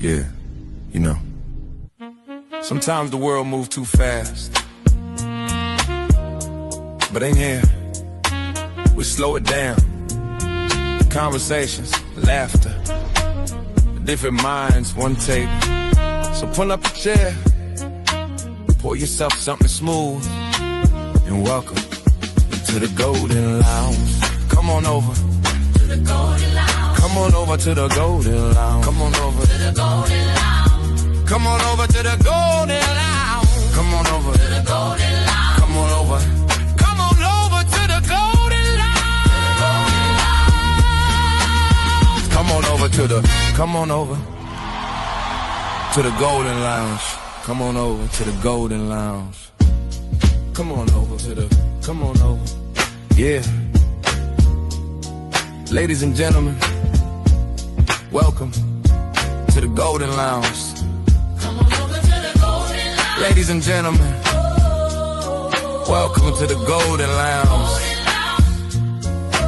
Yeah, you know. Sometimes the world moves too fast. But in here, we slow it down. Conversations, laughter, different minds, one take. So pull up a chair, pour yourself something smooth, and welcome to the Golden Lounge. Come on over to the Golden Lounge. Come on over to the Golden Lounge. Come on over to the Golden Lounge. Come on over to the Golden Lounge. Come on over to the Golden Lounge. Come on over. Come on over to the Golden Lounge. Come on over to the. Come on over to the Golden Lounge. Come on over to the Golden Lounge. Come on over to the. Come on over. Yeah. Ladies and gentlemen, welcome to the Golden Lounge. Come on over to the Golden Lounge. Ladies and gentlemen, welcome to the Golden Lounge.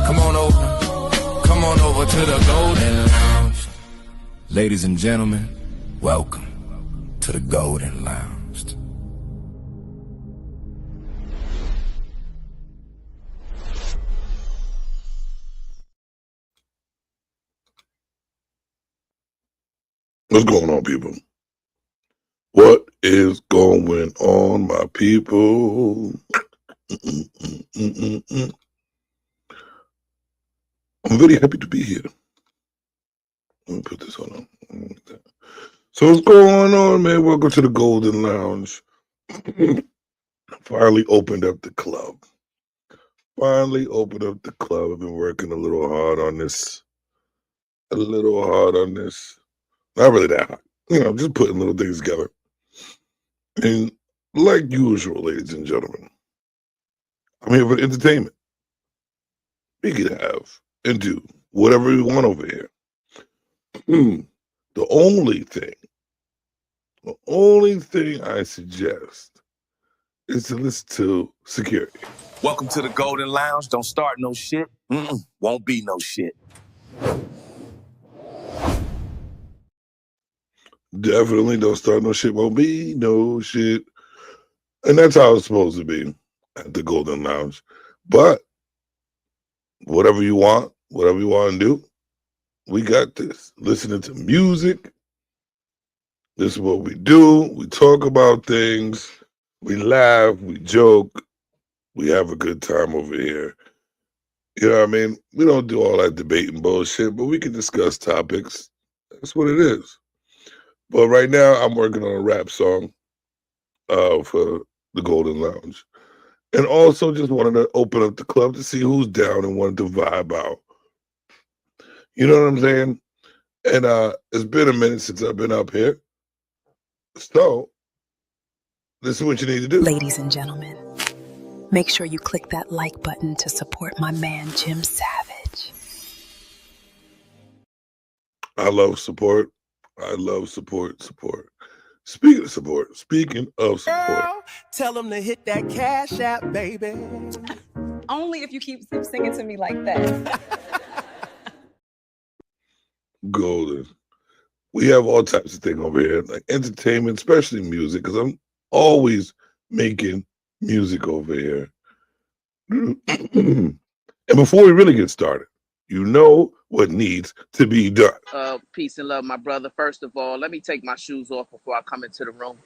Come on over. Come on over to the Golden Lounge. Ladies and gentlemen, welcome to the Golden Lounge. What's going on, people? What is going on, my people? I'm very happy to be here. Let me put this on. So what's going on, man? Welcome to the Golden Lounge. Finally opened up the club. I've been working a little hard on this. Not really that hot. You know, just putting little things together. And like usual, ladies and gentlemen, I'm here for entertainment. We can have and do whatever we want over here. The only thing I suggest is to listen to security. Welcome to the Golden Lounge. Don't start no shit. Won't be no shit. Definitely don't start no shit. Won't be no shit. And that's how it's supposed to be at the Golden Lounge. But whatever you want to do, we got this. Listening to music. This is what we do. We talk about things. We laugh. We joke. We have a good time over here. You know what I mean? We don't do all that debating bullshit, but we can discuss topics. That's what it is. But right now, I'm working on a rap song for the Golden Lounge. And also just wanted to open up the club to see who's down and wanted to vibe out. You know what I'm saying? And it's been a minute since I've been up here. So, this is what you need to do. Ladies and gentlemen, make sure you click that like button to support my man, Jim Savage. I love support. Speaking of support. Girl, tell them to hit that Cash App, baby. Only if you keep singing to me like that. Golden. We have all types of things over here, like entertainment, especially music, because I'm always making music over here. And before we really get started, you know what needs to be done. Peace and love, my brother. First of all, let me take my shoes off before I come into the room.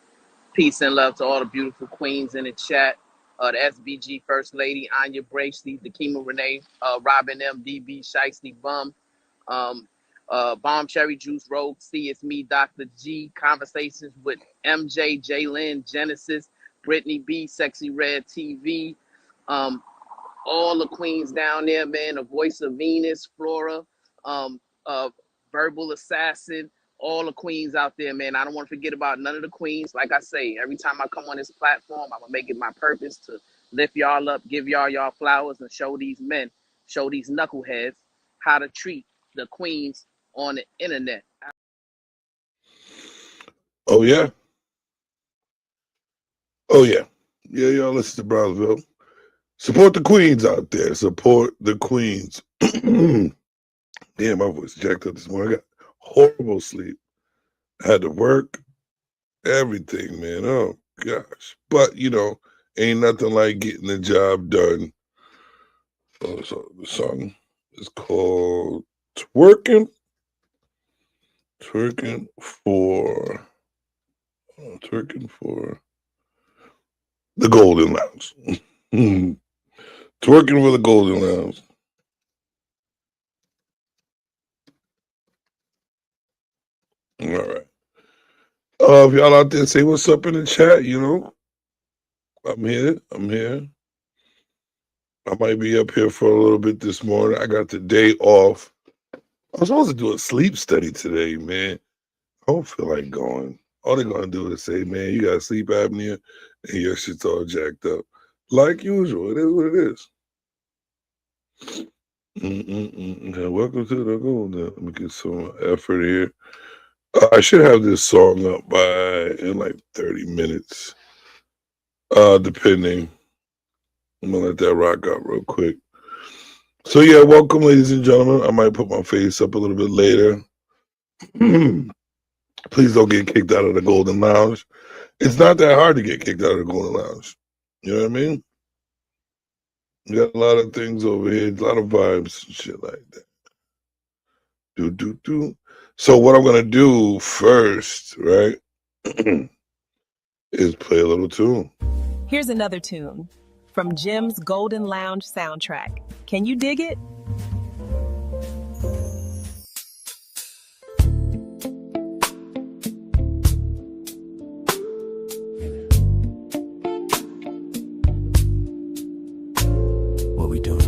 Peace and love to all the beautiful queens in the chat. The SBG First Lady, Anya Bracely, Dakima Renee, Robin M, DB, Shiesty Bum, Bomb Cherry Juice, Rogue C, it's me, Dr. G, Conversations with MJ, Jalen, Genesis, Brittany B, Sexy Red TV, all the queens down there, man, the Voice of Venus, Flora, Verbal Assassin, all the queens out there, man. I don't want to forget about none of the queens. Like I say, every time I come on this platform, I'm going to make it my purpose to lift y'all up, give y'all flowers, and show these men, show these knuckleheads how to treat the queens on the internet. Oh, yeah. Yeah, y'all listen to Brownsville. Support the queens out there. Support the queens. Damn, my voice jacked up this morning. I got horrible sleep. I had to work, everything, man. Oh gosh. But ain't nothing like getting the job done. So the song is called Twerking for the Golden Lounge. Twerking for the Golden Lounge. All right. If y'all out there, say what's up in the chat, I'm here. I might be up here for a little bit this morning. I got the day off. I was supposed to do a sleep study today, man. I don't feel like going. All they're going to do is say, man, you got sleep apnea and your shit's all jacked up. Like usual, it is what it is. Okay, welcome to the Golden. Let me get some effort here. I should have this song up in like 30 minutes, depending. I'm going to let that rock out real quick. So, yeah, welcome, ladies and gentlemen. I might put my face up a little bit later. Please don't get kicked out of the Golden Lounge. It's not that hard to get kicked out of the Golden Lounge. You know what I mean? We got a lot of things over here, a lot of vibes and shit like that. So what I'm going to do first, right, is play a little tune. Here's another tune from Jim's Golden Lounge soundtrack. Can you dig it? What we doing?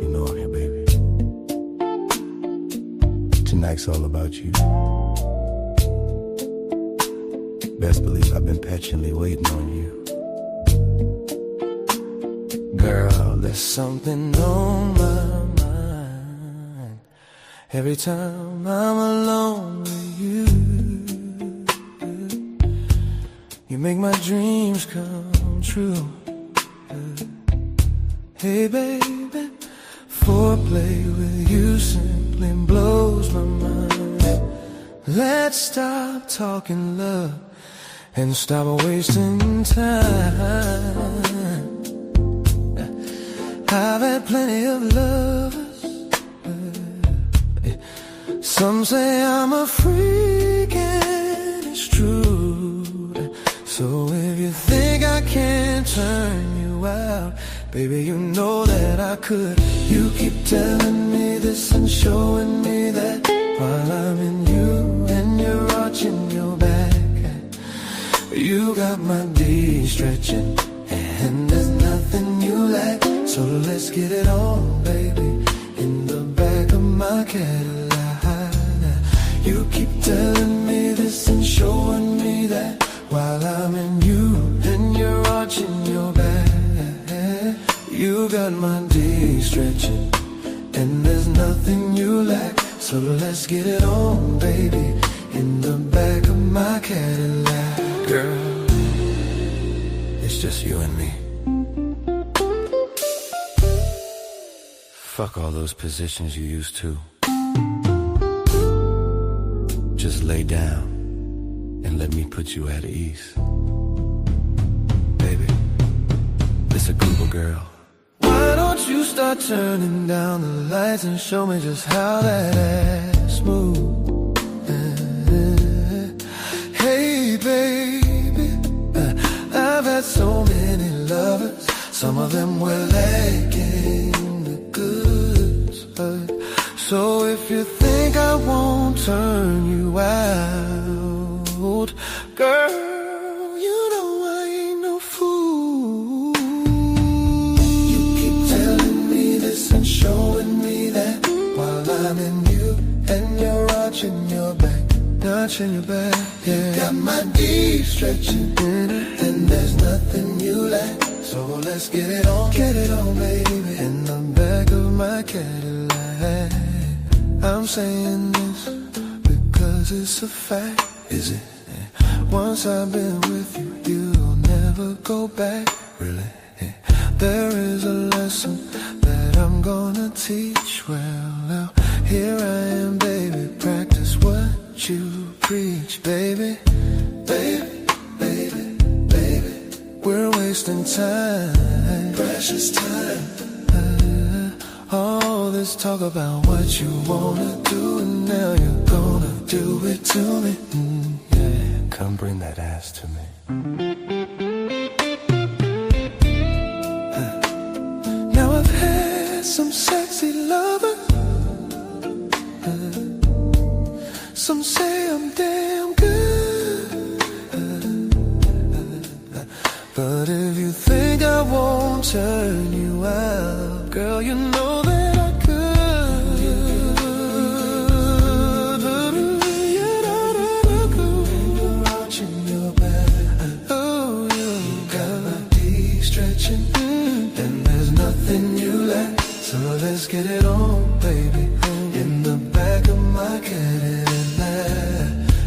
You know I'm here, baby. Tonight's all about you. Best believe I've been patiently waiting on you. Girl, there's something on my mind every time I'm alone with you. You make my dreams come true. Hey baby, foreplay with you simply blows my mind. Let's stop talking love and stop wasting time. I've had plenty of lovers. Some say I'm a freak and it's true. So if you think I can't turn you out, baby, you know that I could. You keep telling me this and showing me that while I'm in you and you're arching your back. You got my D stretching, and there's nothing you lack. So let's get it on, baby, in the back of my Cadillac. You keep telling me this and showing me that while I'm in you and you're arching your back. You got my D stretching, and there's nothing you lack. So let's get it on, baby, in the back of my Cadillac. Girl, it's just you and me. Fuck all those positions you used to. Just lay down and let me put you at ease. Baby, it's a Google girl. Why don't you start turning down the lights and show me just how that ass moves? Hey baby, I've had so many lovers. Some of them were lacking the goods. So if you think I won't turn you out, girl, you know I ain't no fool. You keep telling me this and showing me that while I'm in you and you're arching your back. Arching your back, yeah. You got my D stretching, and there's nothing you lack. So let's get it on, baby, in the back of my Cadillac. I'm saying this because it's a fact. Is it? Once I've been with you, you'll never go back. Really? There is a lesson that I'm gonna teach. Well, now here I am, wasting time, precious time. All this talk about what you wanna do, and now you're gonna do it to me. Yeah, come bring that ass to me. Now I've had some sexy lover. Some say I'm damn good. But if you think I won't turn you out, girl, you know that I could. You're not a clue. You're arching your back. Oh, you got my D stretching. And there's nothing you lack. So let's get it on, baby. In the back of my Cadillac.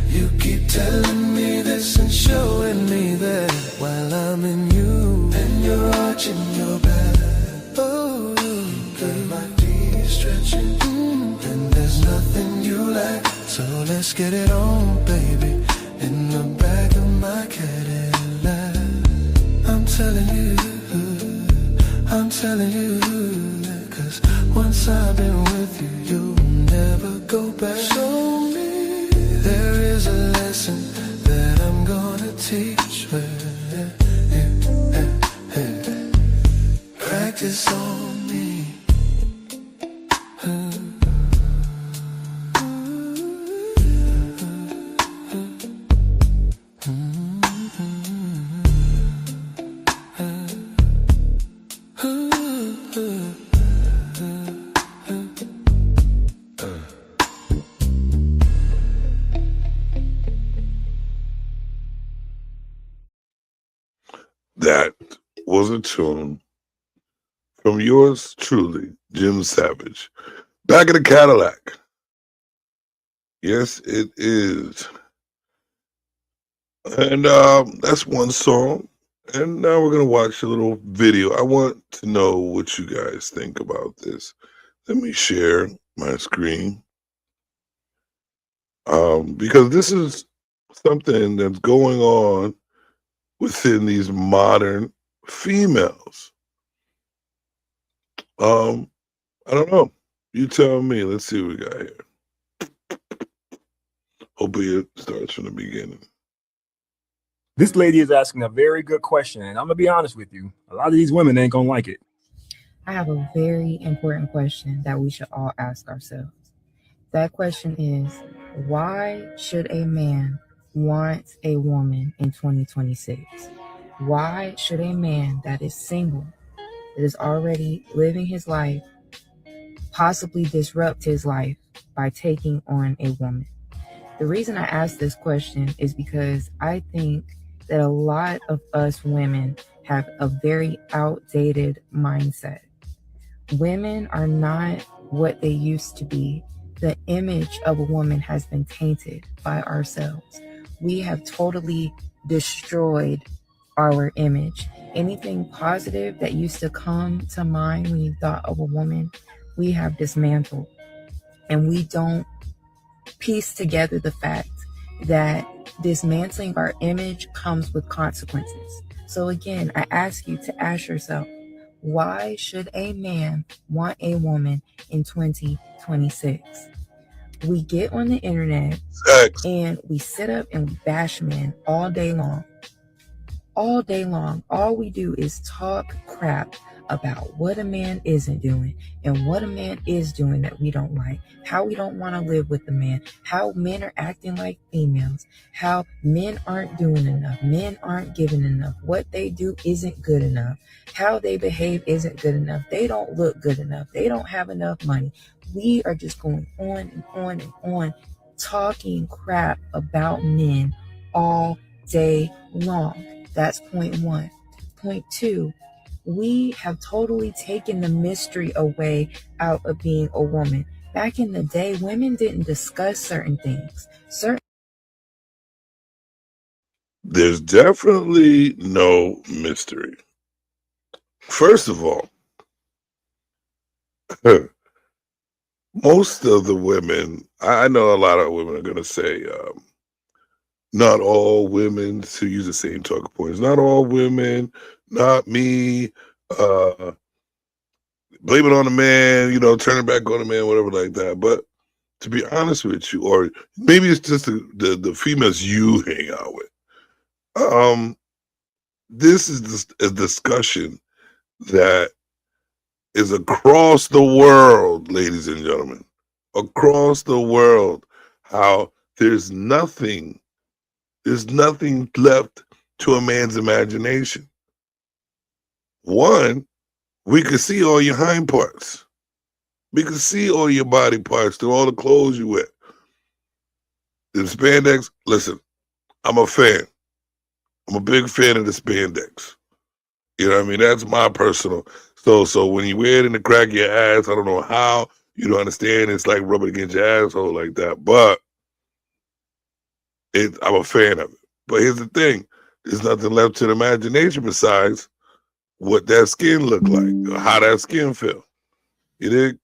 You keep telling me this and showing me that while I'm in you, and you're arching your back. Oh, girl, my D stretching, and there's nothing you lack. So let's get it on, baby. In the back of my Cadillac. I'm telling you, cause once I've been with you, you'll never go back. Show me there is a lesson that I'm gonna teach. Practice on me. That was a tune from yours truly, Jim Savage. Back in the Cadillac. Yes, it is. And that's one song. And now we're going to watch a little video. I want to know what you guys think about this. Let me share my screen. Because this is something that's going on within these modern females. I don't know. You tell me. Let's see what we got here. Hopefully it starts from the beginning. This lady is asking a very good question, and I'm gonna be honest with you. A lot of these women ain't gonna like it. I have a very important question that we should all ask ourselves. That question is, why should a man want a woman in 2026? Why should a man that is single, that is already living his life, possibly disrupt his life by taking on a woman? The reason I ask this question is because I think that a lot of us women have a very outdated mindset. Women are not what they used to be. The image of a woman has been tainted by ourselves. We have totally destroyed our image. Anything positive that used to come to mind when you thought of a woman, we have dismantled. And we don't piece together the fact that dismantling our image comes with consequences. So again, I ask you to ask yourself, why should a man want a woman in 2026? We get on the internet and we sit up and we bash men all day long. All day long, all we do is talk crap about what a man isn't doing and what a man is doing that we don't like, how we don't want to live with the man, how men are acting like females, how men aren't doing enough, men aren't giving enough, what they do isn't good enough, how they behave isn't good enough, they don't look good enough, they don't have enough money. We are just going on and on and on, talking crap about men all day long. That's point one. Point two, we have totally taken the mystery away out of being a woman. Back in the day, women didn't discuss certain things. There's definitely no mystery. First of all, most of the women, I know a lot of women are going to say, not all women, to use the same talking points, not all women not me. Blame it on the man, turn it back on the man, whatever like that. But to be honest with you, or maybe it's just the females you hang out with. This is a discussion that is across the world, ladies and gentlemen, across the world. How there's nothing left to a man's imagination. One, we could see all your hind parts. We could see all your body parts through all the clothes you wear. The spandex, listen, I'm a fan. I'm a big fan of the spandex. You know what I mean? That's my personal. So when you wear it in the crack of your ass, I don't know how you don't understand. It's like rubbing against your asshole like that. But I'm a fan of it. But here's the thing. There's nothing left to the imagination besides what that skin look like, or how that skin feel. You dig?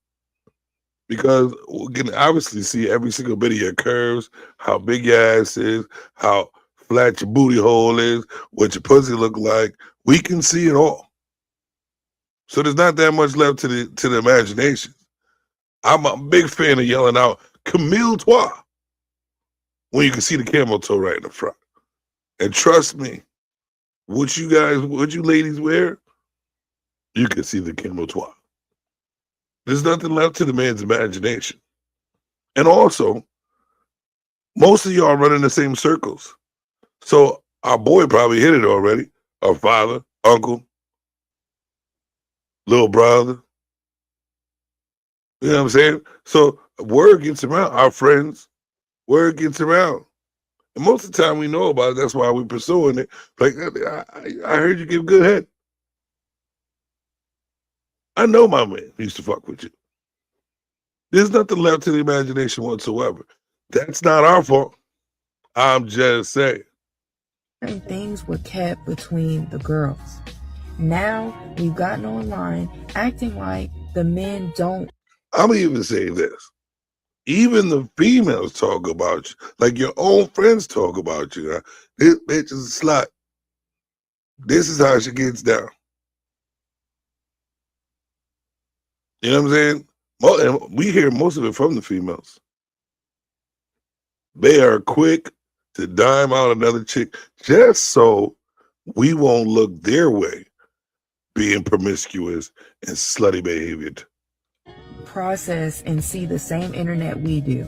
Because we can obviously see every single bit of your curves, how big your ass is, how flat your booty hole is, what your pussy look like. We can see it all. So there's not that much left to the imagination. I'm a big fan of yelling out Camille Toi when you can see the camel toe right in the front. And trust me, what you ladies wear, you can see the camel toe. There's nothing left to the man's imagination. And also, most of y'all run in the same circles. So our boy probably hit it already. Our father, uncle, little brother. You know what I'm saying? So word gets around. Our friends, word gets around. And most of the time we know about it. That's why we're pursuing it. Like, I heard you give good head. I know my man used to fuck with you. There's nothing left to the imagination whatsoever. That's not our fault. I'm just saying. Certain things were kept between the girls. Now we've gotten online acting like the men don't. I'm gonna even say this. Even the females talk about you. Like your own friends talk about you. Huh? This bitch is a slut. This is how she gets down. You know what I'm saying? And we hear most of it from the females. They are quick to dime out another chick just so we won't look their way being promiscuous and slutty behaviored. Process and see the same internet we do.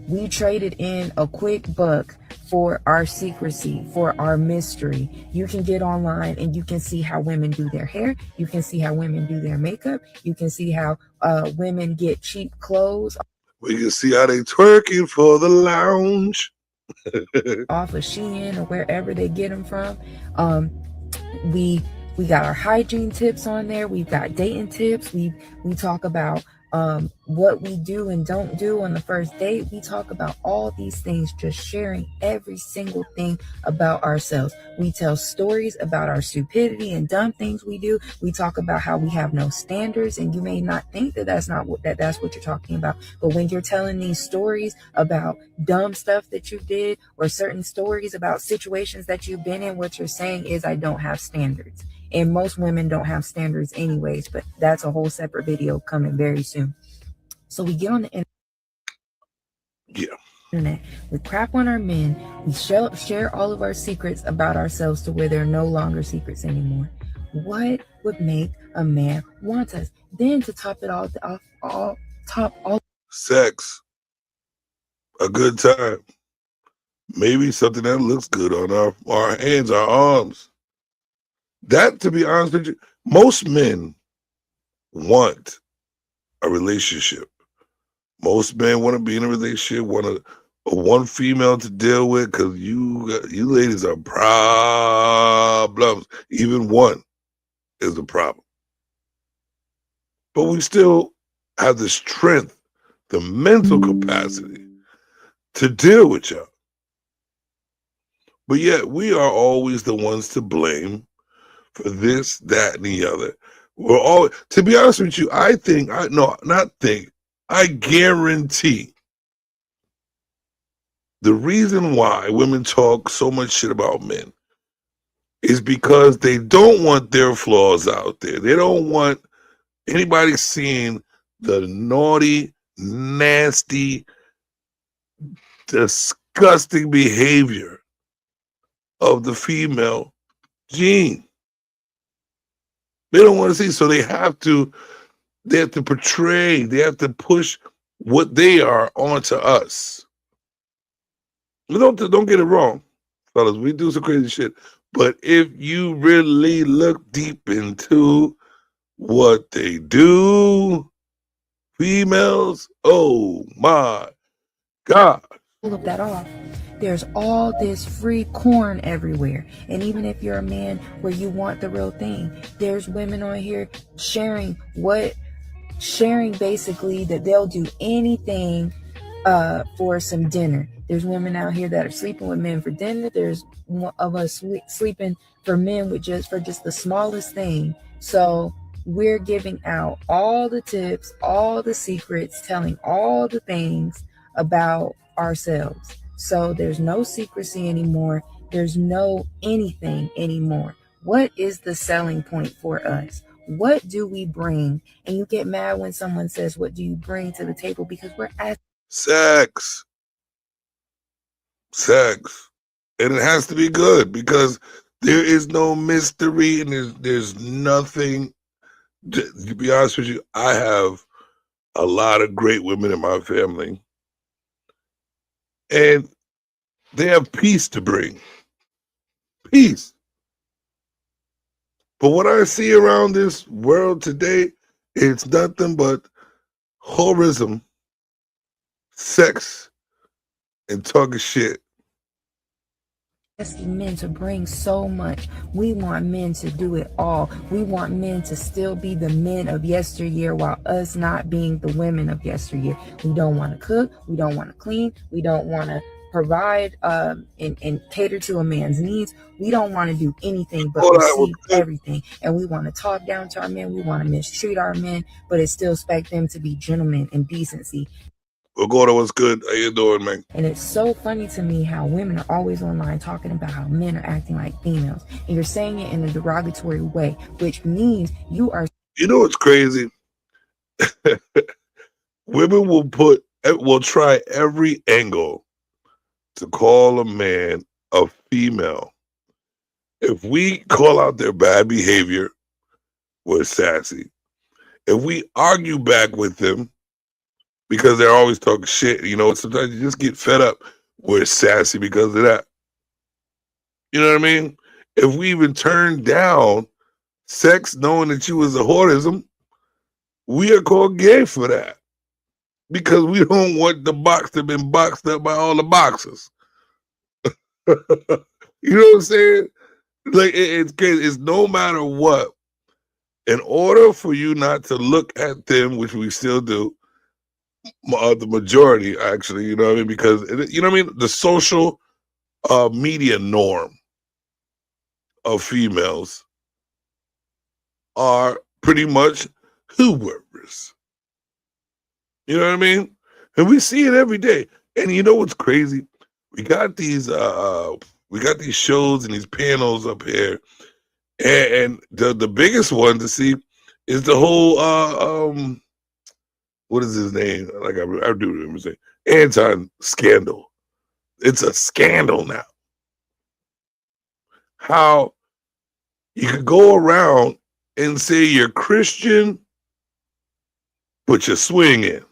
We traded in a quick buck for our secrecy, for our mystery. You can get online and you can see how women do their hair. You can see how women do their makeup. You can see how women get cheap clothes. We can see how they twerking for the lounge. Off of Shein or wherever they get them from. We got our hygiene tips on there. We've got dating tips. We talk about what we do and don't do on the first date. We talk about all these things, just sharing every single thing about ourselves. We tell stories about our stupidity and dumb things we do. We talk about how we have no standards, and you may not think that that's what you're talking about. But when you're telling these stories about dumb stuff that you did, or certain stories about situations that you've been in, what you're saying is, I don't have standards. And most women don't have standards anyways, but that's a whole separate video coming very soon. So we get on the internet, we crap on our men, we share all of our secrets about ourselves to where they're no longer secrets anymore. What would make a man want us? Then to top it all off, sex, a good time, maybe something that looks good on our hands, our arms. That, to be honest with you, most men want a relationship. Most men want to be in a relationship, want one female to deal with, because you ladies are problems. Even one is a problem. But we still have the strength, the mental capacity to deal with y'all. But yet we are always the ones to blame for this, that, and the other. We're all, to be honest with you, I guarantee the reason why women talk so much shit about men is because they don't want their flaws out there. They don't want anybody seeing the naughty, nasty, disgusting behavior of the female gene. They don't want to see, so they have to portray, they have to push what they are onto us. Don't get it wrong, fellas. We do some crazy shit. But if you really look deep into what they do, females, oh my God. All of that off. There's all this free corn everywhere. And even if you're a man where you want the real thing, there's women on here sharing basically that they'll do anything for some dinner. There's women out here that are sleeping with men for dinner. There's one of us sleeping for men for just the smallest thing. So we're giving out all the tips, all the secrets, telling all the things about ourselves. So there's no secrecy anymore. There's no anything anymore. What is the selling point for us? What do we bring? And you get mad when someone says, what do you bring to the table? Because we're asking. Sex. And it has to be good because there is no mystery and there's nothing. To be honest with you, I have a lot of great women in my family. And they have peace to bring. Peace. But what I see around this world today, it's nothing but whorism, sex, and talking shit. Asking men to bring so much. We want men to do it all. We want men to still be the men of yesteryear while us not being the women of yesteryear. We don't want to cook. We don't want to clean. We don't want to provide and cater to a man's needs. We don't want to do anything but receive everything. And we want to talk down to our men. We want to mistreat our men, but it still expect them to be gentlemen and decency. Gordo, what's good? How you doing, man? And it's so funny to me how women are always online talking about how men are acting like females. And you're saying it in a derogatory way, which means you are... You know what's crazy? Women will try every angle to call a man a female. If we call out their bad behavior, we're sassy. If we argue back with them, because they're always talking shit, sometimes you just get fed up. We're sassy because of that. You know what I mean? If we even turn down sex knowing that you was a whorism, we are called gay for that. Because we don't want the box to have been boxed up by all the boxers. You know what I'm saying? Like, it's crazy. It's no matter what. In order for you not to look at them, which we still do, the majority actually, you know what I mean? Because, you know what I mean? The social media norm of females are pretty much whoever's. You know what I mean? And we see it every day. And you know what's crazy? We got these shows and these panels up here. And the biggest one to see is the whole what is his name? Like I do remember saying Anton scandal. It's a scandal now. How you could go around and say you're Christian, but you're swinging.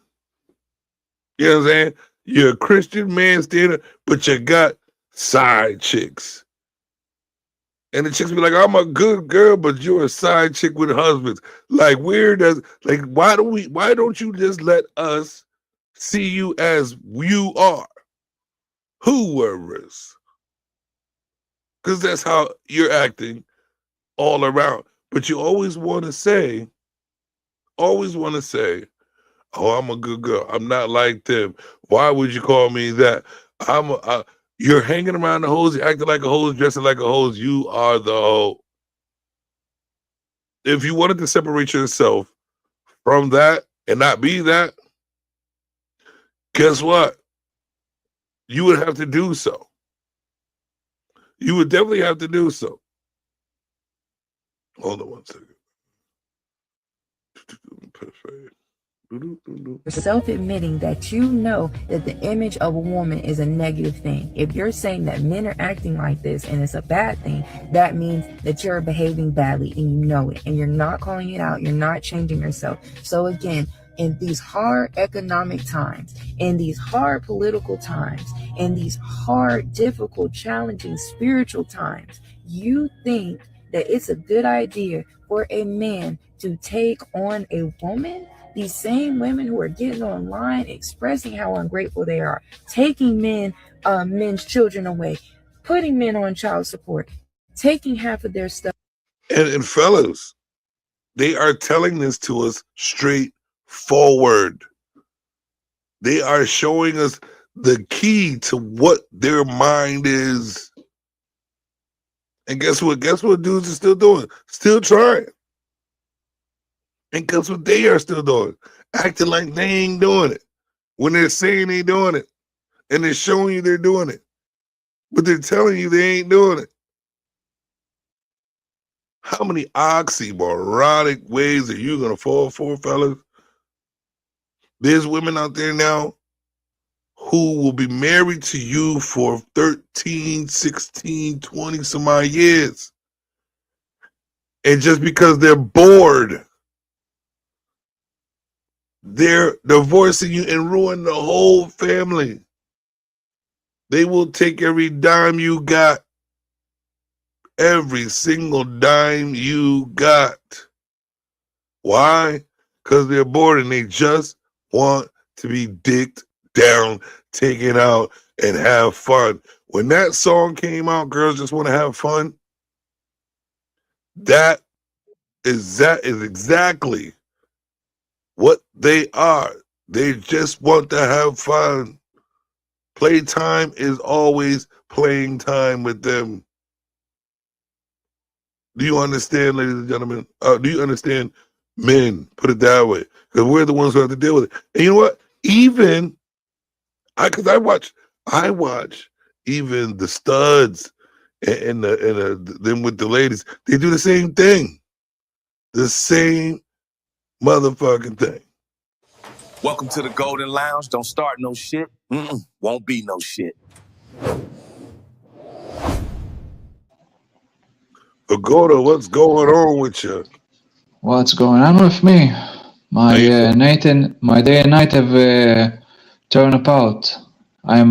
You know what I'm saying? You're a Christian man standing, but you got side chicks. And the chicks be like, I'm a good girl, but you're a side chick with husbands. Like, why don't you just let us see you as you are? Whoever's. Because that's how you're acting all around. But you always want to say, oh, I'm a good girl. I'm not like them. Why would you call me that? You're hanging around the hoes, you're acting like a hose, dressing like a hose. You are the hoe. If you wanted to separate yourself from that and not be that, guess what? You would have to do so. You would definitely have to do so. Hold on 1 second. Self-admitting that you know that the image of a woman is a negative thing. If you're saying that men are acting like this and it's a bad thing, that means that you're behaving badly and you know it, and you're not calling it out. You're not changing yourself. So again, in these hard economic times, in these hard political times, in these hard, difficult, challenging spiritual times, you think that it's a good idea for a man to take on a woman? These same women who are getting online expressing how ungrateful they are, taking men's children away, putting men on child support, taking half of their stuff. And fellas, they are telling this to us straightforward. They are showing us the key to what their mind is. And guess what? Guess what dudes are still doing? Still trying. And guess what they are still doing? Acting like they ain't doing it when they're saying they doing it. And they're showing you they're doing it. But they're telling you they ain't doing it. How many oxymoronic ways are you going to fall for, fellas? There's women out there now who will be married to you for 13, 16, 20 some odd years. And just because they're bored, they're divorcing you and ruin the whole family. They will take every dime you got. Every single dime you got. Why? Because they're bored and they just want to be dicked down, taken out, and have fun. When that song came out, Girls Just Want to Have Fun, that is exactly what they are. They just want to have fun. Playtime is always playing time with them. Do you understand, ladies and gentlemen? Do you understand, men? Put it that way, because we're the ones who have to deal with it. And you know what? Even because I watch even the studs and them with the ladies. They do the same thing, the same motherfucking thing. Welcome to the Golden Lounge. Don't start no shit. Won't be no shit. Pagoda, what's going on with you? What's going on with me? My day and night have turned apart. I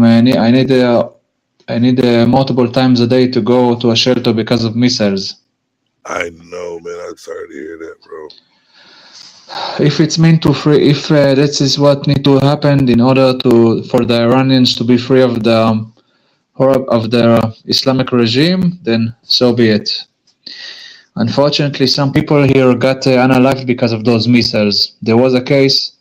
need multiple times a day to go to a shelter because of missiles. I know, man. I'm sorry to hear that, bro. If it's meant to free, if this is what need to happen in order for the Iranians to be free of the Islamic regime, then so be it. Unfortunately, some people here got unalived because of those missiles. There was a case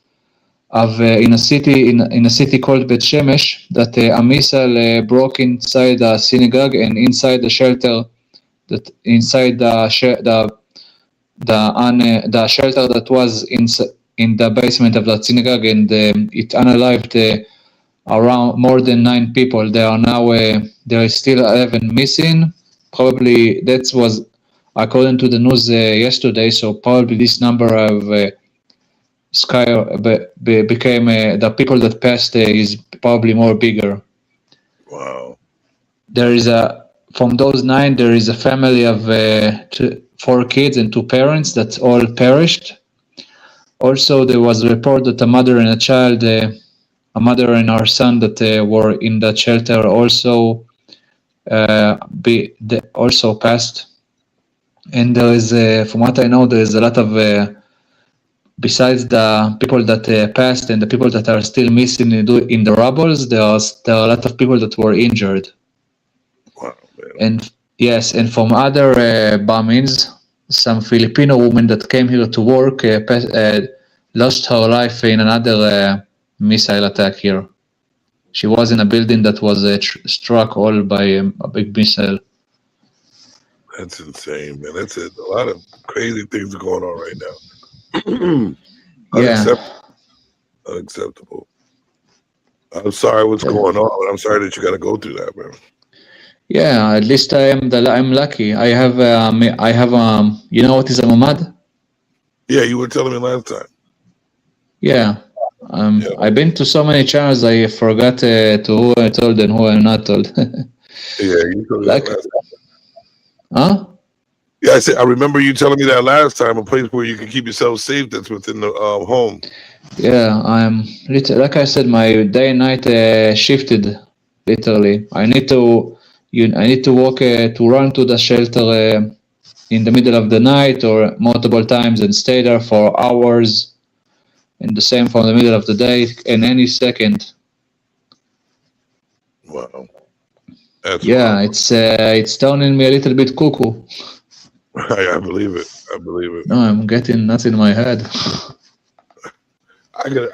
of in a city called Bet Shemesh that a missile broke inside a synagogue and inside the shelter, that inside the shelter that was in the basement of that synagogue, and it unalived around more than 9 people. There are now there is still 11 missing. Probably that was according to the news yesterday. So probably this number of became the people that passed is probably more bigger. Wow. There is from those 9, there is a family of 4 kids and 2 parents that all perished. Also, there was a report that a mother and a child, a mother and her son that were in that shelter also also passed. And there is, from what I know, there is a lot of, besides the people that passed and the people that are still missing in the rubbles, there are a lot of people that were injured. Wow, man. And yes, and from other bombings, some Filipino woman that came here to work lost her life in another missile attack here. She was in a building that was struck all by a big missile. That's insane, man. That's it. A lot of crazy things are going on right now. Unacceptable. I'm sorry what's going on, but I'm sorry that you got to go through that, man. Yeah, at least I'm lucky. I have you know what is a mamad? Yeah, you were telling me last time. Yeah. I've been to so many channels I forgot to who I told and who I'm not told. Yeah, you told me Like, that last time. huh? Yeah, I remember you telling me that last time. A place where you can keep yourself safe that's within the home. Yeah, like I said, my day and night shifted literally. I need to walk to run to the shelter in the middle of the night or multiple times and stay there for hours, and the same for the middle of the day in any second. Wow. That's Yeah, wild. it's turning me a little bit cuckoo. I believe it. I believe it. No, I'm getting nuts in my head.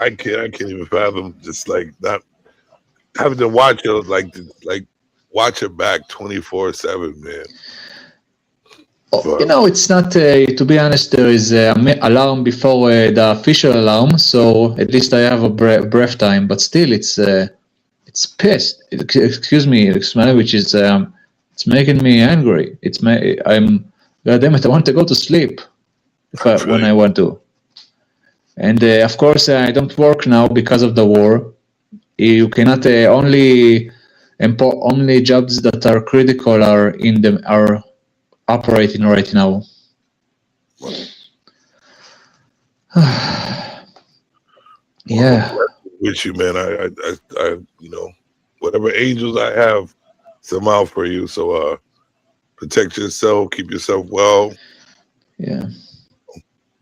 I can't even fathom just like not having to watch it like watch it back 24/7, man. You know, it's not. To be honest, there is an alarm before the official alarm, so at least I have a breath time. But still, it's pissed. Excuse me, which is it's making me angry. Goddamn it, I want to go to sleep when I want to. And of course, I don't work now because of the war. You cannot only jobs that are critical are operating right now. Yeah. With you, man. I you know, whatever angels I have, some out for you. So protect yourself, keep yourself well. Yeah.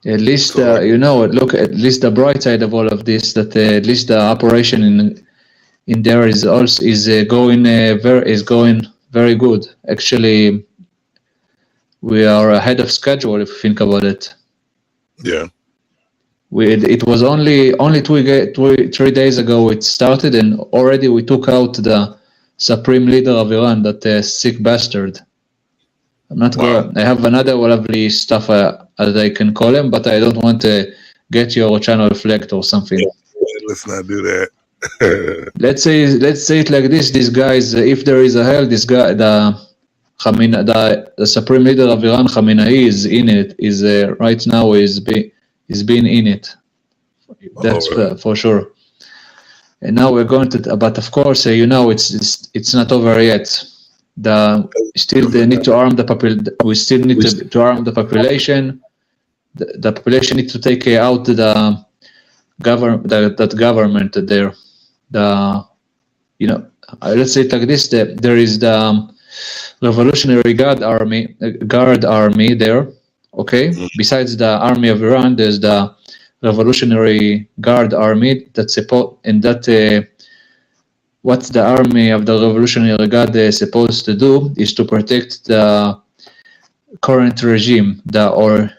At least you know, look, at least the bright side of all of this, that at least the operation in there is going very good. Actually, we are ahead of schedule if you think about it. Yeah. It was only 3 days ago it started, and already we took out the supreme leader of Iran, that sick bastard. I'm not going. I have another lovely stuff as I can call him, but I don't want to get your channel flagged or something. Let's not do that. Let's say it like this: these guys, if there is a hell, this guy, the supreme leader of Iran, Khamenei, is in it. Is right now is being in it. That's for sure. And now we're going to, but of course, you know, it's not over yet. They need to arm the we still need to arm the population. The population needs to take out the government there. Let's say it like this: there is the Revolutionary Guard Army there. Okay, besides the army of Iran, there's the Revolutionary Guard Army what the army of the Revolutionary Guard is supposed to do is to protect the current regime, as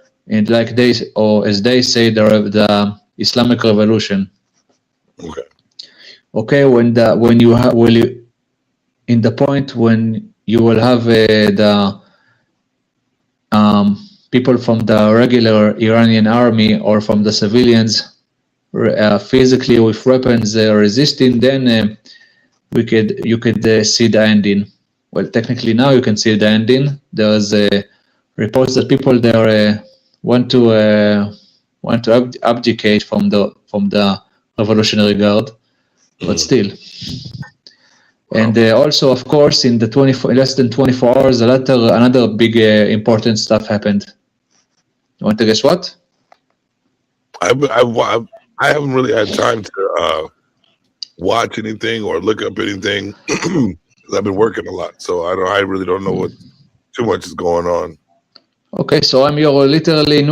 they say, the Islamic Revolution. Okay, in the point when you will have the people from the regular Iranian army or from the civilians physically with weapons resisting, then you could see the ending. Well, technically now you can see the ending. There's reports that people there want to abdicate from the Revolutionary Guard, but still. And also, of course, in the less than 24 hours, another big important stuff happened. You want to guess what? I haven't really had time to watch anything or look up anything. I've been working a lot, so I really don't know what too much is going on. Okay, so I'm your literally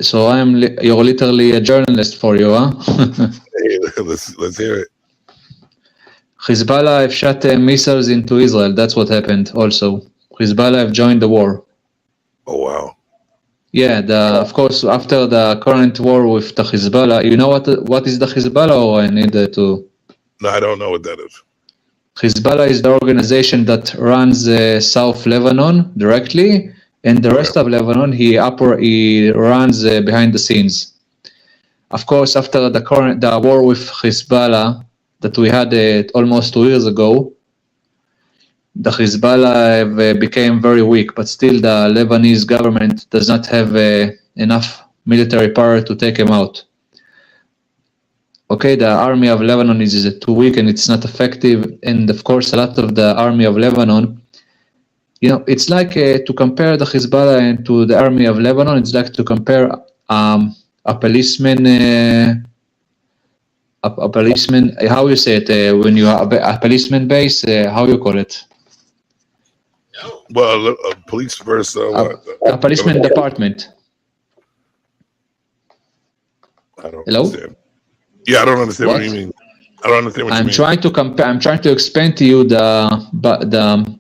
so you're literally a journalist for you, huh? Hey, let's hear it. Hezbollah have shot missiles into Israel. That's what happened. Also, Hezbollah have joined the war. Oh wow! Yeah, of course, after the current war with the Hezbollah, you know what is the Hezbollah, or I need to? No, I don't know what that is. Hezbollah is the organization that runs South Lebanon directly, and the rest of Lebanon he runs behind the scenes. Of course, after the war with Hezbollah that we had almost 2 years ago, the Hezbollah became very weak, but still the Lebanese government does not have enough military power to take him out. Okay, the army of Lebanon is too weak and it's not effective. And of course, a lot of the army of Lebanon, it's like to compare the Hezbollah to the army of Lebanon. It's like to compare a policeman. A policeman. How you say it when you have a policeman base? How you call it? Well, a police versus a policeman department. I don't Hello? understand. Yeah, I don't understand what you mean. I don't understand what you mean. Trying to compare. I'm trying to explain to you the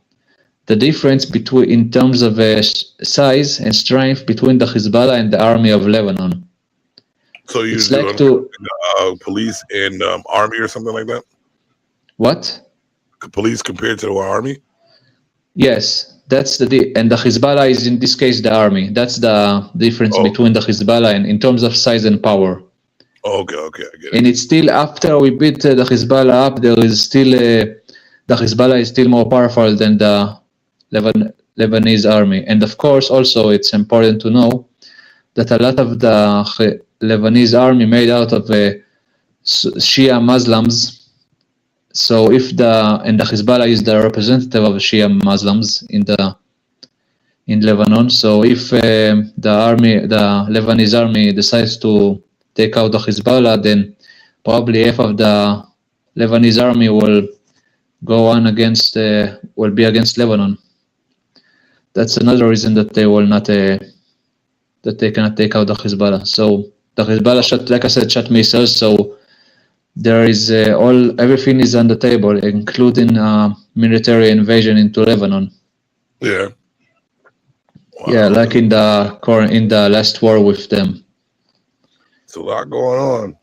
difference between in terms of size and strength between the Hezbollah and the army of Lebanon. So you It's do like to police and army or something like that? what? Police compared to our army? Yes, that's and the Hezbollah is in this case the army. That's the difference between the Hezbollah and in terms of size and power. Oh, okay, I get it. And it's still after we beat the Hezbollah up, there is still the Hezbollah is still more powerful than the Lebanese army. And of course, also it's important to know that a lot of the Lebanese army made out of Shia Muslims. So if the Hezbollah is the representative of Shia Muslims in Lebanon. So if the Lebanese army decides to take out the Hezbollah, then probably half of the Lebanese army will go on will be against Lebanon. That's another reason that they will not that they cannot take out the Hezbollah. So the Hezbollah shot missiles. So there is everything is on the table, including military invasion into Lebanon. Yeah. Wow. Yeah, like in the last war with them. It's a lot going on.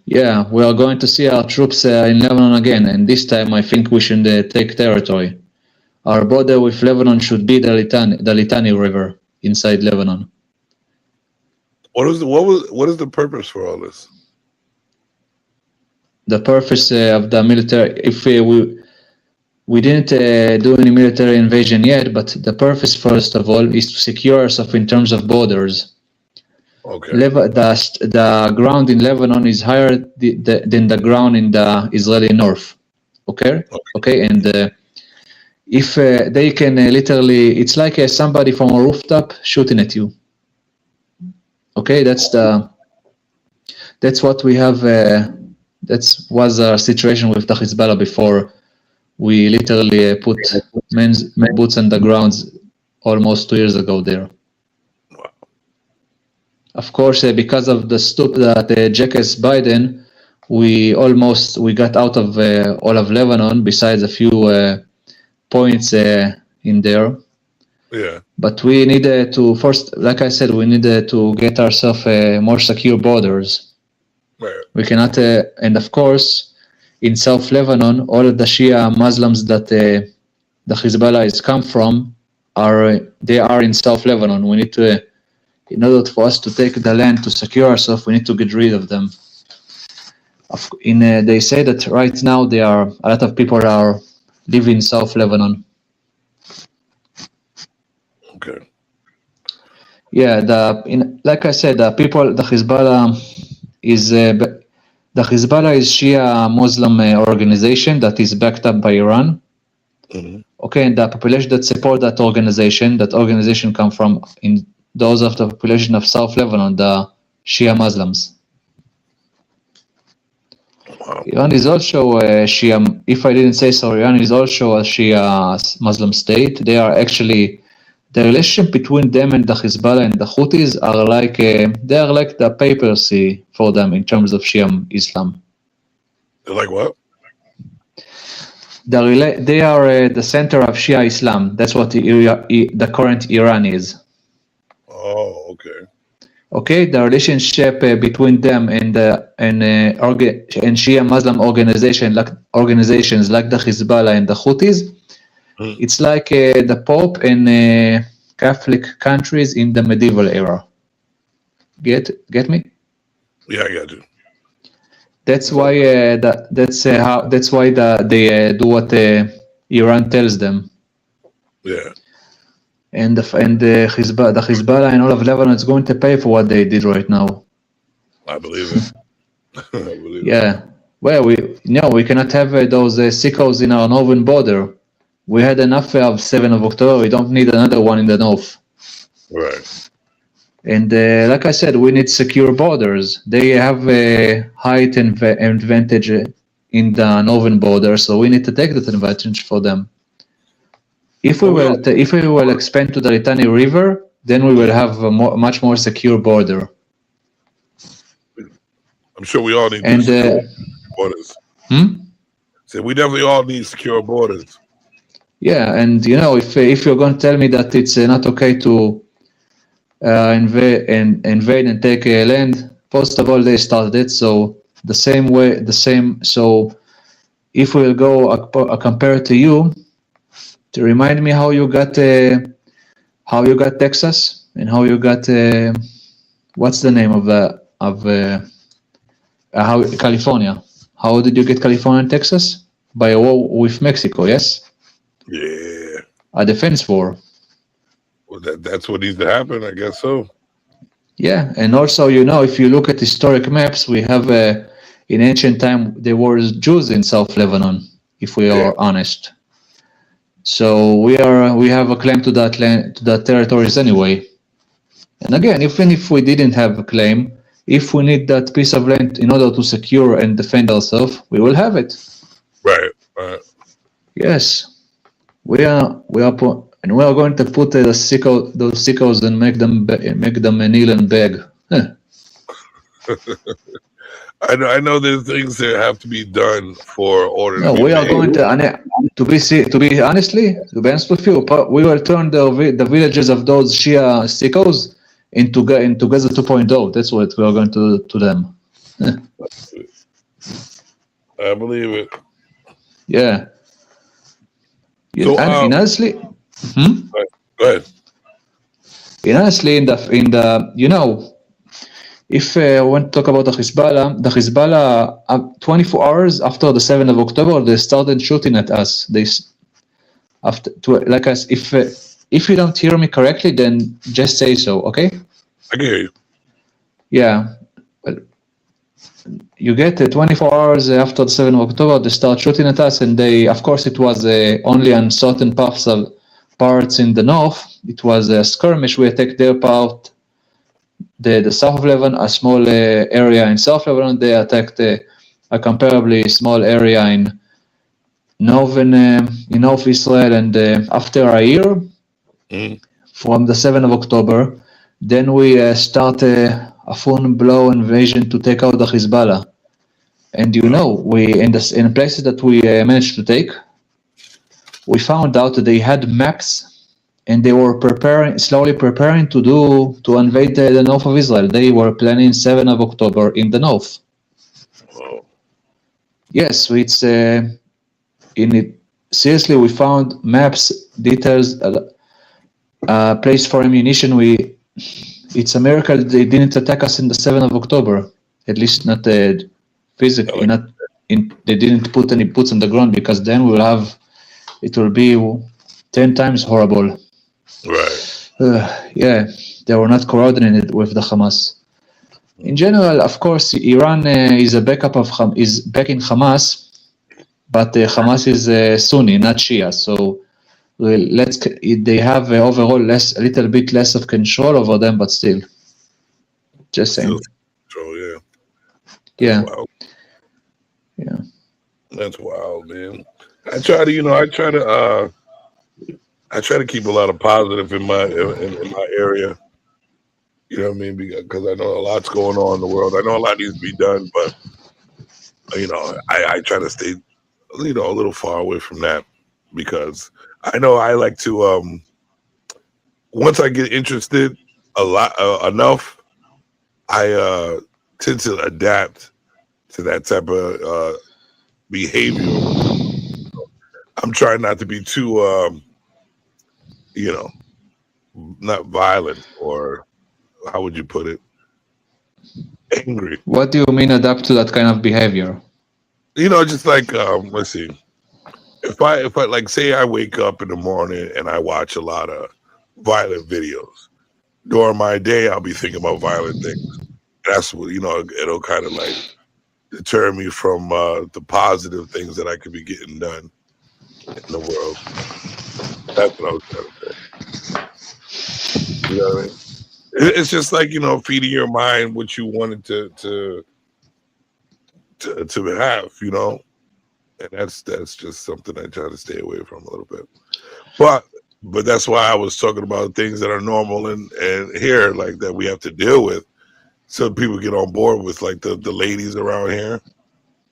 Yeah, we are going to see our troops in Lebanon again, and this time I think we should take territory. Our border with Lebanon should be the Litani River inside Lebanon. What is the purpose for all this? The purpose of the military, if we didn't do any military invasion yet, but the purpose, first of all, is to secure ourselves in terms of borders. Okay. The ground in Lebanon is higher than the ground in the Israeli north. Okay. And if they can literally, it's like somebody from a rooftop shooting at you. Okay, that's what we have. That was our situation with the Hezbollah before we literally put men's boots on the ground almost 2 years ago there. Wow. Of course, because of the stop that Jacques Biden, we got out of all of Lebanon besides a few points in there. Yeah. But we needed to first, like I said, we needed to get ourselves more secure borders. Right. We cannot, and of course, in South Lebanon, all of the Shia Muslims that the Hezbollah has come from are in South Lebanon. We need to, in order for us to take the land to secure ourselves, we need to get rid of them. They say that right now a lot of people are living in South Lebanon. Okay. Yeah, like I said, the Hezbollah is the Hezbollah is Shia Muslim organization that is backed up by Iran. Mm-hmm. Okay, and the population that support that organization come from in those of the population of South Lebanon, the Shia Muslims. Wow. Iran is also a Shia. If I didn't say so, Iran is also a Shia Muslim state. They are actually. The relationship between them and the Hezbollah and the Houthis are like they are like the papacy for them in terms of Shia Islam. They're like what? They are the center of Shia Islam. That's what the current Iran is. Oh, okay. Okay, the relationship between them and Shia Muslim organizations like the Hezbollah and the Houthis. It's like the Pope in Catholic countries in the medieval era. Get me? Yeah, I got you. That's why they do what Iran tells them. Yeah. And the Hezbollah and all of Lebanon is going to pay for what they did right now. I believe it. I believe it. Yeah. Well, we cannot have those sickos in our northern border. We had enough of 7 of October. We don't need another one in the north. Right. And like I said, we need secure borders. They have a height advantage in the northern border, so we need to take that advantage for them. If we will expand to the Litani River, then we will have a much more secure border. I'm sure we all need secure borders. So we definitely all need secure borders. Yeah, and if you're going to tell me that it's not okay to invade and take land, first of all, they started it. So So if we'll go compare to you, to remind me how you got Texas and how you got what's the name how California? How did you get California and Texas? By a war with Mexico, yes? Yeah. A defense war. Well, that's what needs to happen, I guess so. Yeah, and also, if you look at historic maps, we have in ancient time there were Jews in South Lebanon, if we are honest. So we have a claim to that land, to that territories anyway. And again, even if we didn't have a claim, if we need that piece of land in order to secure and defend ourselves, we will have it. Right. Yes, we are going to put those sickos and make them kneel and beg. I know there's things that have to be done for order. No, we are going to be honest with you, we will turn the villages of those Shia sickos into Gaza 2.0. That's what we are going to do to them. I believe it. Yeah. So, honestly, go ahead. Honestly, if I want to talk about the Hezbollah, 24 hours after the 7th of October, they started shooting at us. If you don't hear me correctly, then just say so, okay? I can hear you. Yeah. Well, you get 24 hours after the 7th of October, they start shooting at us, and of course, it was only on certain parts in the north. It was a skirmish. We attacked their part, the south of Lebanon, a small area in South Lebanon. They attacked a comparably small area in North Israel, and after a year, from the 7th of October, then we start a full-blown invasion to take out the Hezbollah. And we in places that we managed to take, we found out that they had maps, and they were slowly preparing to invade the north of Israel. They were planning 7th of October in the north. Wow. Yes, it's seriously, we found maps, details, place for ammunition. It's a miracle that they didn't attack us in the 7th of October. At least not physically. They didn't put any boots on the ground, because then it will be 10 times horrible. Right. Yeah, they were not coordinated with the Hamas. In general, of course, Iran is backing Hamas, but Hamas is Sunni, not Shia. So they have overall a little bit less of control over them, but still, just saying. Control, yeah. Wild. Yeah. That's wild, man. I try to keep a lot of positive in my area. You know what I mean? Because I know a lot's going on in the world. I know a lot needs to be done, but I try to stay, a little far away from that, because I know I like to. Once I get interested enough, I tend to adapt to that type of behavior. I'm trying not to be too, not violent, or how would you put it? Angry. What do you mean adapt to that kind of behavior? Just like, let's see. if I like say I wake up in the morning and I watch a lot of violent videos, during my day I'll be thinking about violent things. That's what it'll kind of like deter me from the positive things that I could be getting done in the world. That's what I was trying to say. You know what I mean? It's just like feeding your mind what you wanted to have, and that's just something I try to stay away from a little bit. But that's why I was talking about things that are normal and here, like that we have to deal with, so people get on board with, like the ladies around here.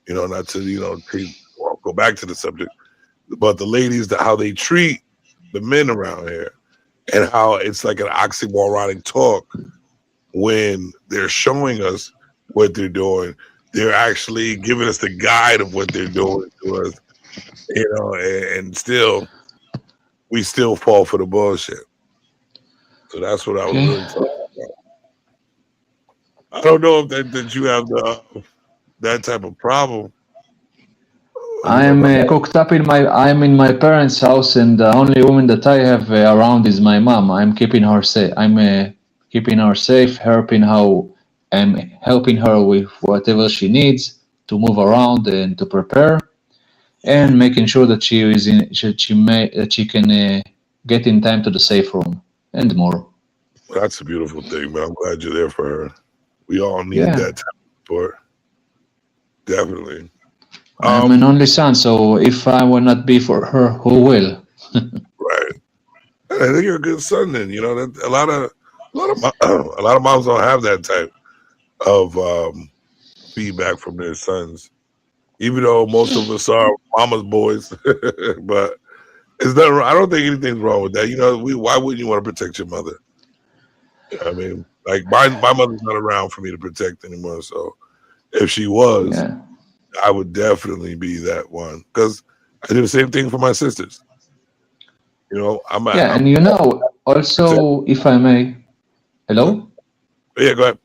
Not to go back to the subject, but the ladies, how they treat the men around here, and how it's like an oxymoronic talk when they're showing us what they're doing. They're actually giving us the guide of what they're doing to us, and still, we still fall for the bullshit. So that's what I was really talking about. I don't know if that you have that type of problem. I'm cooked up I'm in my parents' house, and the only woman that I have around is my mom. I'm keeping her safe. I'm keeping her safe, I'm helping her with whatever she needs to move around and to prepare, and making sure that she can get in time to the safe room and more. Well, that's a beautiful thing, man. I'm glad you're there for her. We all need that type of support. Definitely. I'm an only son, so if I will not be for her, who will? Right. I think you're a good son. Then that a lot of moms don't have that type of feedback from their sons, even though most of us are mama's boys. But it's not. I don't think anything's wrong with that. Why wouldn't you want to protect your mother? I mean, like my mother's not around for me to protect anymore. So if she was, I would definitely be that one, because I do the same thing for my sisters. Also, if I may, hello. Yeah, go ahead.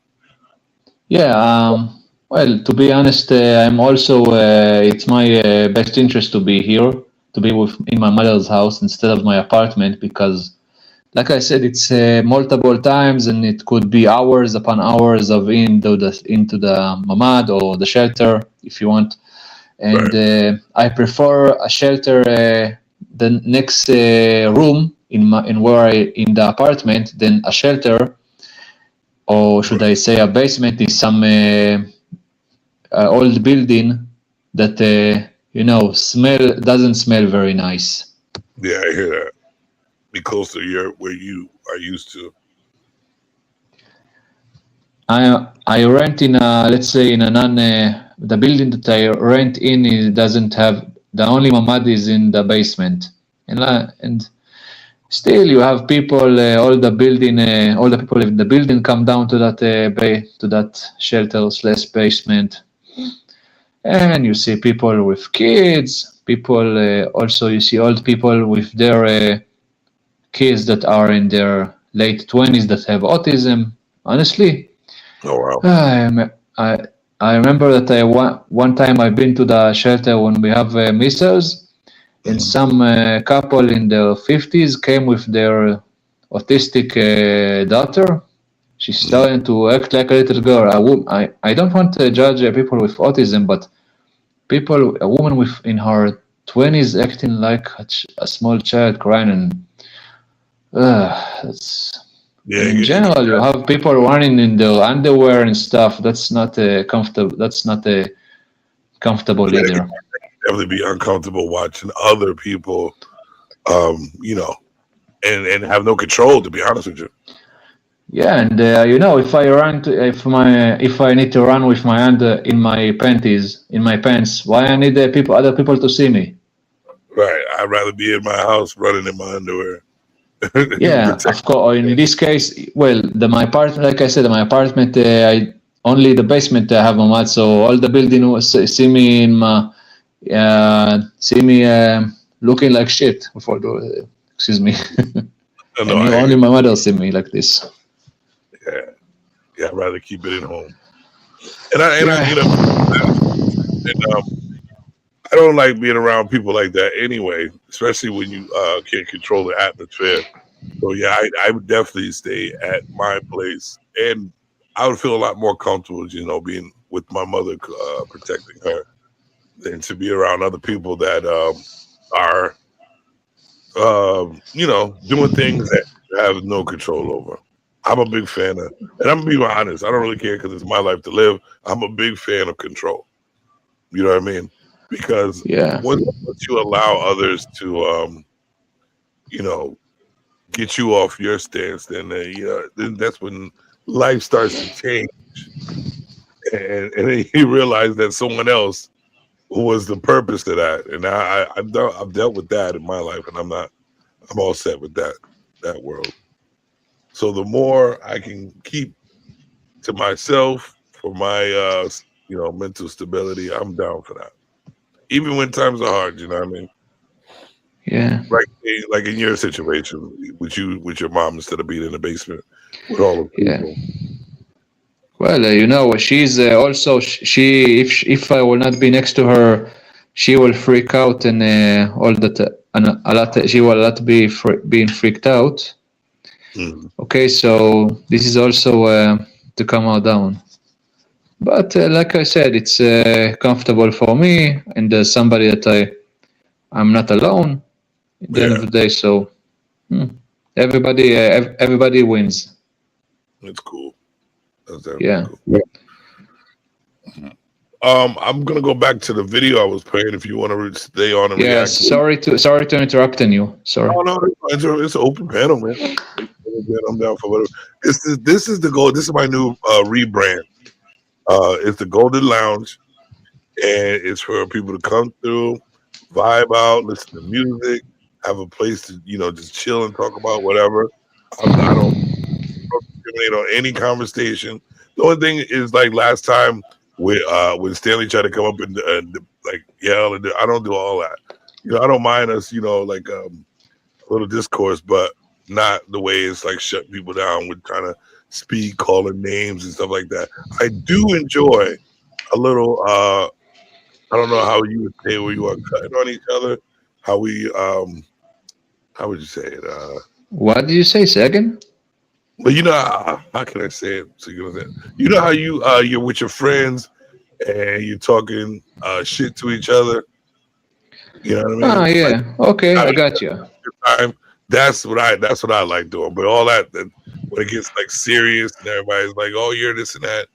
Yeah. Well, to be honest, I'm also. It's my best interest to be here, to be in my mother's house instead of my apartment, because, like I said, it's multiple times, and it could be hours upon hours of into the mamad or the shelter, if you want. And I prefer a shelter, the next room in the apartment, than a shelter, or should I say a basement, is some old building that doesn't smell very nice. Yeah, I hear that. Be close to where you are used to. I rent in the building that I rent in doesn't have, the only mamad is in the basement, and still you have people, all the people in the building come down to that shelter / basement, and you see people with kids. Also you see old people with their kids that are in their late 20s that have autism. Honestly, oh wow! I remember that one time I've been to the shelter when we have missiles, and some couple in their 50s came with their autistic daughter. She's starting to act like a little girl. I don't want to judge people with autism, but a woman in her 20s acting like a small child, crying, and that's. Yeah, in general, you have people running in their underwear and stuff. That's not comfortable. That's not comfortable either. Definitely be uncomfortable watching other people, and have no control. To be honest with you. Yeah, and if I need to run with my hand in my pants, why I need other people to see me? Right, I'd rather be in my house running in my underwear. Yeah, of course. In this case, my apartment, like I said, my apartment, only the basement I have mamad, so all the building see me looking like shit. Excuse me. Only my mother see me like this. Yeah, I'd rather keep it at home. I don't like being around people like that anyway, especially when you can't control the atmosphere. So yeah, I would definitely stay at my place, and I would feel a lot more comfortable, being with my mother, protecting her, than to be around other people that are, doing things that you have no control over. I'm a big fan of, and I'm gonna be honest, I don't really care because it's my life to live. I'm a big fan of control. You know what I mean? Because once you allow others to, get you off your stance, then then that's when life starts to change, and then you realize that someone else was the purpose of that. And I've dealt with that in my life, and I'm all set with that world. So the more I can keep to myself for my mental stability, I'm down for that. Even when times are hard, you know what I mean? Yeah. Like in your situation with your mom, instead of being in the basement with all the people. Well, she's also if I will not be next to her, she will freak out and all that, and a lot. She will not be being freaked out. Okay, so this is also to calm her down. But like I said, it's comfortable for me, and there's somebody that I'm not alone at the end of the day. So everybody wins. It's cool. That's Cool. I'm gonna go back to the video I was playing. If you want to stay on and react. Sorry to interrupting you. Sorry. No, it's an open panel, man. I'm down for whatever. This is the goal. This is my new rebrand. It's the Golden Lounge, and it's for people to come through, vibe out, listen to music, have a place to just chill and talk about whatever. I don't discriminate on any conversation. The only thing is, like last time when Stanley tried to come up and like yell, and I don't do all that. I don't mind us, like a little discourse, but not the way it's like shut people down with trying to speak, calling names and stuff like that. I do enjoy a little. I don't know how you would say where you are cutting on each other. How we how would you say it? What did you say? Say again? But how can I say it? So how you're with your friends and you're talking shit to each other. You know what I mean? Yeah. Okay, I got you. That's what I like doing. But all that when it gets like serious and everybody's like, "Oh, you're this and that,"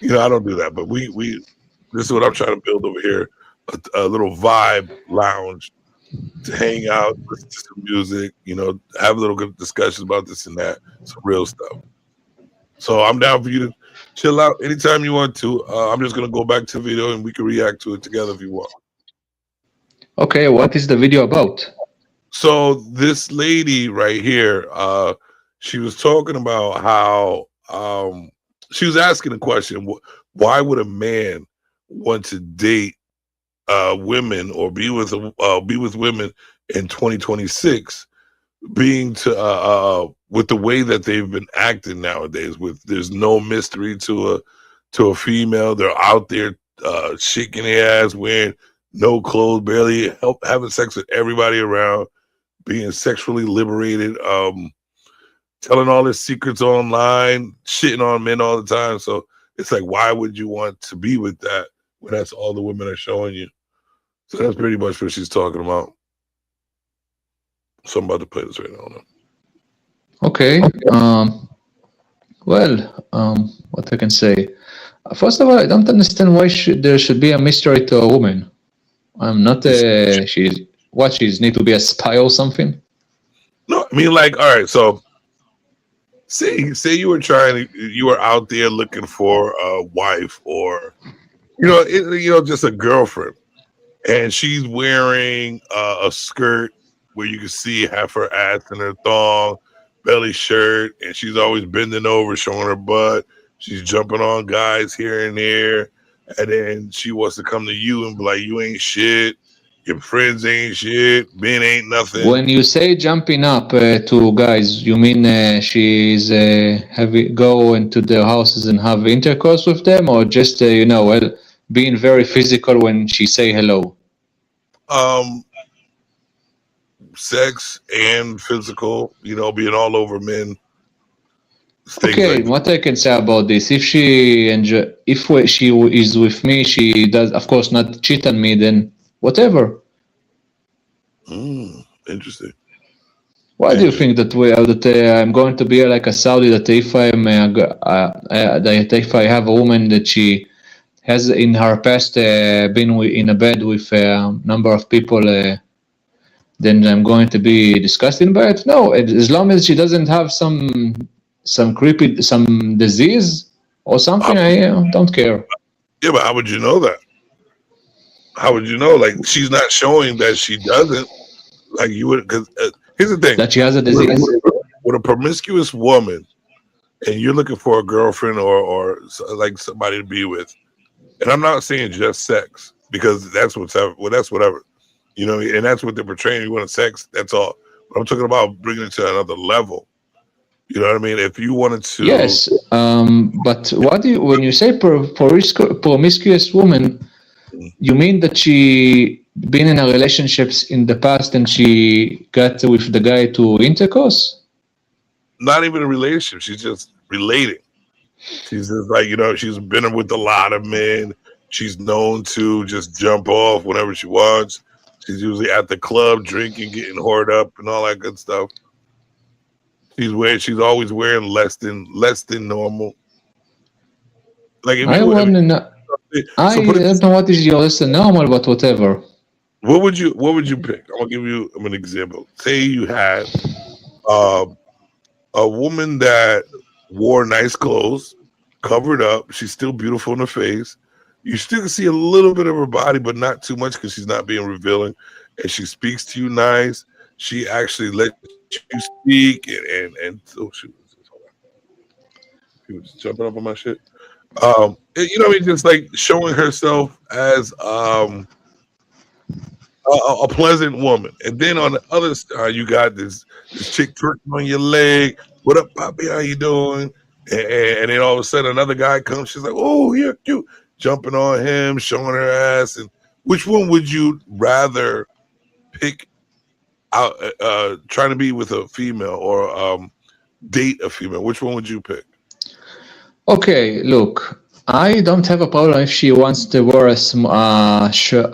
I don't do that. But we this is what I'm trying to build over here: a little vibe lounge to hang out, listen to some music, have a little good discussions about this and that, some real stuff. So I'm down for you to chill out anytime you want to. I'm just gonna go back to the video and we can react to it together if you want. Okay, what is the video about? So this lady right here, she was talking about how she was asking a question: why would a man want to date women or be with women in 2026, being to with the way that they've been acting nowadays? There's no mystery to a female. They're out there shaking their ass, wearing no clothes, barely having sex with everybody around, being sexually liberated, telling all their secrets online, shitting on men all the time. So it's like, why would you want to be with that when that's all the women are showing you? So that's pretty much what she's talking about. So I'm about to play this right now. Okay. What I can say. First of all, I don't understand why there should be a mystery to a woman. I'm not she's need to be a spy or something? No, I mean, like, all right, so say you were out there looking for a wife or just a girlfriend, and she's wearing a skirt where you can see half her ass and her thong, belly shirt, and she's always bending over, showing her butt. She's jumping on guys here and there, and then she wants to come to you and be like, "You ain't shit. Your friends ain't shit. Men ain't nothing." When you say jumping up to guys, you mean she's go into their houses and have intercourse with them, or just being very physical when she say hello? sex and physical, being all over men. Okay, what I can say about this, if she she is with me, she does, of course, not cheat on me, then whatever. Interesting. Why do you think that I'm going to be like a Saudi, that if if I have a woman that she has in her past been in a bed with a number of people, then I'm going to be disgusted by it? No, as long as she doesn't have some disease or something, I don't care. Yeah, but how would you know that? How would you know? Like, she's not showing that she doesn't. Like, you would, because here's the thing. That she has a disease? With a promiscuous woman, and you're looking for a girlfriend or like somebody to be with, and I'm not saying just sex, because that's that's whatever. And that's what they're portraying. You want sex, that's all. But I'm talking about bringing it to another level. You know what I mean? If you wanted to, yes. But when you say promiscuous woman, you mean that she been in a relationships in the past and she got with the guy to intercourse? Not even a relationship. She's just relating. She's just like, she's been with a lot of men. She's known to just jump off whenever she wants. She's usually at the club drinking, getting whored up and all that good stuff. She's always wearing less than normal. Like, if I want to know. I don't know what is your less than normal, but whatever. What would you pick? I'm gonna give you an example. Say you had a woman that wore nice clothes, covered up. She's still beautiful in the face. You still can see a little bit of her body, but not too much because she's not being revealing. And she speaks to you nice. She actually lets you speak and oh shoot, she was jumping up on my shit. Just like showing herself as a pleasant woman. And then on the other side, you got this chick twerking on your leg. What up, Poppy? How you doing? And then all of a sudden another guy comes. She's like, oh, you're cute. Jumping on him, showing her ass. And which one would you rather pick out, trying to be with a female or date a female? Which one would you pick? Okay, look, I don't have a problem if she wants to wear a small shirt.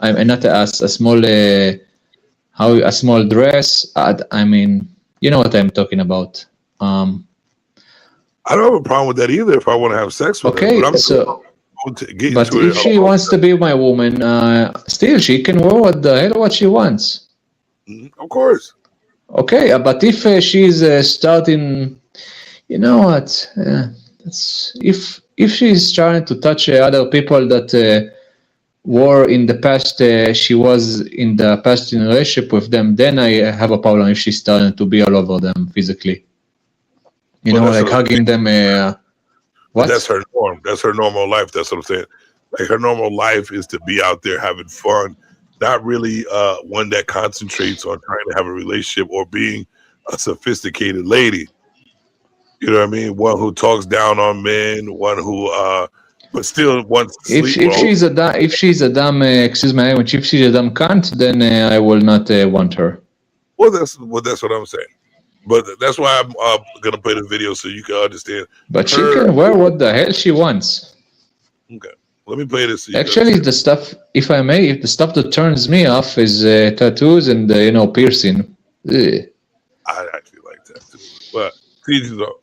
I'm not a small a small dress. I mean, you know what I'm talking about. I don't have a problem with that either if I want to have sex with her. But if she wants to be my woman, still she can wear what she wants. Of course. Okay, but if she's starting, you know what? If she's trying to touch other people that were in the past, she was in the past in a relationship with them, then I have a problem if she's starting to be all over them physically. Like hugging them. What? That's her norm. That's her normal life. That's what I'm saying. Like, her normal life is to be out there having fun, not really one that concentrates on trying to have a relationship or being a sophisticated lady. You know what I mean? One who talks down on men, one who but still wants to sleep. If she's a dumb, if she's a dumb cunt, then I will not want her. Well, that's what I'm saying. But that's why I'm gonna play the video so you can understand. But she can wear what the hell she wants. Okay, let me play this. Actually, the stuff, if I may, if the stuff that turns me off is tattoos and piercing. I actually like tattoos, but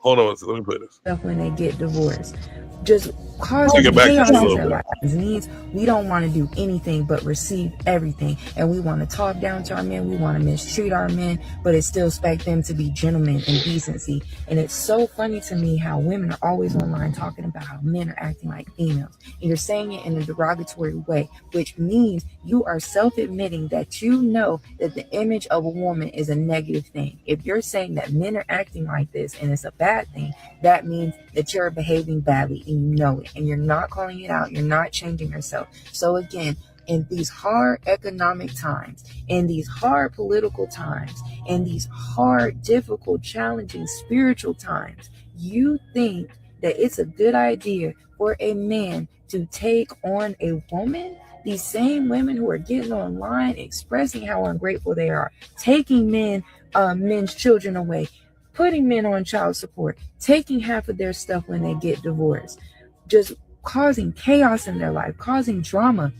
hold on, let me play this. When they get divorced, just cause chaos in our lives means we don't want to do anything but receive everything, and we want to talk down to our men, we want to mistreat our men, but it still expect them to be gentlemen and decency. And it's so funny to me how women are always online talking about how men are acting like females, and you're saying it in a derogatory way, which means you are self-admitting that you know that the image of a woman is a negative thing. If you're saying that men are acting like this and it's a bad thing, that means that you're behaving badly and you know it, and you're not calling it out, you're not changing yourself. So again, in these hard economic times, in these hard political times, in these hard, difficult, challenging spiritual times, you think that it's a good idea for a man to take on a woman, these same women who are getting online expressing how ungrateful they are, taking men's children away, putting men on child support, taking half of their stuff when they get divorced, just causing chaos in their life, causing drama.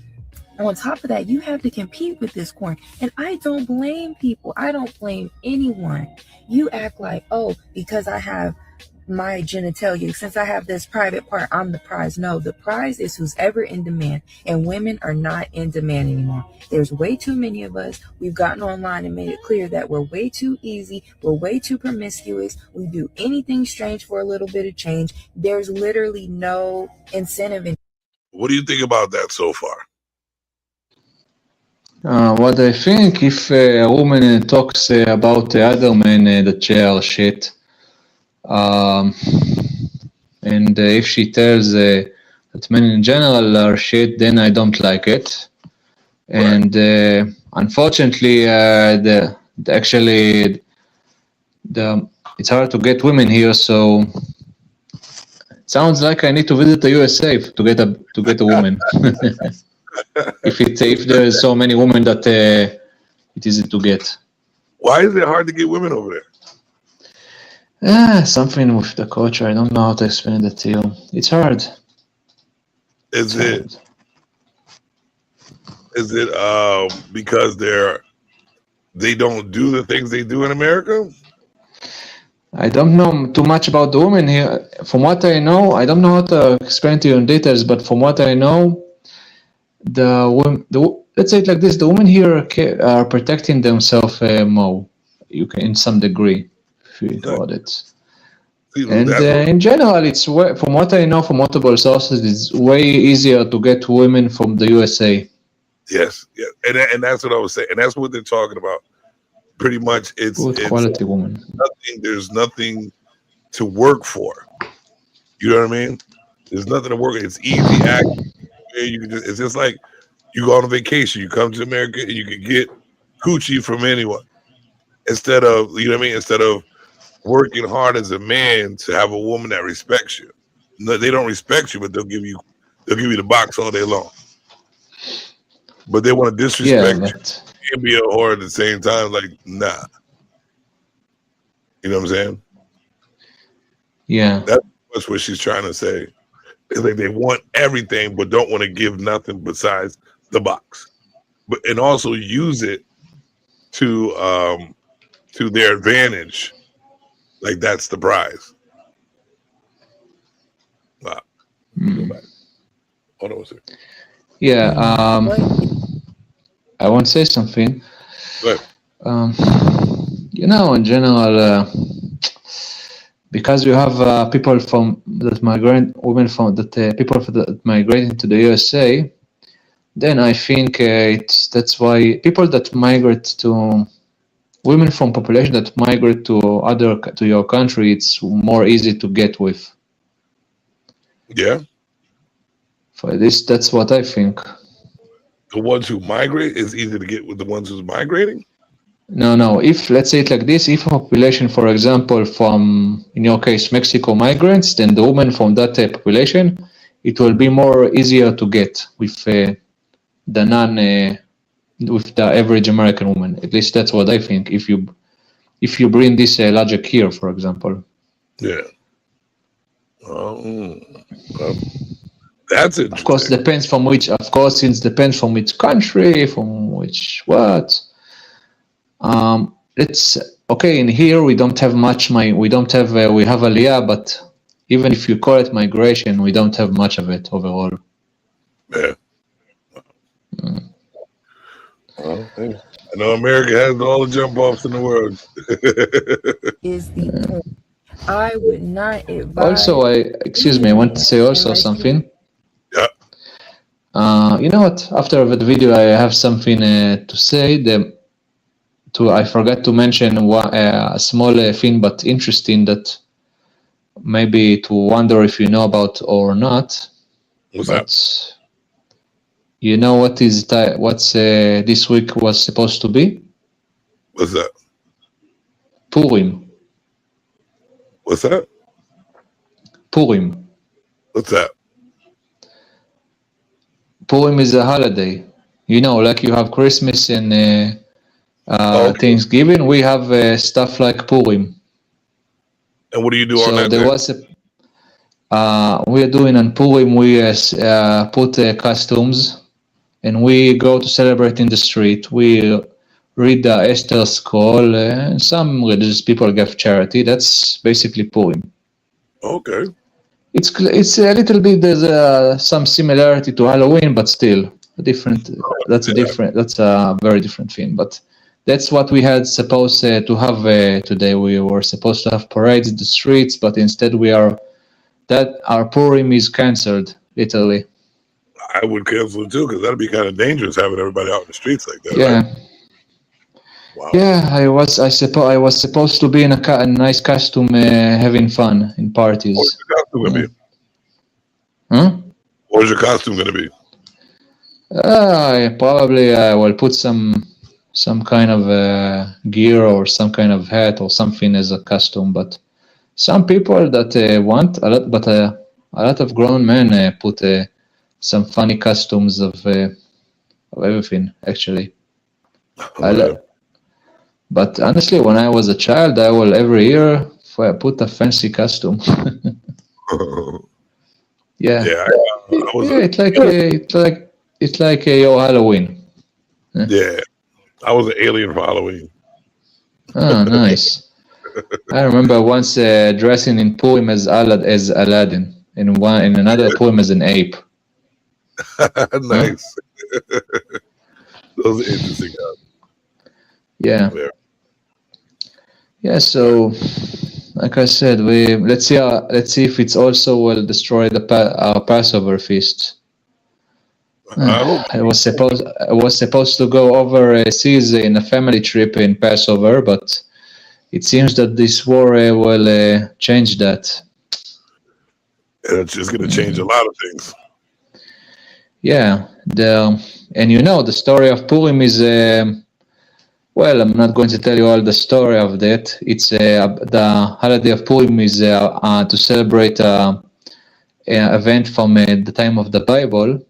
On top of that, you have to compete with this corn. And I don't blame people. I don't blame anyone. You act like, oh, because I have my genitalia, since I have this private part, I'm the prize. No, the prize is who's ever in demand. And women are not in demand anymore. There's way too many of us. We've gotten online and made it clear that we're way too easy. We're way too promiscuous. We do anything strange for a little bit of change. There's literally no incentive. What do you think about that so far? What I think, if a woman talks about the other men that they are shit, and if she tells that men in general are shit, then I don't like it. And unfortunately, it's hard to get women here, so it sounds like I need to visit the USA to get a woman. if there's so many women that it easy to get. Why is it hard to get women over there? Something with the culture. I don't know how to explain that to you. It's hard. Is it because they don't do the things they do in America? I don't know too much about the women here. From what I know, I don't know how to explain to you in details, but from what I know, let's say it like this: the women here are protecting themselves more, in some degree, if you think about it. And in general, it's from what I know from multiple sources, it's way easier to get women from the USA. Yes, and that's what I was saying, and that's what they're talking about. Pretty much, it's quality woman. There's nothing to work for. You know what I mean? There's nothing to work. It's easy action. It's just like you go on a vacation. You come to America and you can get coochie from anyone. Instead of, you know what I mean? Instead of working hard as a man to have a woman that respects you. No, they don't respect you, but they'll give you the box all day long. But they want to disrespect you and be a whore at the same time. Like, nah. You know what I'm saying? Yeah. That's what she's trying to say. It's like they want everything, but don't want to give nothing besides the box. And also use it to their advantage. Like that's the prize. Wow. Hold on a second. Yeah, I want to say something. Go ahead. In general, because we have people that migrate into the USA, then I think that's why people that migrate to women from population that migrate to your country, it's more easy to get with. Yeah. For this, that's what I think. The ones who migrate is easy to get with the ones who's migrating? No. If, let's say it like this, if a population, for example, from, in your case, Mexico migrants, then the woman from that population, it will be more easier to get with with the average American woman. At least that's what I think. If you bring this logic here, for example. Yeah. That's it. Of course, depends from which. Of course, it depends from which country, from which what. In here we don't have much. We have Aliyah, but even if you call it migration, we don't have much of it overall. Yeah. Well, I know America has all the jump offs in the world. Is the point. I would not advise. Also, I want to say also something. Yeah. You know what? After the video, I have something to say. I forgot to mention a small thing, but interesting that maybe to wonder if you know about or not. What's that? You know what what's this week was supposed to be? What's that? Purim. What's that? Purim. What's that? Purim is a holiday. You know, like you have Christmas and Thanksgiving. We have stuff like Purim. And what do you do on So that there day? was we are doing on Purim. We put costumes, and we go to celebrate in the street. We read the Esther Scroll, and some religious people give charity. That's basically Purim. Okay. It's a little bit, there's some similarity to Halloween, but still different. That's a very different thing. But that's what we had supposed to have today. We were supposed to have parades in the streets, but instead our Purim is cancelled, literally. I would cancel it too, because that'd be kind of dangerous having everybody out in the streets like that. Yeah. Right? Wow. Yeah, I was supposed to be in a nice costume, having fun in parties. What's your costume gonna be? Huh? What's your costume gonna be? I probably will put some kind of gear or some kind of hat or something as a costume. But some people that want a lot, but a lot of grown men put some funny costumes of everything. Actually, but honestly, when I was a child, I will every year put a fancy costume. Yeah. It's like your Halloween. Yeah, I was an alien for Halloween. Oh, nice. I remember once dressing in Purim as Aladdin, in another Purim as an ape. Nice. Those are interesting. Yeah. Yeah. So, like I said, let's see if it's also will destroy our Passover feast. I was supposed to go overseas in a family trip in Passover, but it seems that this war will change that. And it's just going to change a lot of things. Yeah, and the story of Purim is well, I'm not going to tell you all the story of that. It's the holiday of Purim is to celebrate an event from the time of the Bible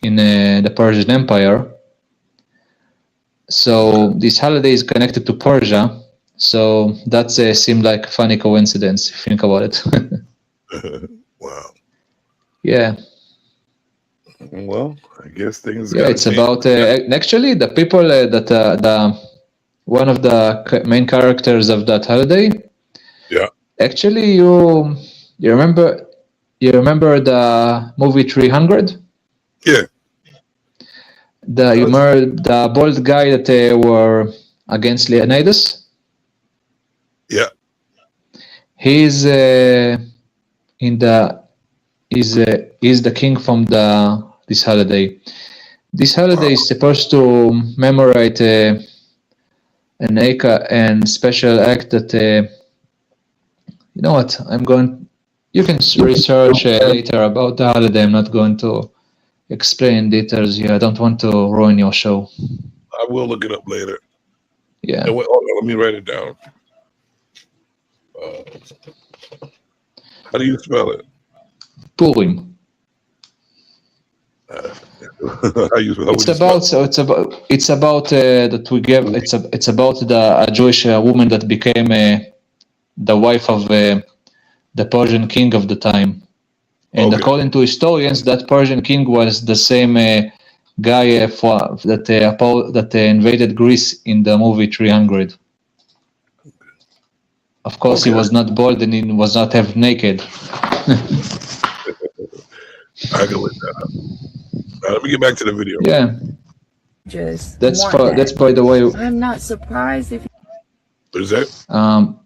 in the Persian Empire. So this holiday is connected to Persia. So that seemed like a funny coincidence if you think about it. Wow. Yeah. Well, I guess things. Yeah, it's about actually the people that one of the main characters of that holiday. Yeah. Actually, you remember the movie 300? Yeah. You remember the bald guy that were against Leonidas? Yeah. He's is the king from this holiday. This holiday is supposed to commemorate an special act that you know what? You can research later about the holiday. I'm not going to explain details here. I don't want to ruin your show. I will look it up later. Yeah. And hold on, let me write it down. How do you spell it? Purim. It's about that we gave. It's about a Jewish woman that became the wife of the Persian king of the time, and according to historians, that Persian king was the same guy that invaded Greece in the movie 300. Of course, he was not bald and he was not half naked. I can look that up. Let me get back to the video. Yeah. That's by the way. I'm not surprised if. What is that?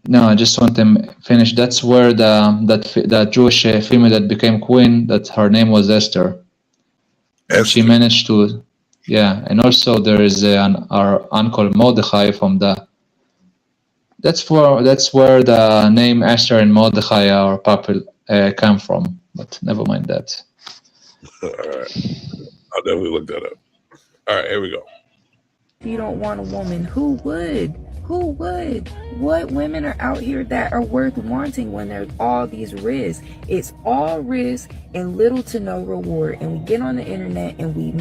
No, I just want to finish. That's where that Jewish female that became queen, that her name was Esther. And she managed to, yeah. And also there is our uncle Mordechai from the. That's where the name Esther and Mordechai are come from. But never mind that. All right, I'll definitely look that up. All right, here we go. If you don't want a woman, who would? Who would? What women are out here that are worth wanting when there's all these risks? It's all risk and little to no reward. And we get on the internet and we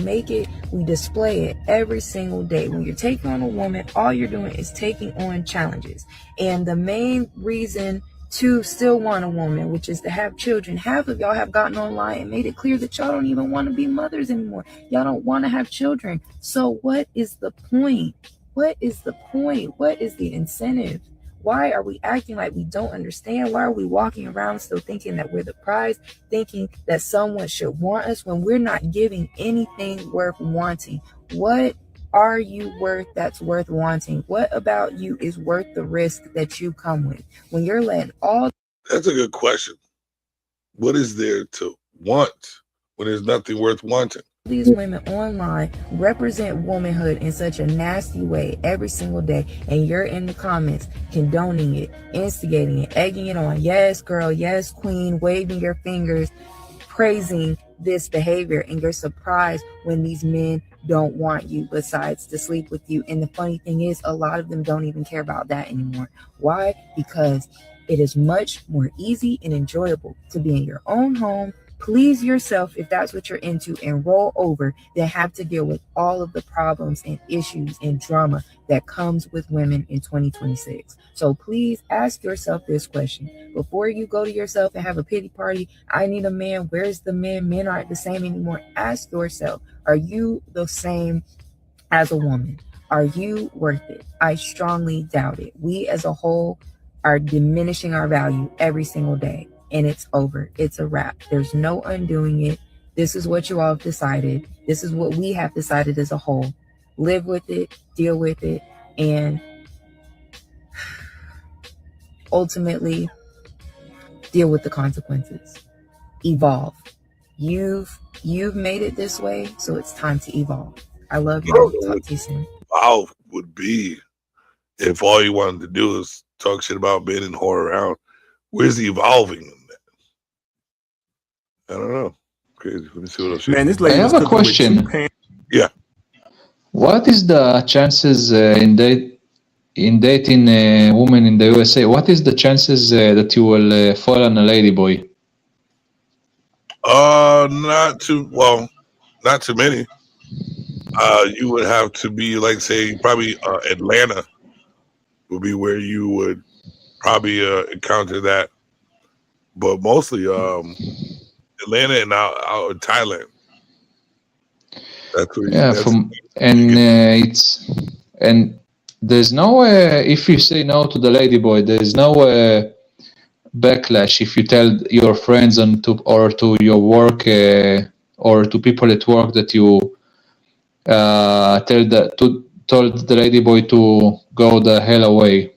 display it every single day. When you're taking on a woman, all you're doing is taking on challenges. And the main reason to still want a woman, which is to have children, half of y'all have gotten online and made it clear that y'all don't even want to be mothers anymore. Y'all don't want to have children. So what is the point? What is the point? What is the incentive? Why are we acting like we don't understand? Why are we walking around still thinking that we're the prize, thinking that someone should want us when we're not giving anything worth wanting? What are you worth that's worth wanting? What about you is worth the risk that you come with? When you're letting all... That's a good question. What is there to want when there's nothing worth wanting? These women online represent womanhood in such a nasty way every single day, and you're in the comments condoning it, instigating it, egging it on. Yes, girl, yes, queen, waving your fingers, praising this behavior, and you're surprised when these men don't want you besides to sleep with you. And the funny thing is, a lot of them don't even care about that anymore. Why? Because it is much more easy and enjoyable to be in your own home, please yourself if that's what you're into, and roll over, than have to deal with all of the problems and issues and drama that comes with women in 2026. So please ask yourself this question before you go to yourself and have a pity party. I need a man. Where's the men? Men aren't the same anymore. Ask yourself, are you the same as a woman? Are you worth it? I strongly doubt it. We as a whole are diminishing our value every single day. And it's over. It's a wrap. There's no undoing it. This is what you all have decided. This is what we have decided as a whole. Live with it, deal with it, and ultimately deal with the consequences. Evolve. You've made it this way, so it's time to evolve. I love you. Talk to you soon. Evolve would be if all you wanted to do is talk shit about men and whore around. Where's the evolving in that? I don't know. Crazy. Let me see what else. Man, this lady I have a question. Yeah. What is the chances in dating a woman in the USA? What is the chances that you will fall on a ladyboy? Not too many. You would have to be like, say, probably Atlanta would be where you would probably encounter that, but mostly Atlanta and out in Thailand. That's where and there's no if you say no to the ladyboy, there's no backlash if you tell your friends or to your work or to people at work that you told the ladyboy to go the hell away.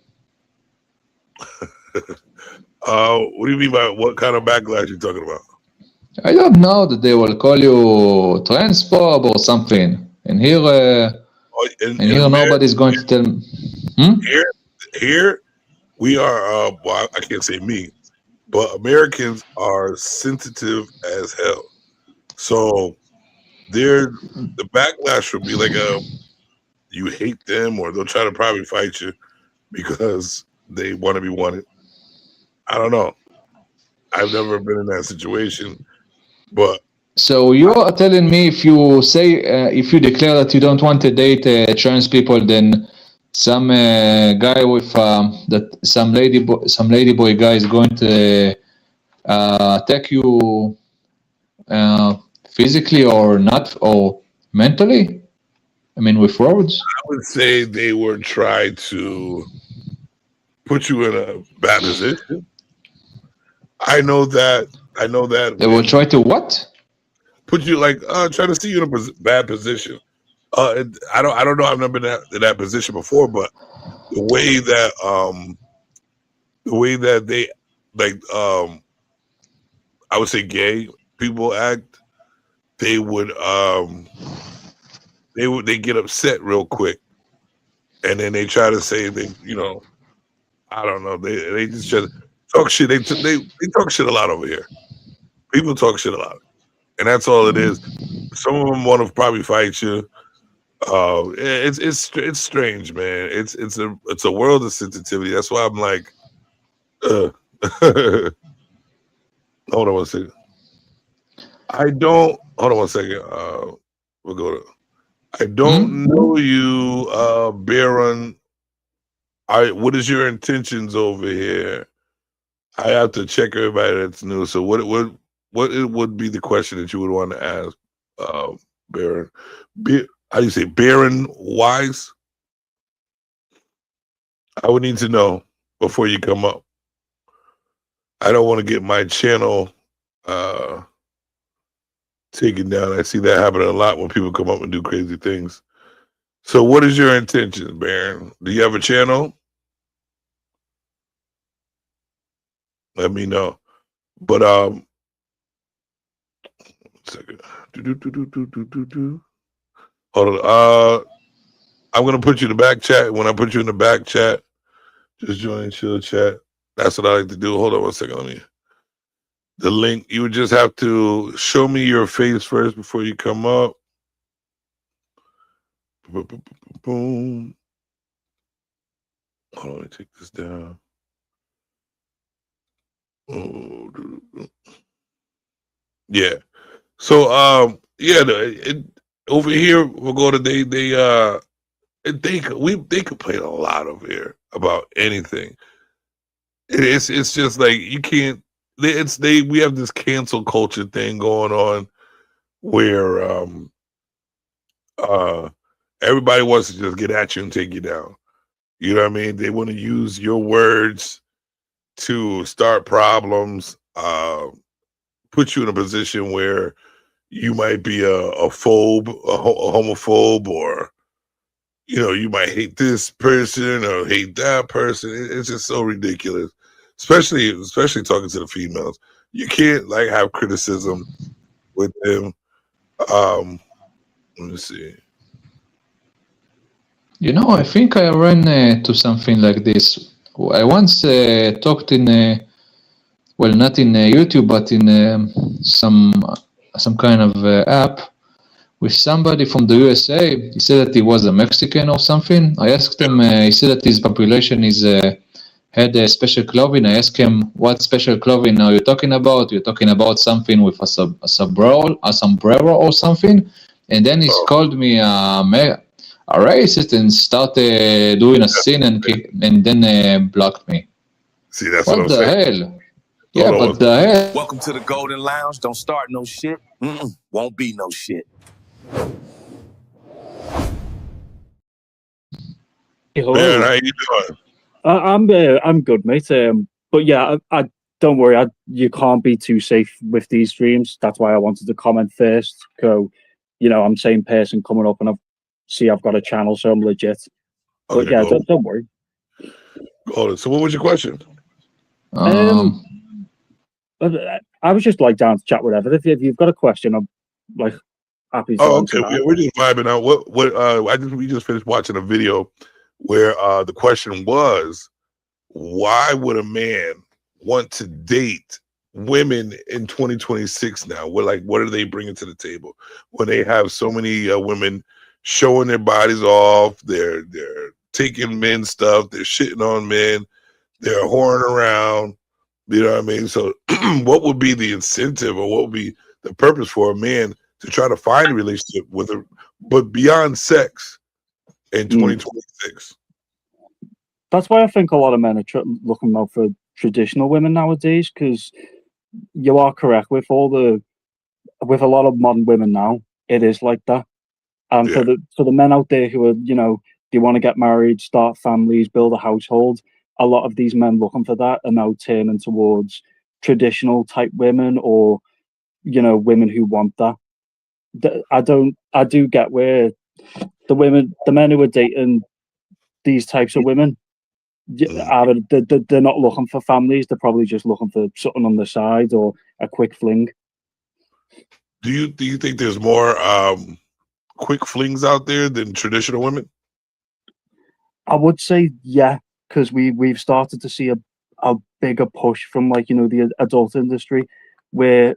What do you mean by what kind of backlash you talking about? I don't know, that they will call you transphobe or something. And here, here nobody's going to tell me. Here we are. Well, I can't say me, but Americans are sensitive as hell. So the backlash would be like you hate them, or they'll try to probably fight you because they want to be wanted. I don't know. I've never been in that situation, but so you are telling me if you say if you declare that you don't want to date trans people, then some guy with some ladyboy guy is going to attack you physically or not, or mentally? I mean, with words. I would say they would try to put you in a bad position. I know that they will try to what? Put you like try to see you in a bad position. I don't know. I've never been in that position before, but the way that they like I would say gay people act, they get upset real quick, and then they try to say I don't know. They just try to talk shit. They talk shit a lot over here. People talk shit a lot, and that's all it is. Some of them want to probably fight you. Oh, it's strange, man. It's a world of sensitivity. That's why I'm like, hold on one second. I don't hold on one second. We'll go to I don't know you, Baron. What is your intentions over here? I have to check everybody that's new. So what it would be the question that you would want to ask, Baron? How do you say Baron Wise? I would need to know before you come up. I don't want to get my channel taken down. I see that happening a lot when people come up and do crazy things. So what is your intention, Baron? Do you have a channel? Let me know. But second. Hold on. I'm gonna put you in the back chat. When I put you in the back chat, just join chill chat. That's what I like to do. Hold on one second. Let me. The link. You would just have to show me your face first before you come up. Boom. Hold on. Let me take this down. Oh, yeah. So yeah, over here we'll go to they complain a lot over here about anything. It's just like you can't. We have this cancel culture thing going on where everybody wants to just get at you and take you down. You know what I mean? They want to use your words to start problems, put you in a position where you might be a homophobe, or you might hate this person or hate that person. It's just so ridiculous, especially talking to the females. You can't like have criticism with them. Let me see. I think I ran to something like this. I once talked in, not in YouTube, but in some kind of app with somebody from the USA. He said that he was a Mexican or something. I asked him, he said that his population had a special clothing. I asked him, what special clothing are you talking about? You're talking about something with a sombrero or something? And then he called me a racist and started doing a scene and then blocked me. See, that's what I'm the saying. hell? Yeah, but the hell? Welcome to the Golden Lounge. Don't start no shit. Won't be no shit. Man, how you doing? I'm good, mate. But yeah, I don't worry. You can't be too safe with these streams. That's why I wanted to comment first. So, I'm same person coming up, and I've got a channel, so I'm legit. But yeah, don't worry. Hold on. So, what was your question? I was just like down to chat, whatever. If you've got a question, I'm like happy to answer okay. that. We're just vibing out. We just finished watching a video where the question was, why would a man want to date women in 2026 now? What are they bringing to the table when they have so many women showing their bodies off? They're taking men's stuff. They're shitting on men. They're whoring around. You know what I mean? So what would be the incentive, or what would be the purpose for a man to try to find a relationship with her, but beyond sex in 2026? That's why I think a lot of men are looking out for traditional women nowadays, because you are correct with a lot of modern women now, it is like that. And for the men out there who are, they want to get married, start families, build a household, a lot of these men looking for that are now turning towards traditional type women, or women who want that. I do get where the men who are dating these types of women, they're not looking for families. They're probably just looking for something on the side or a quick fling. Do you think there's more quick flings out there than traditional women? I would say yeah, because we've started to see a bigger push from the adult industry, where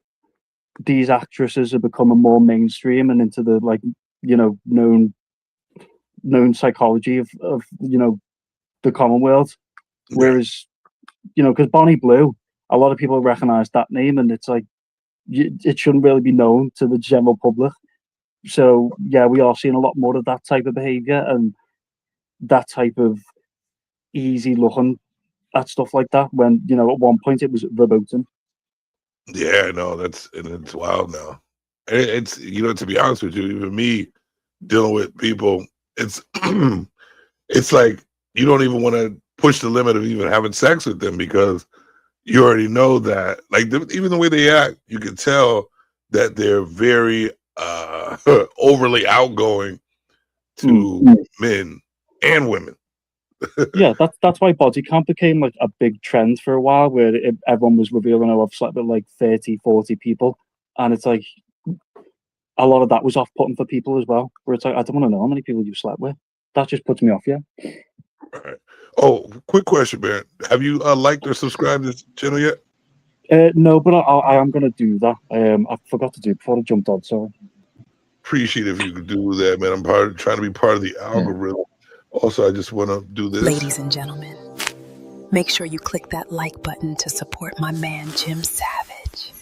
these actresses are becoming more mainstream and into the known known psychology of the common world. Whereas, because Bonnie Blue, a lot of people recognize that name, and it's like it shouldn't really be known to the general public. So yeah, we are seeing a lot more of that type of behavior and that type of easy looking at stuff like that. When at one point it was verboten. Yeah, no, it's wild now. And it's to be honest with you, even me dealing with people, it's it's like you don't even want to push the limit of even having sex with them because you already know that, like, even the way they act, you can tell that they're very overly outgoing to men and women. Yeah, that's why body count became like a big trend for a while, where everyone was revealing, I've slept with like 30, 40 people, and it's like a lot of that was off-putting for people as well, where it's like, I don't want to know how many people you slept with. That just puts me off, yeah. Right. Oh, quick question, man. Have you liked or subscribed to this channel yet? No, but I am going to do that. I forgot to do it before I jumped on, sorry. Appreciate if you could do that, man. I'm trying to be part of the algorithm. Also, I just want to do this. Ladies and gentlemen, make sure you click that like button to support my man, Jim Savage.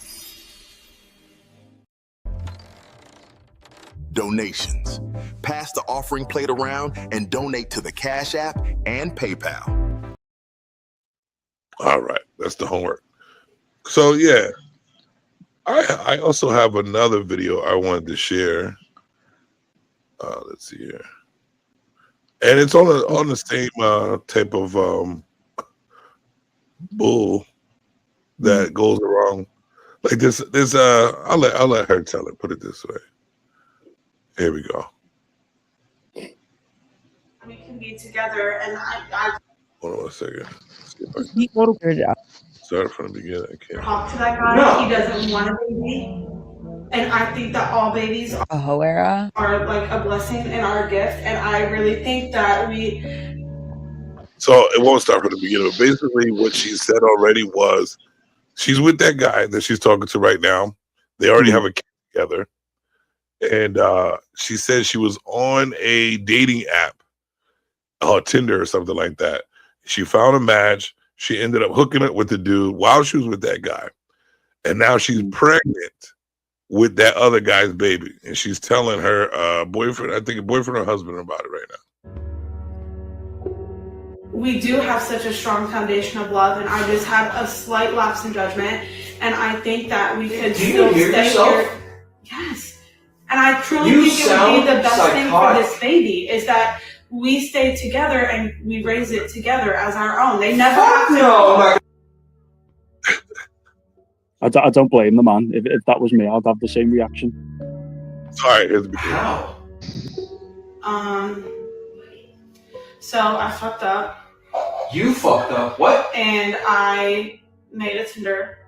Donations. Pass the offering plate around and donate to the Cash App and PayPal. All right, that's the homework. So yeah, I also have another video I wanted to share. Let's see here, and it's on the same type of bull that goes around like this. I'll let her tell it. Put it this way. Here we go. We can be together, and I Hold on a second. Start from the beginning. I can't talk to that guy. He doesn't want a baby, and I think that all babies are like a blessing and our gift. And I really think that So it won't start from the beginning. But basically, what she said already was she's with that guy that she's talking to right now. They already have a kid together. And she said she was on a dating app, Tinder or something like that. She found a match. She ended up hooking up with the dude while she was with that guy. And now she's pregnant with that other guy's baby. And she's telling her boyfriend, I think a boyfriend or husband about it right now. we do have such a strong foundation of love, and I just had a slight lapse in judgment, and I think that we could still stay here. Yes. And I truly think it would be the best thing for this baby is that we stay together and we raise it together as our own. They never have to. I don't blame the man. If that was me, I'd have the same reaction. Sorry, here's the beginning. How? So I fucked up. You fucked up? What? And I made a Tinder.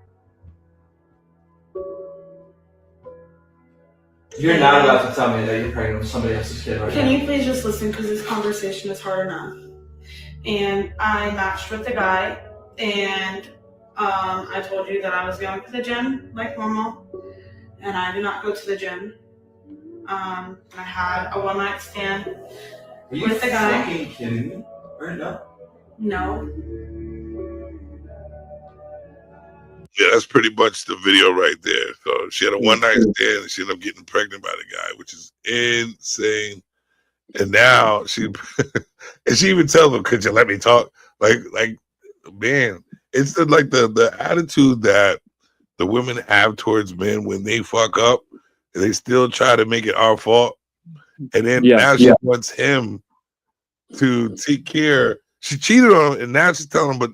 You're not about to tell me that you're pregnant with somebody else's kid right now. Can you please just listen, because this conversation is hard enough. And I matched with the guy, and I told you that I was going to the gym like normal, and I did not go to the gym. I had a one-night stand with the guy. Are you fucking kidding me right now? No. Yeah, that's pretty much the video right there. So she had a one-night stand and she ended up getting pregnant by the guy, which is insane. And now she and she even tells him, "Could you let me talk?" Like man, it's the attitude that the women have towards men when they fuck up and they still try to make it our fault. And then now she wants him to take care. She cheated on him, and now she's telling him, but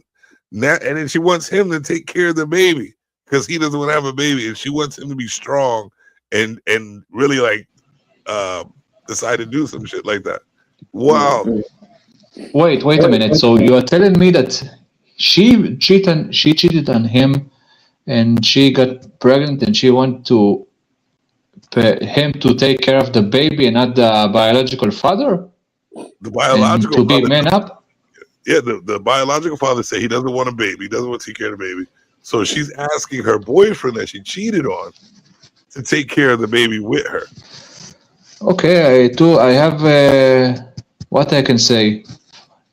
now, and then she wants him to take care of the baby because he doesn't want to have a baby, and she wants him to be strong and really decide to do some shit like that. Wow. Wait a minute. So you are telling me that she cheated on him, and she got pregnant, and she wanted to him to take care of the baby and not the biological father? The biological and to be man up? Yeah, the biological father said he doesn't want a baby. He doesn't want to take care of the baby. So she's asking her boyfriend that she cheated on to take care of the baby with her. Okay, I have what I can say,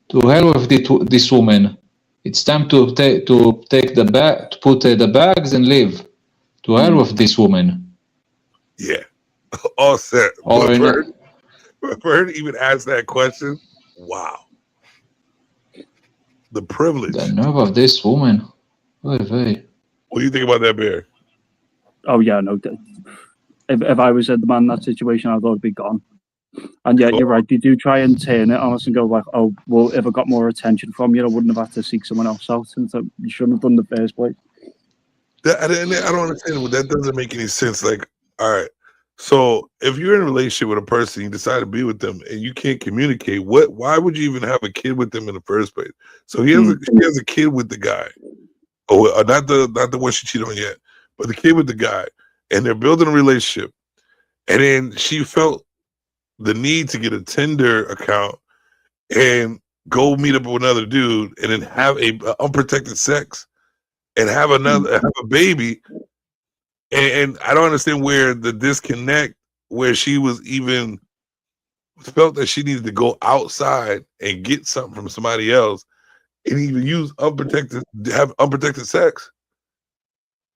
to hell with this woman. It's time to take the bag, to put the bags and leave. To hell with this woman. Yeah, all set. Or But for her to even ask that question, wow. The privilege. The nerve of this woman. Oy vey. What do you think about that, Bear? Oh yeah, no. If I was the man in that situation, I thought it'd be gone. And yeah, you're right. They do try and turn it on us and go like, "Oh, well, if I got more attention from you, I wouldn't have had to seek someone else out." And so you shouldn't have done the first place. I don't understand. That doesn't make any sense. Like, all right, so if you're in a relationship with a person, you decide to be with them, and you can't communicate, why would you even have a kid with them in the first place? So she has a kid with the guy, or not the one she cheated on yet, but the kid with the guy, and they're building a relationship, and then she felt the need to get a Tinder account and go meet up with another dude, and then have a unprotected sex. And have a baby, and I don't understand where the disconnect, where she was even felt that she needed to go outside and get something from somebody else, and even have unprotected sex,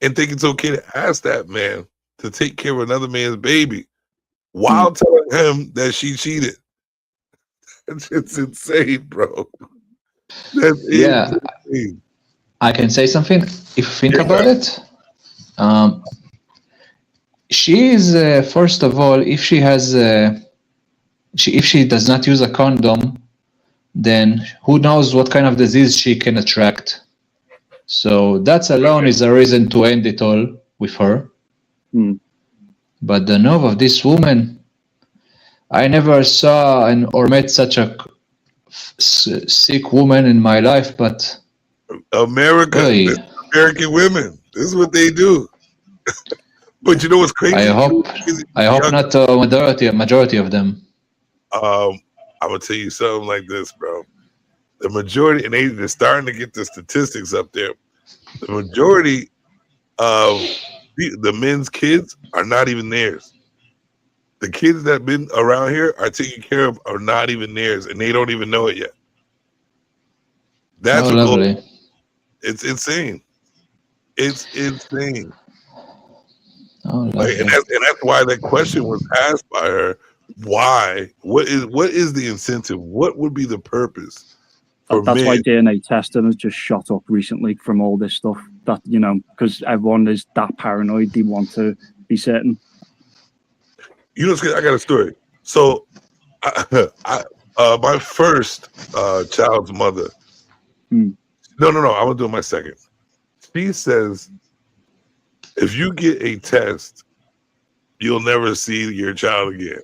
and think it's okay to ask that man to take care of another man's baby while telling him that she cheated. It's insane, bro. That's insane. I can say something. If you think about it, she is first of all, if she has, if she does not use a condom, then who knows what kind of disease she can attract. So that alone is a reason to end it all with her. But the nerve of this woman, I never saw or met such a sick woman in my life, but American women. This is what they do. But you know what's crazy? I hope not a majority of them. I'm gonna tell you something like this, bro. The majority, and they're starting to get the statistics up there. The majority of the men's kids are not even theirs. The kids that have been around here are taken care of are not even theirs, and they don't even know it yet. That's lovely. It's insane. It's insane. Oh, and that's why that question was asked by her. Why? What is the incentive? What would be the purpose? That's why DNA testing has just shot up recently from all this stuff. That because everyone is that paranoid, they want to be certain. You know, I got a story. So, my first child's mother. No, I'm gonna do my second. She says, if you get a test, you'll never see your child again.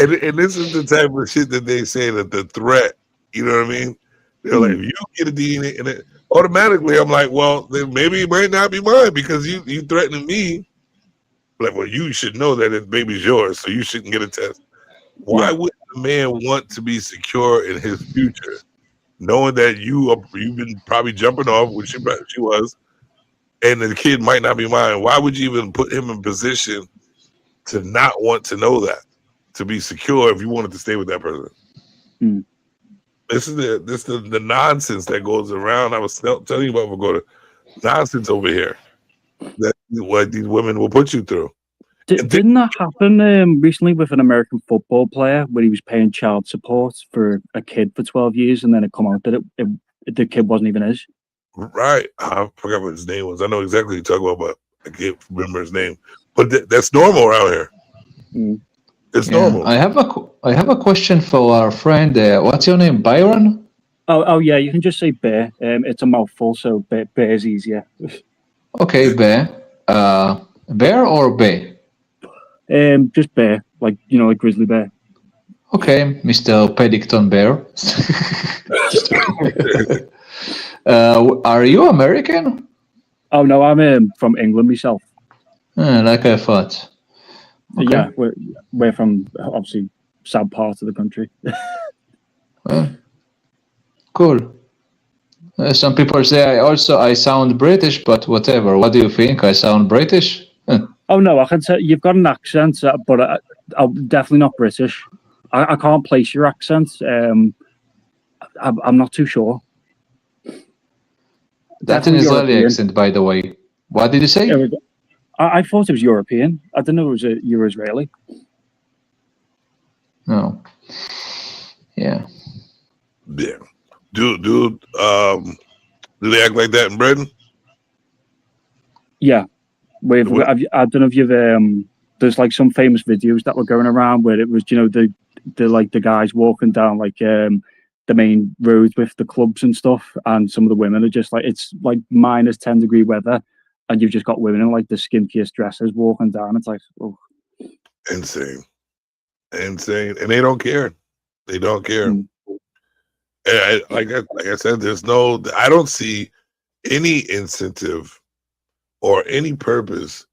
and this is the type of shit that they say, that the threat, you know what I mean? They're like, if you get a DNA, and automatically I'm like, well, then maybe it might not be mine because you threatening me. Like, well, you should know that the baby's yours, so you shouldn't get a test. Why would a man want to be secure in his future, knowing that you've been probably jumping off, which she was, and the kid might not be mine? Why would you even put him in position to not want to know that, to be secure if you wanted to stay with that person? This is the nonsense that goes around. I was telling you about the nonsense over here that what these women will put you through. Didn't that happen recently with an American football player where he was paying child support for a kid for 12 years and then it come out that the kid wasn't even his? Right. I forgot what his name was. I know exactly what you're talking about, but I can't remember his name. But that's normal around here. It's normal. I have a question for our friend. What's your name, Byron? Oh yeah, you can just say Bear. It's a mouthful, so Bear is easier. Okay, Bear. Bear or Bear? Just Bear, like grizzly bear. Okay, Mr. Paddington Bear. Are you American? Oh no, I'm from England myself. Like I thought. Okay. Yeah, we're from obviously sad part of the country. Well, cool. Some people say I sound British, but whatever. What do you think? I sound British? Oh no, I can tell you've got an accent, but I'm definitely not British. I can't place your accent. I'm not too sure. That's an Israeli accent, by the way. What did you say? I thought it was European. I didn't know you were Israeli. No. Yeah. Yeah. Dude, do they act like that in Britain? Yeah. I don't know if you've there's like some famous videos that were going around where it was, you know, the guys walking down like the main roads with the clubs and stuff, and some of the women are just like, it's like minus 10 degree weather, and you've just got women in like the skimpiest dresses walking down. It's like, oh, insane, and they don't care. They don't care. And like I said, I don't see any incentive or any purpose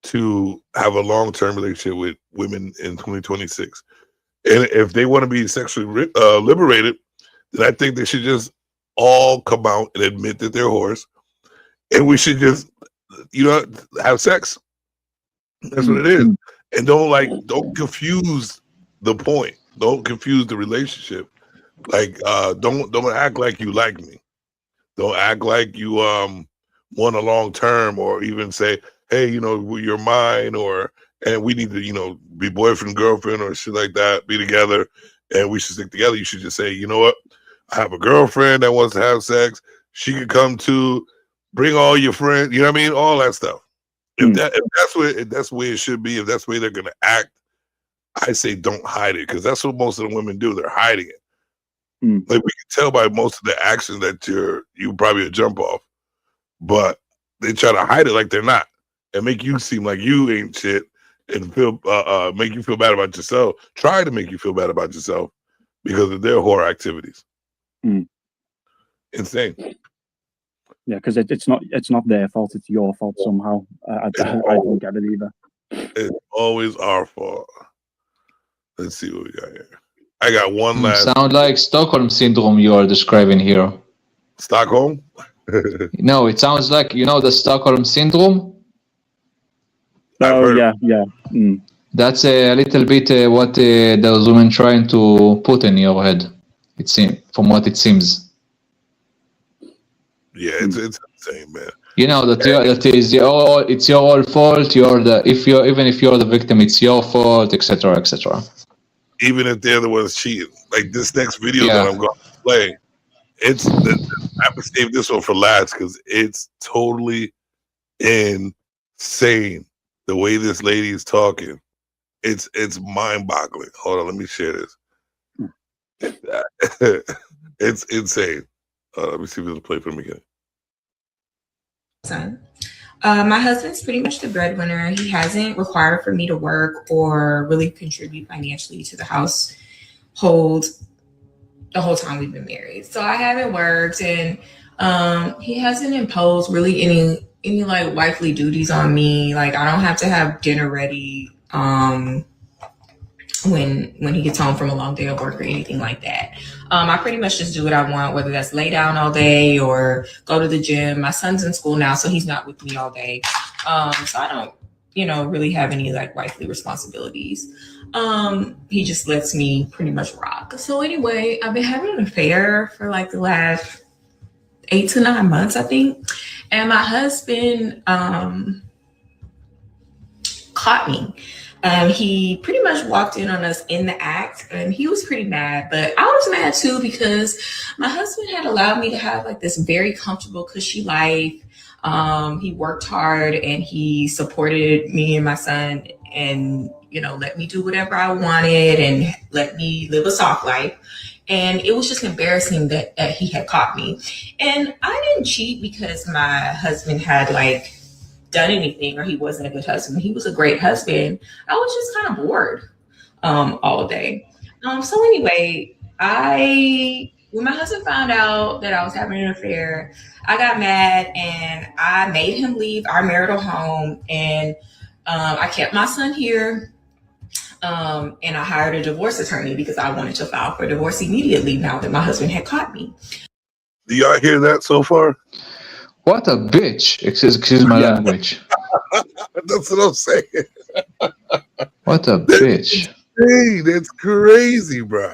to have a long-term relationship with women in 2026. And if they want to be sexually liberated, then I think they should just all come out and admit that they're whores, and we should just, have sex. That's what it is. And don't confuse the point. Don't confuse the relationship. Like, don't act like you like me. Don't act like you want a long term, or even say, hey, you're mine, and we need to, be boyfriend, girlfriend, or shit like that, be together, and we should stick together. You should just say, you know what? I have a girlfriend that wants to have sex. She could come too. Bring all your friends. You know what I mean? All that stuff. If that's the way it should be, if that's the way they're gonna act, I say don't hide it, because that's what most of the women do. They're hiding it. Like, we can tell by most of the actions that you probably a jump off, but they try to hide it like they're not, and make you seem like you ain't shit, and make you feel bad about yourself. Try to make you feel bad about yourself because of their horror activities. Insane. Yeah, because it's not their fault; it's your fault somehow. I don't get it either. It's always our fault. Let's see what we got here. I got one last. Sound like Stockholm syndrome you are describing here. Stockholm? No, it sounds like, the Stockholm syndrome. Oh yeah. That's a little bit what those women trying to put in your head. It seems, from what it seems. Yeah, it's insane, man. That it's your own fault. Even if you're the victim, it's your fault, etc., etc. Even if they're the ones cheating. Like this next video that I'm going to play, I have to save this one for last because it's totally insane the way this lady is talking. It's mind-boggling. Hold on, let me share this. It's insane. Let me see if it'll play for me again. Son. My husband's pretty much the breadwinner. He hasn't required for me to work or really contribute financially to the household the whole time we've been married. So I haven't worked, and he hasn't imposed really any like wifely duties on me. Like, I don't have to have dinner ready when he gets home from a long day of work or anything like that. I pretty much just do what I want, whether that's lay down all day or go to the gym. My son's in school now, so he's not with me all day. So I don't, really have any like wifely responsibilities. He just lets me pretty much rock. So anyway, I've been having an affair for like the last 8 to 9 months, I think. And my husband caught me. He pretty much walked in on us in the act, and he was pretty mad, but I was mad too because my husband had allowed me to have like this very comfortable, cushy life. He worked hard and he supported me and my son, and let me do whatever I wanted and let me live a soft life. And it was just embarrassing that he had caught me. And I didn't cheat because my husband had like done anything or he wasn't a good husband. He was a great husband. I was just kind of bored all day. So anyway, when my husband found out that I was having an affair, I got mad and I made him leave our marital home, and I kept my son here. And I hired a divorce attorney because I wanted to file for divorce immediately now that my husband had caught me. Do y'all hear that so far? What a bitch. Excuse my language. That's what I'm saying. What a bitch. insane. That's crazy, bro.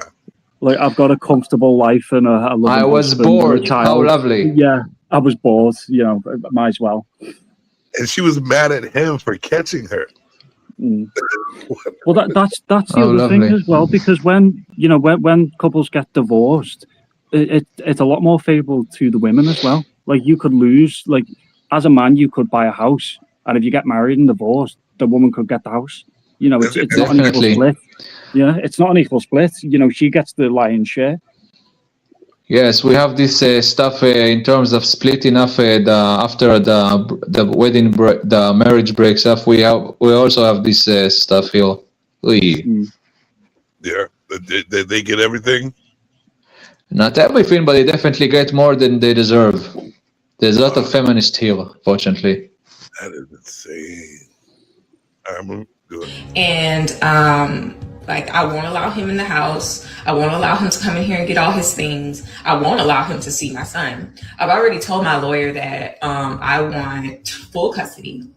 Like, I've got a comfortable life and a loving I was husband and a bored. How child. lovely. Yeah, I was bored. You know, might as well. And she was mad at him for catching her. Mm. Well, that's the Oh, other thing lovely. as well, because when couples get divorced, it's a lot more favorable to the women as well. Like, you could lose, like, as a man, you could buy a house, and if you get married and divorced, the woman could get the house. You know, it's not an equal Definitely. split. Yeah, it's not an equal split. You know, she gets the lion's share. Yes, we have this stuff in terms of splitting up after the marriage breaks up. We also have this stuff here. Oy. Yeah, they get everything. Not everything, but they definitely get more than they deserve. There's a lot of feminists here, fortunately. That is insane. I'm good. And like, I won't allow him in the house. I won't allow him to come in here and get all his things. I won't allow him to see my son. I've already told my lawyer that I want full custody.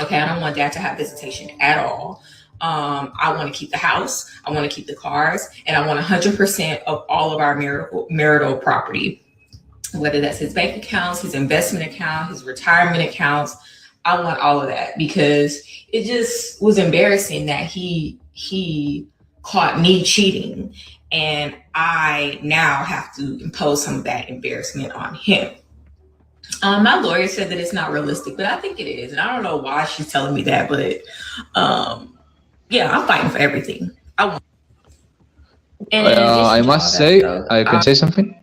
Okay, I don't want dad to have visitation at all. I want to keep the house. I want to keep the cars, and I want 100% of all of our marital property, whether that's his bank accounts, his investment account, his retirement accounts. I want all of that, because it just was embarrassing that he caught me cheating, and I now have to impose some of that embarrassment on him. My lawyer said that it's not realistic, but I think it is, and I don't know why she's telling me that, but yeah, I'm fighting for everything. I want. And in addition I to must all say, that stuff, I can say something.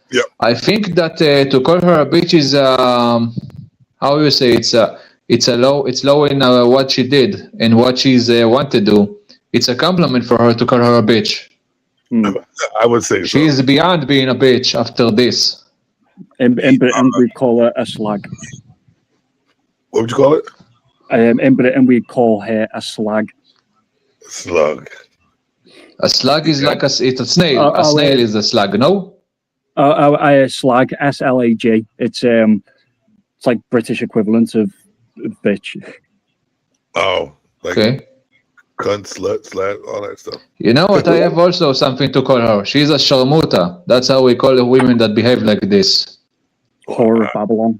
Yeah. I think that to call her a bitch is how you say it's low in what she did and what she's want to do. It's a compliment for her to call her a bitch. I would say she's beyond being a bitch after this. In Britain, we'd call her a slag. What would you call it? In Britain, we'd call her a slag. Slug. A slug is like it's a snail. A snail is a slug, no? Slag, SLAG. It's like British equivalent of bitch. Oh, like okay. Cunt, slut, slat, all that stuff. You know what? I have also something to call her. She's a sharmuta. That's how we call the women that behave like this. Whore of Babylon.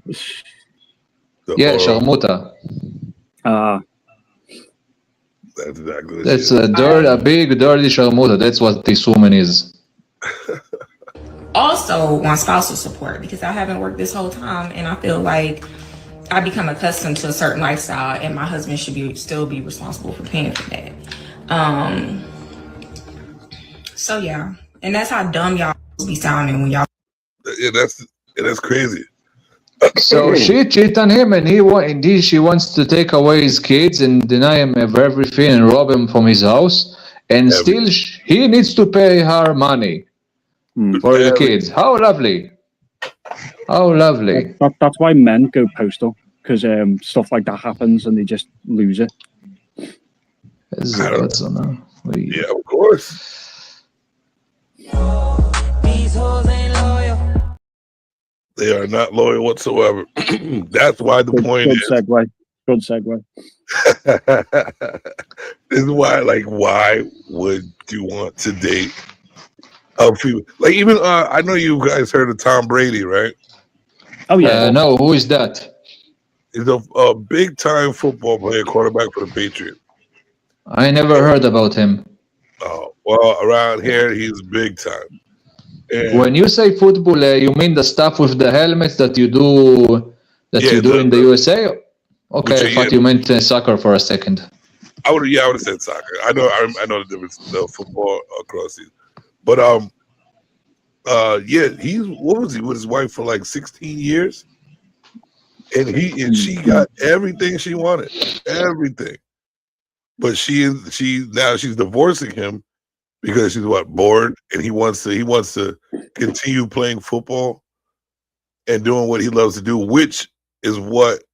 Yeah, sharmuta. That's exactly what That's a big dirty sharmuta. That's what this woman is. also want spousal support, because I haven't worked this whole time, and I feel like I become accustomed to a certain lifestyle, and my husband should still be responsible for paying for that. So yeah, and that's how dumb y'all be sounding when y'all. Yeah, that's crazy. So she cheated on him, and she wants to take away his kids and deny him of everything and rob him from his house, and still he needs to pay her money for the kids. How lovely! How lovely! That's why men go postal, because stuff like that happens and they just lose it. Yeah, of course. These hoes ain't loyal. They are not loyal whatsoever. That's why the point is. Good segue. This is why, like, why would you want to date a female? Like, even I know you guys heard of Tom Brady, right? Oh yeah. No, who is that? He's a big time football player, quarterback for the Patriots. I never heard about him. Oh well, around here he's big time. And When you say football, you mean the stuff with the helmets that you do in the USA? Okay, I thought you meant soccer for a second. I would have said soccer. I know the difference in football across these. But yeah, what was he with his wife for like 16 years? And she got everything she wanted. Everything. But now she's divorcing him because she's bored, and he wants to continue playing football and doing what he loves to do, which is what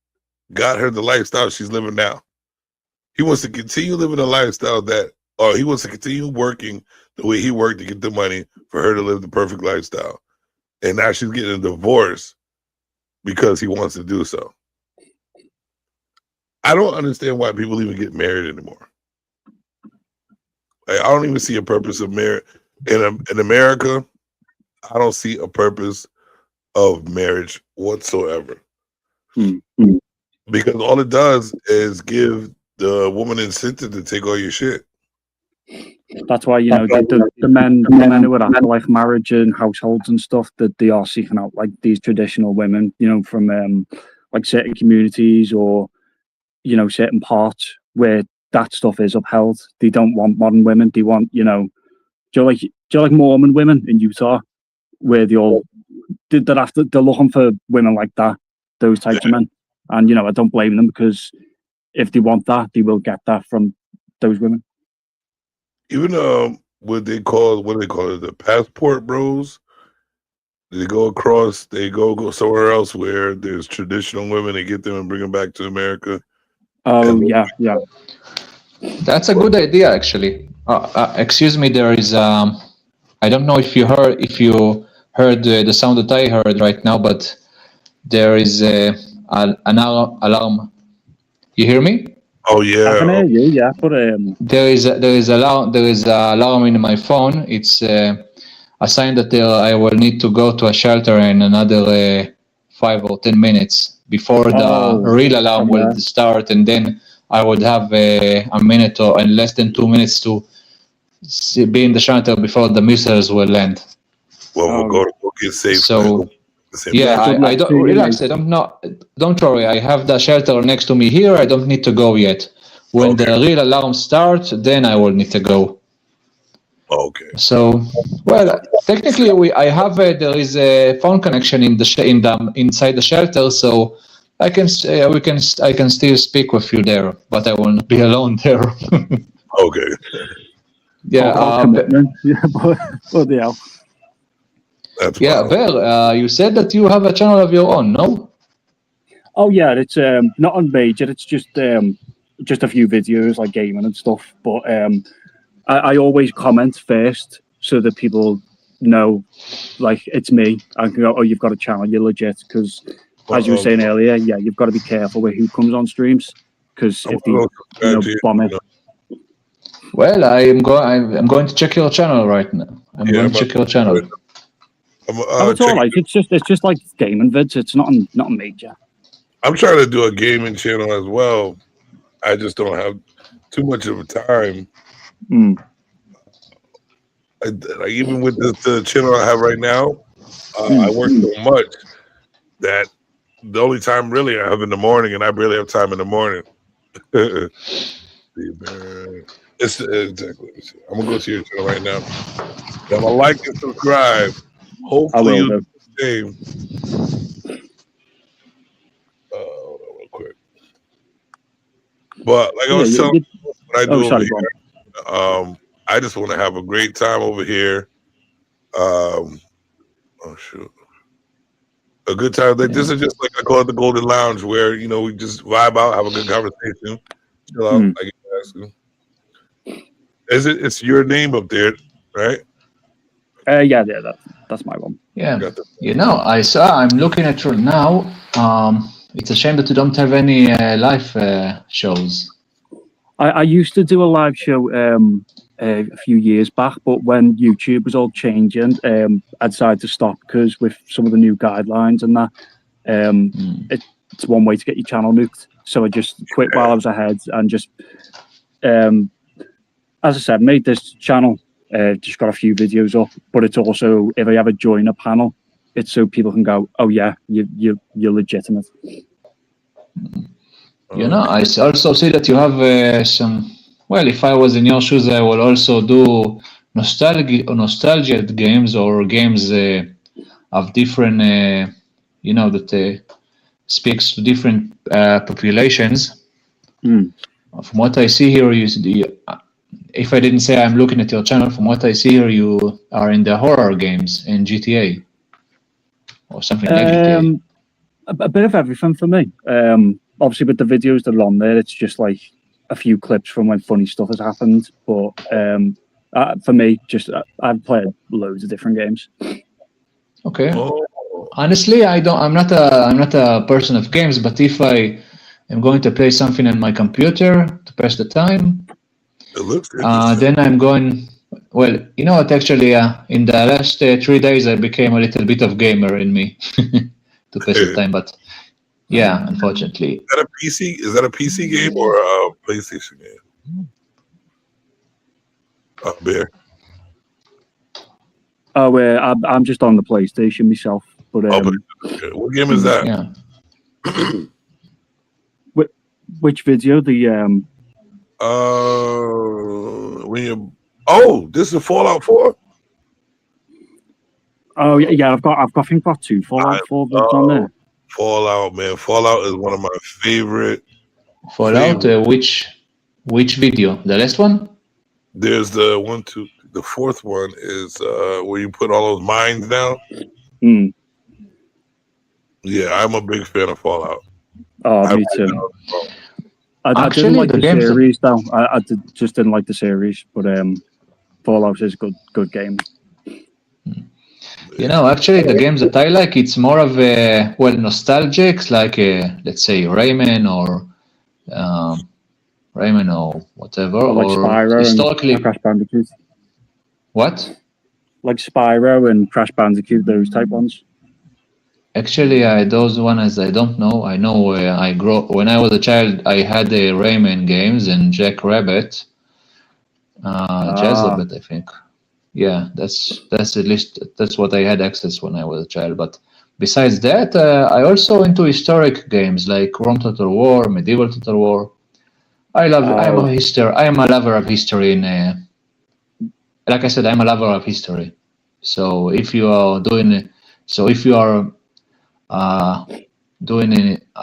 got her the lifestyle she's living now. He wants to continue living a lifestyle he wants to continue working the way he worked to get the money for her to live the perfect lifestyle. And now she's getting a divorce because he wants to do so. I don't understand why people even get married anymore. Like, I don't even see a purpose of marriage in America. I don't see a purpose of marriage whatsoever, because all it does is give the woman incentive to take all your shit. That's why, you know, the men who are after like marriage and households and stuff, that they are seeking out like these traditional women, you know, from like certain communities or, you know, certain parts where that stuff is upheld. They don't want modern women. They want, you know, do you like Mormon women in Utah, where they're looking for women like that, those types of men. And, you know, I don't blame them, because if they want that, they will get that from those women. Even what do they call it, the passport bros. They go across, they go somewhere else where there's traditional women. They get them and bring them back to America. Oh, yeah. That's a good idea, actually. Excuse me, there is I don't know if you heard the sound that I heard right now, but there is an alarm. You hear me? Oh yeah. I can hear you, yeah. But there is an alarm in my phone. It's a sign that I will need to go to a shelter in another 5 or 10 minutes before the real alarm will start, and then I would have a minute or in less than 2 minutes to be in the shelter before the missiles will land. Well, we'll go get safe. So yeah, I don't relax. Don't worry. I have the shelter next to me here. I don't need to go yet. When the real alarm starts, then I will need to go. Okay. So, well, technically, I have there is a phone connection inside the shelter, so I can still speak with you there, but I will not be alone there. Okay. Yeah. Yeah, Bear, you said that you have a channel of your own, no? Oh yeah, it's not on major. It's just a few videos like gaming and stuff. But I always comment first so that people know, like, it's me. I can go, oh, you've got a channel, you're legit. Because as you were saying earlier, yeah, you've got to be careful with who comes on streams, because if they bomb it. Well, I'm going to check your channel right now. I'm going to check your channel. It's all right. It's just like gaming vids. It's not major. I'm trying to do a gaming channel as well. I just don't have too much of a time. Even with the channel I have right now, I work so much that the only time really I have in the morning, and I barely have time in the morning. It's exactly. I'm gonna go to your channel right now. I'm gonna like and subscribe. Hopefully you do the same. Hold on real quick. But like I was telling you, what I do over here, I just want to have a great time over here. Oh shoot. A good time. Like this is just like I call it the Golden Lounge, where we just vibe out, have a good conversation, chill out. I get to ask you. It's your name up there, right? Yeah, that's my one. Yeah, I'm looking at you now. It's a shame that you don't have any live shows. I used to do a live show a few years back, but when YouTube was all changing, I decided to stop because with some of the new guidelines and that, it's one way to get your channel nuked. So I just quit while I was ahead and just, as I said, made this channel. Just got a few videos up, but it's also, if I ever join a panel, it's so people can go, oh yeah, you're legitimate. I also see that you have some. Well, if I was in your shoes, I will also do nostalgia games or games of different, that speaks to different populations. From what I see here, if I didn't say I'm looking at your channel, from what I see here, you are in the horror games in GTA or something like GTA. A bit of everything for me. Obviously, with the videos that are on there, it's just like a few clips from when funny stuff has happened. But for me, I've played loads of different games. Okay. Honestly, I'm not a person of games, but if I am going to play something on my computer to pass the time, It looks interesting. Then I'm going. Well, you know what? Actually, in the last 3 days, I became a little bit of gamer in me to pass the time. But yeah, unfortunately. Is that a PC? Is that a PC game or a PlayStation game? Bear. Oh, I'm just on the PlayStation myself. But what game is that? Yeah. Which video? The when you this is Fallout 4. Oh yeah, I've got I think I've got 2 Fallout 4 on there. Fallout, man. Fallout is one of my favorite. Fallout, which video? The last one? There's the 1, 2. The fourth one is where you put all those mines down. Mm. Yeah, I'm a big fan of Fallout. Oh, me too. I didn't like the series though. I just didn't like the series, but Fallout is a good game. You know, actually, the games that I like, it's more of a nostalgic, like let's say Rayman or whatever, or like Spyro historically. and Crash Bandicoot. What? Like Spyro and Crash Bandicoot, those type ones. Actually, those ones I don't know. I know when I was a child, I had the Rayman games and Jack Rabbit, Jazz Rabbit, I think. Yeah, that's at least that's what I had access when I was a child. But besides that, I also into historic games like Rome Total War, Medieval Total War. I'm a lover of history. Like I said, I'm a lover of history. So if you are doing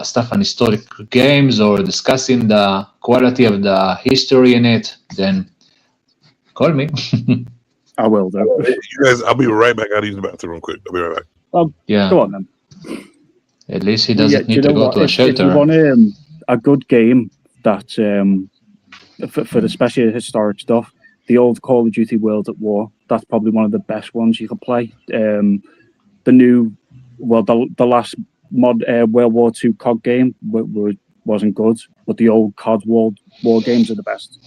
stuff on historic games or discussing the quality of the history in it, then call me. I will do. You guys, I'll be right back. I'll use the bathroom real quick. I'll be right back. Yeah. Go on then. At least he doesn't need to go to a shelter. If you want a good game that for especially historic stuff, the old Call of Duty World at War, that's probably one of the best ones you could play. The last World War II COD game wasn't good, but the old COD World War games are the best.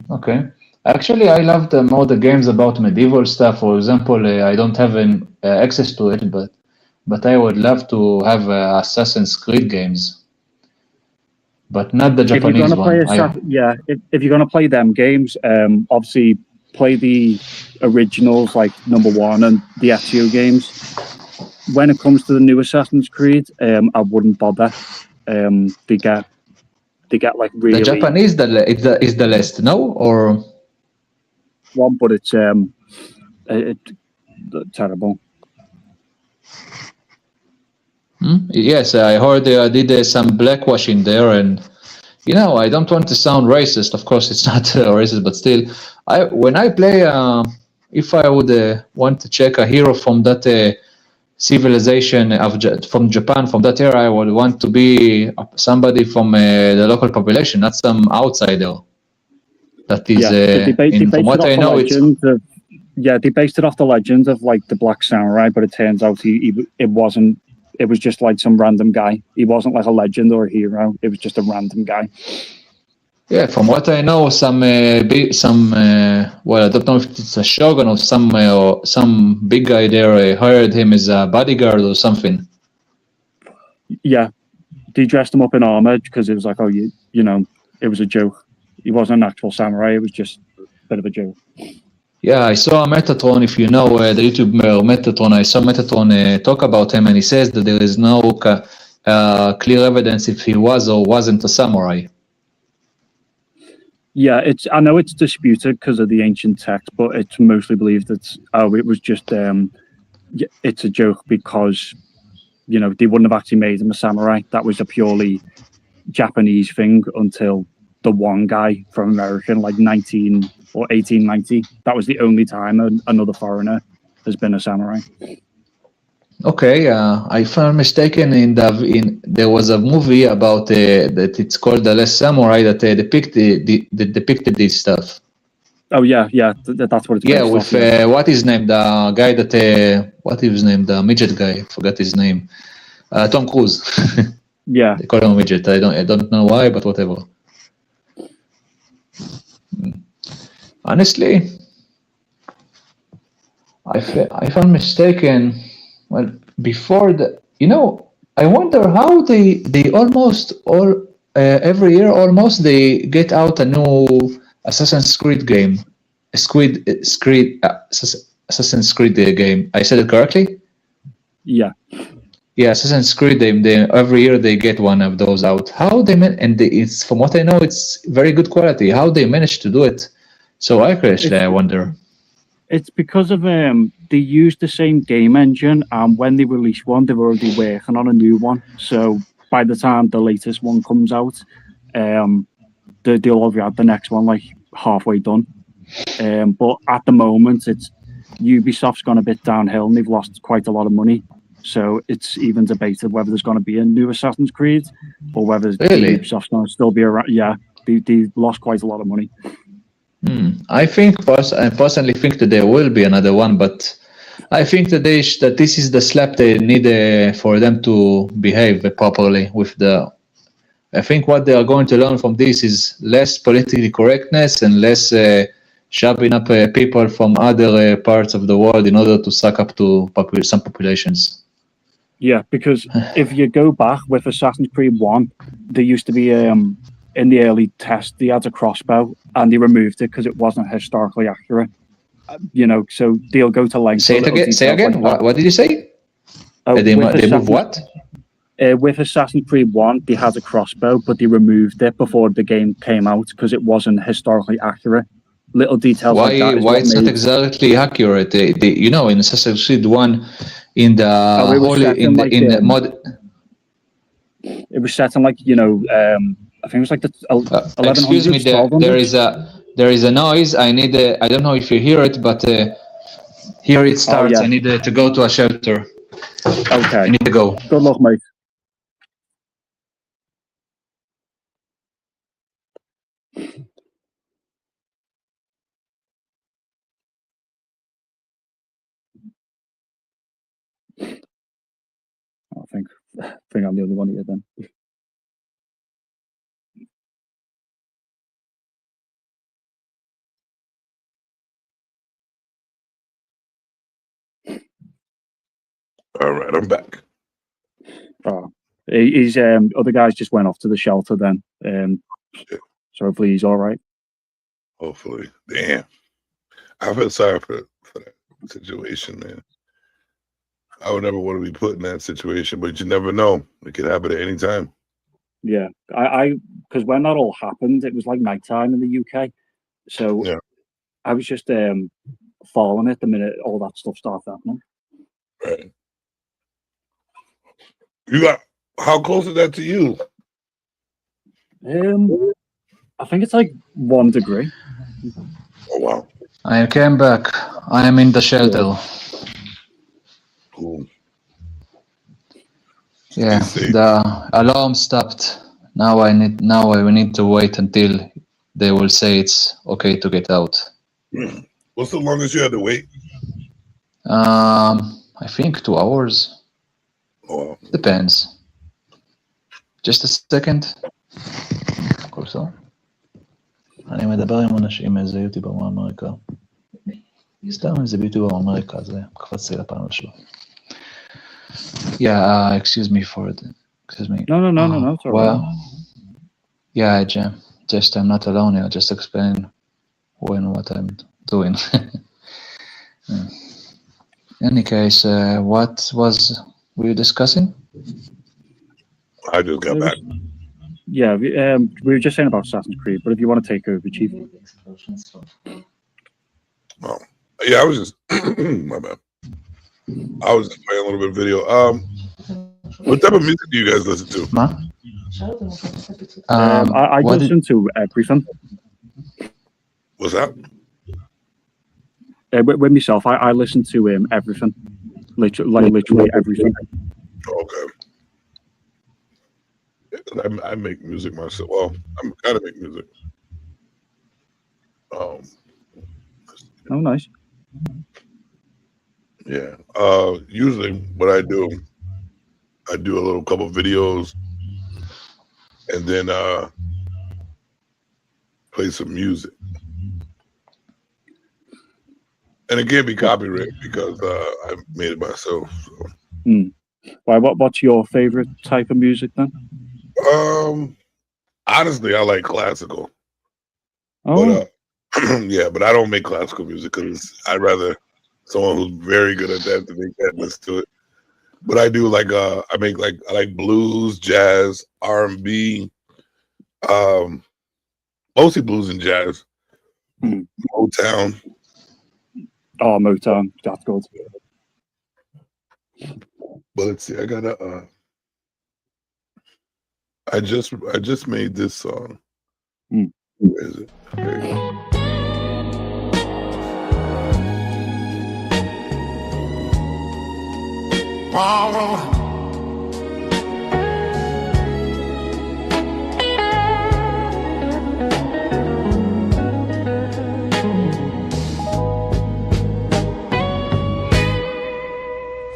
Okay. Actually, I love more the games about medieval stuff. For example, I don't have access to it, but I would love to have Assassin's Creed games, but not the Japanese one. If you're going to play them games, obviously play the originals like #1 and the Ezio games. When it comes to the new Assassin's Creed, I wouldn't bother. They get like really. The Japanese is the last, no, or one, but it's terrible. Yes, I heard they did some blackwashing there, and I don't want to sound racist. Of course, it's not racist, but still, when I play, if I would want to check a hero from that civilization from Japan, from that era, I would want to be somebody from the local population, not some outsider. That is, from what I know, they based it off the legend of like the Black Samurai, but it turns out it wasn't. It was just like some random guy. He wasn't like a legend or a hero. It was just a random guy. Yeah, from what I know, I don't know if it's a shogun or some big guy there hired him as a bodyguard or something. Yeah, they dressed him up in armor because it was like, it was a joke. He wasn't an actual samurai. It was just a bit of a joke. Yeah, I saw Metatron. If you know the YouTube Metatron, I saw Metatron talk about him, and he says that there is no clear evidence if he was or wasn't a samurai. Yeah, I know it's disputed because of the ancient text, but it's mostly believed that it was just it's a joke because they wouldn't have actually made him a samurai. That was a purely Japanese thing until the one guy from America in like 19 or 1890. That was the only time another foreigner has been a samurai. Okay, if I'm mistaken, there was a movie about that it's called The Last Samurai that depicted this stuff. Oh yeah, that's what it's. Yeah, with what is his name? The guy what is his name? The midget guy. I forgot his name. Tom Cruise. Yeah, they call him midget. I don't know why, but whatever. Honestly, if I'm mistaken, well, before I wonder how they almost all every year almost they get out a new Assassin's Creed game, Assassin's Creed game. I said it correctly? Yeah. Yeah, Assassin's Creed. They every year they get one of those out. How they it's from what I know, it's very good quality. How they managed to do it so accurately, I wonder. It's because of they use the same game engine, and when they release one, they're already working on a new one. So by the time the latest one comes out, they'll already have the next one like halfway done. But at the moment, it's Ubisoft's gone a bit downhill, and they've lost quite a lot of money. So it's even debated whether there's going to be a new Assassin's Creed or whether Ubisoft's going to still be around. Yeah, they lost quite a lot of money. I personally think that there will be another one, but I think that that this is the slap they need for them to behave properly with the. I think what they are going to learn from this is less politically correctness and less shoving up people from other parts of the world in order to suck up to some populations. Yeah, because if you go back with Assassin's Creed 1, there used to be in the early test, they had a crossbow and they removed it because it wasn't historically accurate. So they'll go to lengths. Say it again. Say again. Like what did you say? They move what? With Assassin's Creed 1, they had a crossbow, but they removed it before the game came out because it wasn't historically accurate. Little details like that. Why it's not exactly accurate? In Assassin's Creed 1, in the mod. It was set in I think it was like the 1100s. Excuse me, there is a noise. I don't know if you hear it, but here it starts. I need to go to a shelter. Okay. I need to go. Good luck, mate. I think I'm the only one here then. All right, I'm back. He's other guys just went off to the shelter then. So hopefully he's all right. Hopefully. Damn. I feel sorry for that situation, man. I would never want to be put in that situation, but you never know. It could happen at any time. Yeah, because when that all happened, it was like nighttime in the UK. So I was just following it the minute all that stuff started happening. Right. How close is that to you? I think it's like 1 degree. Oh wow! I came back. I am in the shelter. Cool. Yeah, the alarm stopped. Now we need to wait until they will say it's okay to get out. What's the longest you had to wait? I think 2 hours. Oh, wow. Depends. Just a second. קורסו. אני מדבר עם אנשים, איזה יוטיובר מאמריקה. סתם איזה יוטיובר מאמריקה, זה קפצתי לפאנל שלו. Yeah, excuse me for it. Excuse me. No, it's all well, right. Yeah, just I'm not alone. I'll just explain what I'm doing. In any case, what was we discussing? I just got back. Yeah, we were just saying about Assassin's Creed, but if you want to take over, Chief. Oh, yeah, I was just my bad. I was just playing a little bit of video. What type of music do you guys listen to? I listen to everything. What's that? With myself, I listen to everything, literally everything. Okay. I make music myself. Well, I'm kind of make music. Oh, nice. Yeah. Usually, what I do a little couple of videos, and then play some music. And it can't be copyrighted because I made it myself. So. Why? What's your favorite type of music then? Honestly, I like classical. Oh, But, yeah, but I don't make classical music because I'd rather someone who's very good at that to make that listen to it. But I do like I like blues, jazz, R&B, mostly blues and jazz. Motown. Oh, Motown, that's good. But let's see, I gotta I just made this song. Where is it? There you go.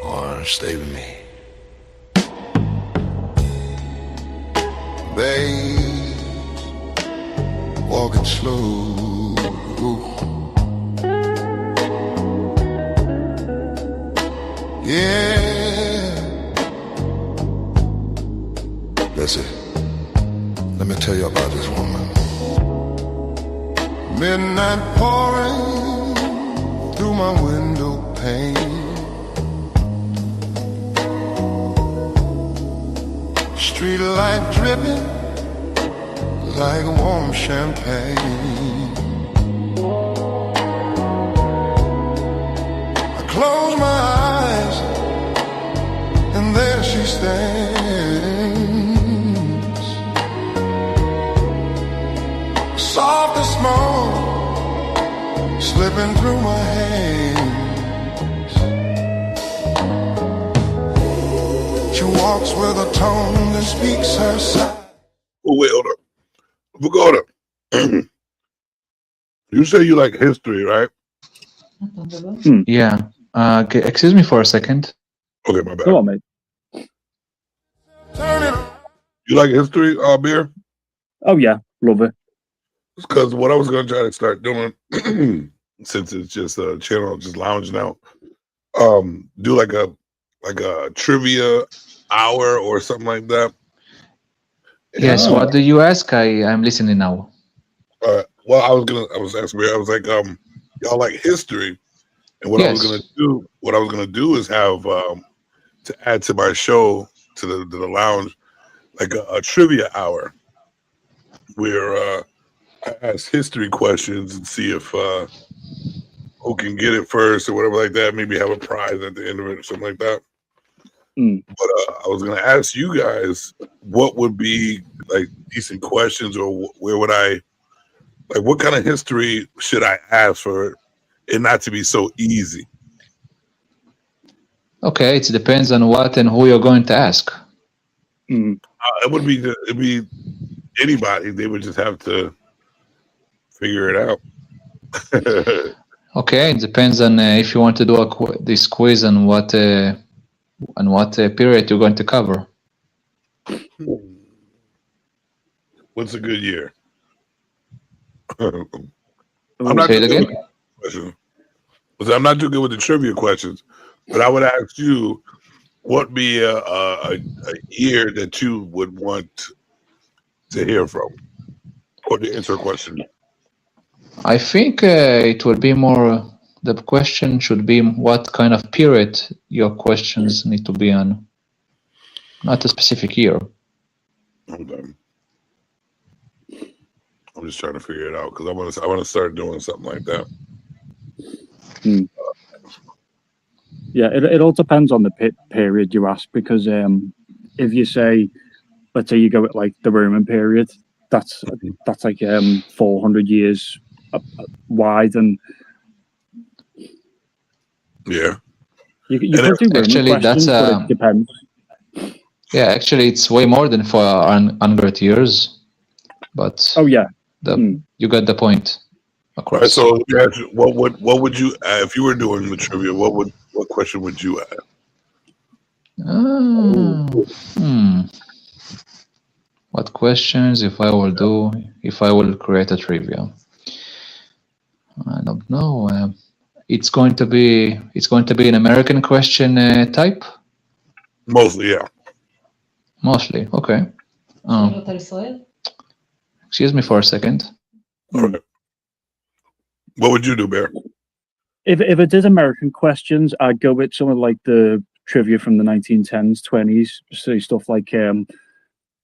Or stay with me. Babe, walking slow. Yeah. Listen, let me tell you about this woman. Midnight pouring through my window pane. Street light dripping like warm champagne. I close my eyes and there she stands, soft as smoke slipping through my hands. She walks with a tone that speaks her side. Oh, wait, hold up. Pagoda. You say you like history, right? Yeah. Excuse me for a second. Okay, my bad. Go on, mate. You like history, Beer? Oh yeah, love it. Because what I was going to try to start doing, since it's just a channel, just lounging out, do like a trivia hour or something like that. Yes. What do you ask? I'm listening now. Well, I was asking, I was like, y'all like history, and what I was gonna do is have to add to my show, to the lounge, like a trivia hour where I ask history questions and see if who can get it first or whatever like that. Maybe have a prize at the end of it or something like that. But I was gonna ask you guys what would be like decent questions, or where would I, like, what kind of history should I ask for it not to be so easy? Okay, it depends on what and who you're going to ask. It'd be anybody. They would just have to figure it out. Okay, it depends on if you want to do this quiz and what period you're going to cover. What's a good year? Say it again. I'm not too good with the trivia questions, but I would ask you, what be a year that you would want to hear from, or to answer a question? I think it will be more. The question should be what kind of period your questions need to be on, not a specific year. Okay. I'm just trying to figure it out because I want to start doing something like that. Yeah, it all depends on the period you ask, because if you say, let's say you go at like the Roman period, that's like 400 years wide, and yeah, you could do Roman actually questions, but it depends. Yeah, actually, it's way more than 400 years, but oh yeah, you got the point across. Right, so what would you, if you were doing the trivia, what question would you ask? What questions if I will create a trivia? I don't know. it's going to be an American question type. Mostly, yeah. Mostly, okay. Excuse me for a second. All right. What would you do, Bear? If it is American questions, I'd go with some of like the trivia from the 1910s, 20s. So stuff like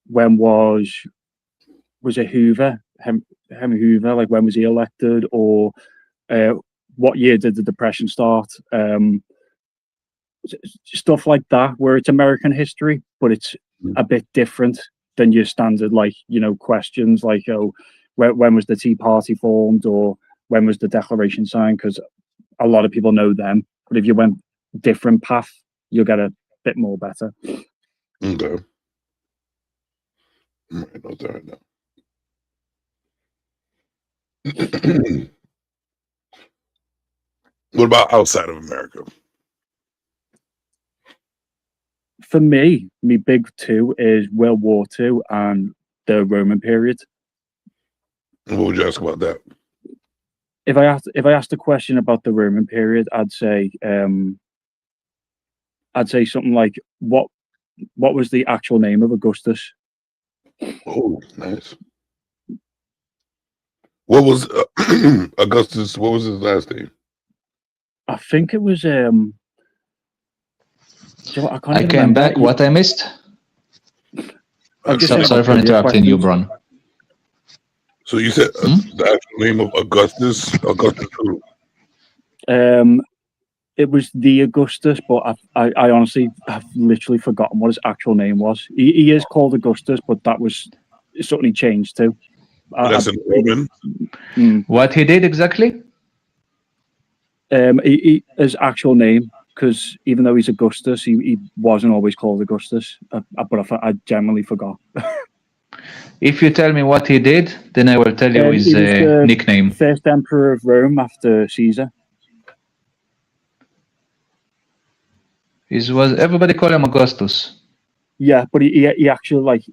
when was it Hoover? Henry Hoover, like when was he elected, or what year did the Depression start? Stuff like that, where it's American history, but it's a bit different than your standard, like, you know, questions like, oh, when was the Tea Party formed, or when was the Declaration signed? Because a lot of people know them, but if you went different path, you'll get a bit more better. Okay. Right, no, right now. What about outside of America? For me, my big two is World War II and the Roman period. What would you ask about that? If I asked a question about the Roman period, I'd say something like, what was the actual name of Augustus? Oh, nice. What was Augustus? What was his last name? I think it was. I came back. What I missed? Sorry for interrupting you, Bron. So you said the actual name of Augustus? Augustus who? It was the Augustus, but I honestly have literally forgotten what his actual name was. He is called Augustus, but that was something he changed to. That's in Roman. What he did exactly? His actual name, because even though he's Augustus, he wasn't always called Augustus. But I genuinely forgot. If you tell me what he did, then I will tell you his nickname. First emperor of Rome after Caesar. Everybody call him Augustus. Yeah, but he actually, like,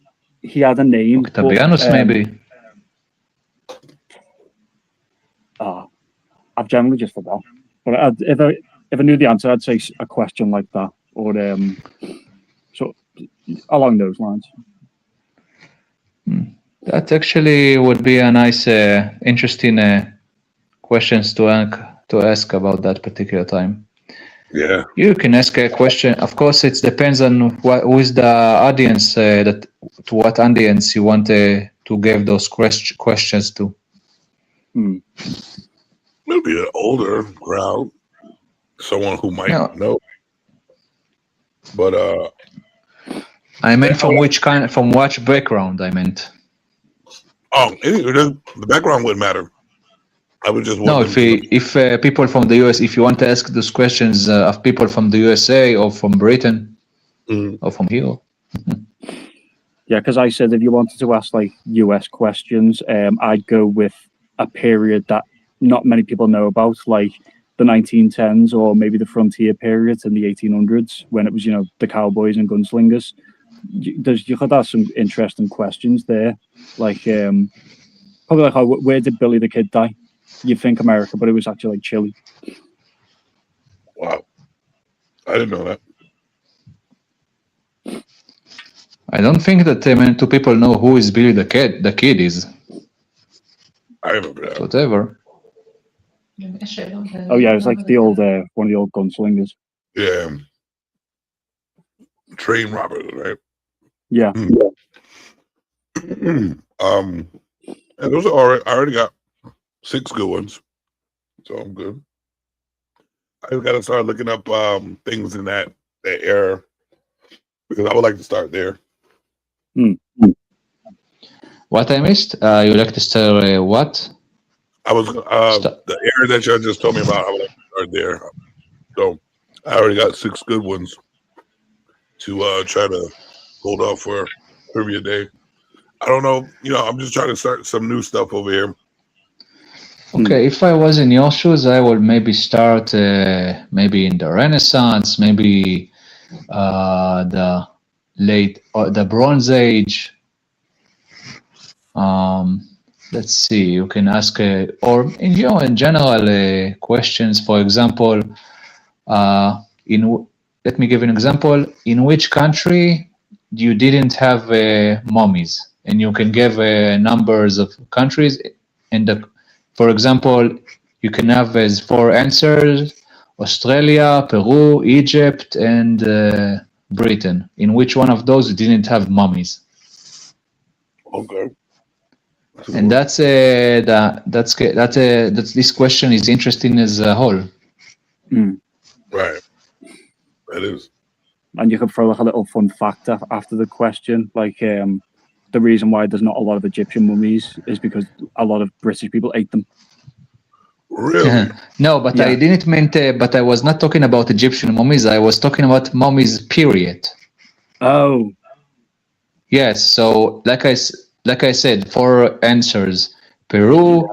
he had a name. Octavianus, maybe. I've generally just forgot. But if I knew the answer, I'd say a question like that, or so along those lines. That actually would be a nice, interesting questions to ask about that particular time. Yeah, you can ask a question. Of course, it depends on who is the audience. To what audience you want to give those questions to. Maybe an older crowd, someone who might know. But I meant from which background? I meant. Oh, the background wouldn't matter. I would just no. If people from the US, if you want to ask those questions of people from the USA or from Britain or from here. Yeah, because I said if you wanted to ask like US questions, I'd go with a period that not many people know about, like the 1910s or maybe the frontier period in the 1800s when it was, you know, the cowboys and gunslingers. You could ask some interesting questions there, like probably like, where did Billy the Kid die? You'd think America, but it was actually like Chile. Wow, I didn't know that. I don't think that two people know who is Billy the Kid. The Kid is. I remember that. Whatever. Oh yeah, it's like the old one of the old gunslingers. Yeah, train robbers, right? Yeah. And those are already. I already got 6 good ones, so I'm good. I just got to start looking up things in that era because I would like to start there. What I missed? You like to start what? I was the area that you just told me about. I would like to start there. So I already got 6 good ones to try to hold off for trivia day. I don't know. You know, I'm just trying to start some new stuff over here. Okay, if I was in your shoes, I would maybe start maybe in the Renaissance, maybe the late or the Bronze Age. let's see. You can ask, or in general questions. For example, let me give an example. In which country you didn't have mummies? And you can give numbers of countries. And for example, you can have as 4 answers: Australia, Peru, Egypt, and Britain. In which one of those didn't have mummies? Okay. And that's this question is interesting as a whole. Right. That is. And you can throw like a little fun fact after the question, like the reason why there's not a lot of Egyptian mummies is because a lot of British people ate them. Really? No, but Yeah. I didn't mean but I was not talking about Egyptian mummies. I was talking about mummies, period. Oh. Yes. So, like I said, 4 answers: Peru,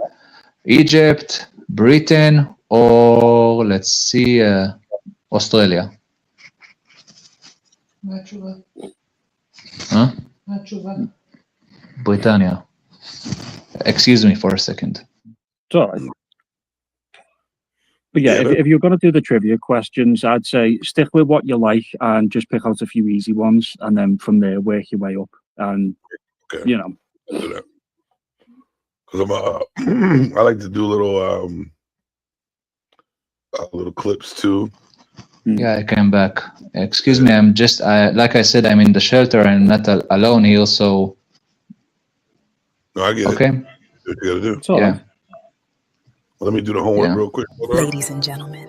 Egypt, Britain, or let's see, Australia. Huh? Britannia. Excuse me for a second. It's all right. But yeah, if you're going to do the trivia questions, I'd say stick with what you like and just pick out a few easy ones, and then from there work your way up. And you know, because I'm I like to do little clips too. Yeah, I came back. Excuse me, I'm just like I said, I'm in the shelter and not alone here, so. No, I get okay. it. What you gotta do? Yeah. Let me do the homework real quick. Hold on. Ladies and gentlemen,